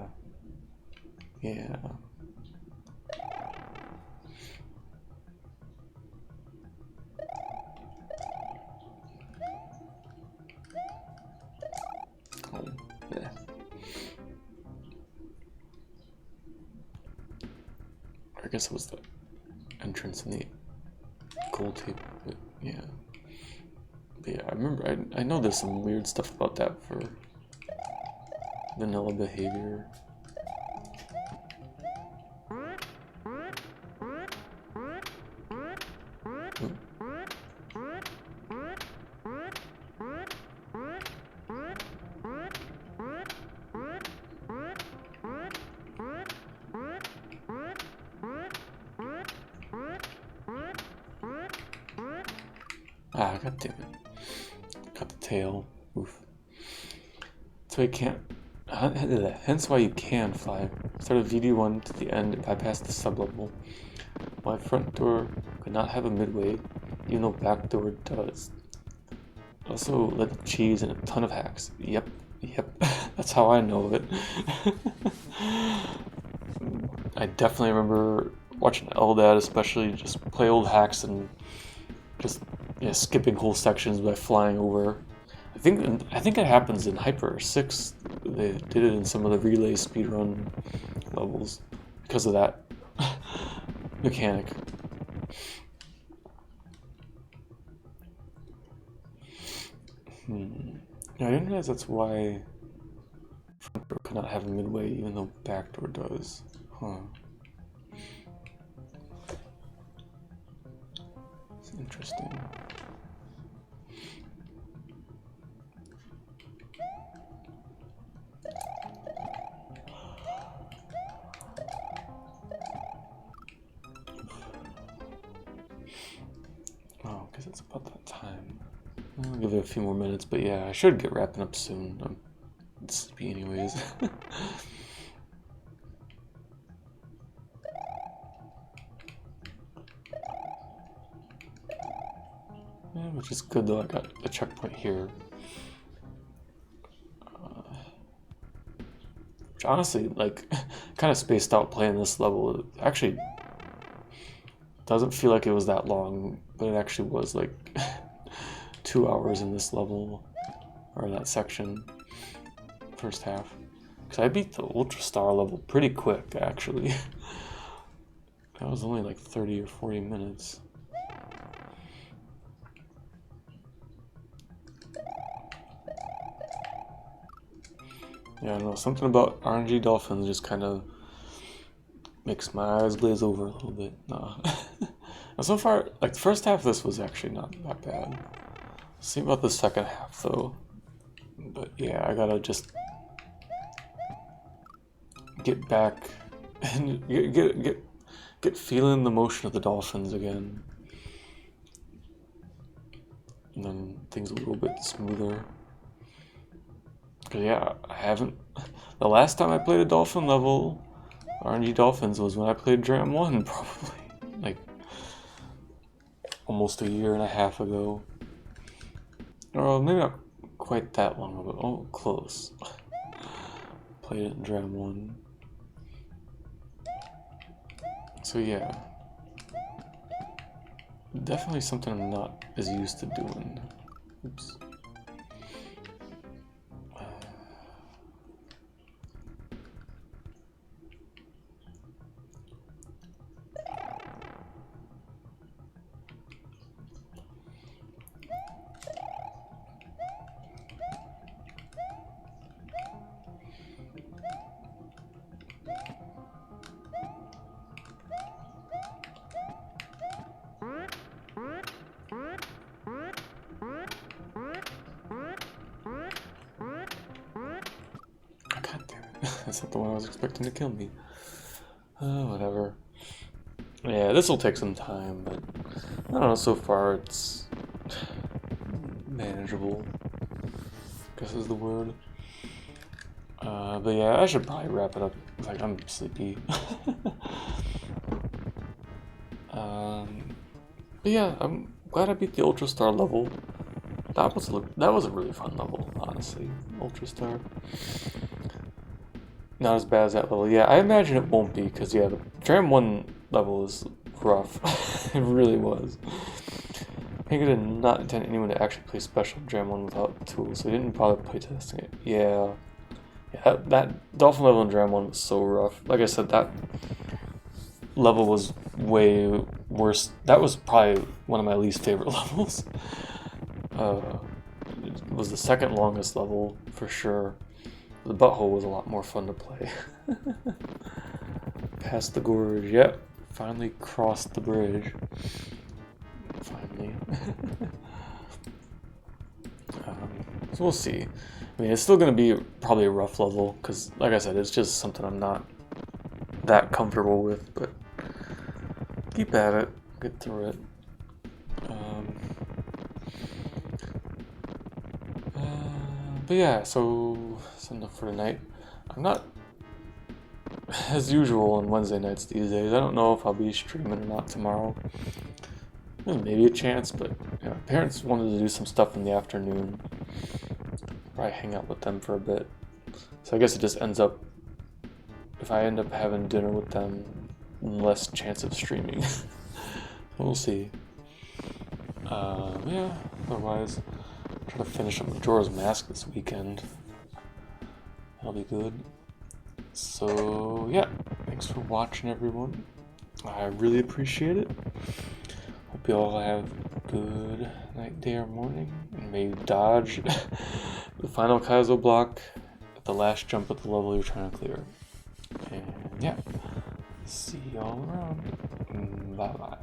Oh, yeah. I guess it was the entrance in the gold tape, but yeah. But yeah, I remember, I know there's some weird stuff about that for vanilla behavior. Ah, god damn it. Got the tail. Oof. So you can't. Hence why you can fly. Start of VD1 to the end, bypass the sublevel. My front door could not have a midway, even though back door does. Also let cheese and a ton of hacks. Yep. That's how I know of it. I definitely remember watching Eldad, especially just play old hacks and just skipping whole sections by flying over. I think it happens in Hyper 6. They did it in some of the relay speedrun levels because of that mechanic. Yeah, I didn't realize that's why front door could not have a midway even though back door does. Huh. It's interesting. Oh, because it's about that time. I'll give it a few more minutes, but yeah, I should get wrapping up soon. I'm sleepy anyways. Yeah, which is good though, I got a checkpoint here. Which honestly, like, kind of spaced out playing this level. It actually doesn't feel like it was that long, but it actually was like 2 hours in this level, or that section, first half. Because I beat the Ultra Star level pretty quick, actually. That was only like 30 or 40 minutes. Yeah, I don't know, something about RNG dolphins just kind of makes my eyes glaze over a little bit. Nah. So far, like, the first half of this was actually not that bad. See about the second half, though. But yeah, I gotta just get back and get feeling the motion of the dolphins again. And then things a little bit smoother. Cause yeah, I haven't. The last time I played a dolphin level, RNG Dolphins, was when I played Dram 1, probably. Like, almost a year and a half ago. Or maybe not quite that long ago. Oh, close. Played it in Dram 1. So yeah. Definitely something I'm not as used to doing. Oops. God damn it. That's not the one I was expecting to kill me. Whatever. Yeah, this will take some time, but I don't know, so far it's manageable, I guess is the word. But yeah, I should probably wrap it up. Like, I'm sleepy. But yeah, I'm glad I beat the Ultra Star level. That was a really fun level, honestly. Ultra Star. Not as bad as that level. Yeah, I imagine it won't be, because yeah, the Dram 1 level is rough. It really was. I think I did not intend anyone to actually play Special Dram 1 without tools, so I didn't bother playtesting it. Yeah. Yeah, that Dolphin level in Dram 1 was so rough. Like I said, that level was way worse. That was probably one of my least favorite levels. It was the second longest level, for sure. The butthole was a lot more fun to play. Past the gorge, yep. Finally crossed the bridge. Finally. So we'll see. I mean, it's still going to be probably a rough level, because, like I said, it's just something I'm not that comfortable with, but keep at it, get through it. But yeah, so that's enough for tonight. I'm not, as usual on Wednesday nights these days, I don't know if I'll be streaming or not tomorrow. There's maybe a chance, but my parents wanted to do some stuff in the afternoon. Probably hang out with them for a bit. So I guess it just ends up, if I end up having dinner with them, less chance of streaming. We'll see. Yeah, otherwise, try to finish up Majora's Mask this weekend. That'll be good. So, yeah, thanks for watching, everyone. I really appreciate it. Hope you all have a good night, day, or morning, and may you dodge the final Kaizo block at the last jump at the level you're trying to clear. And yeah, see y'all around. Bye-bye.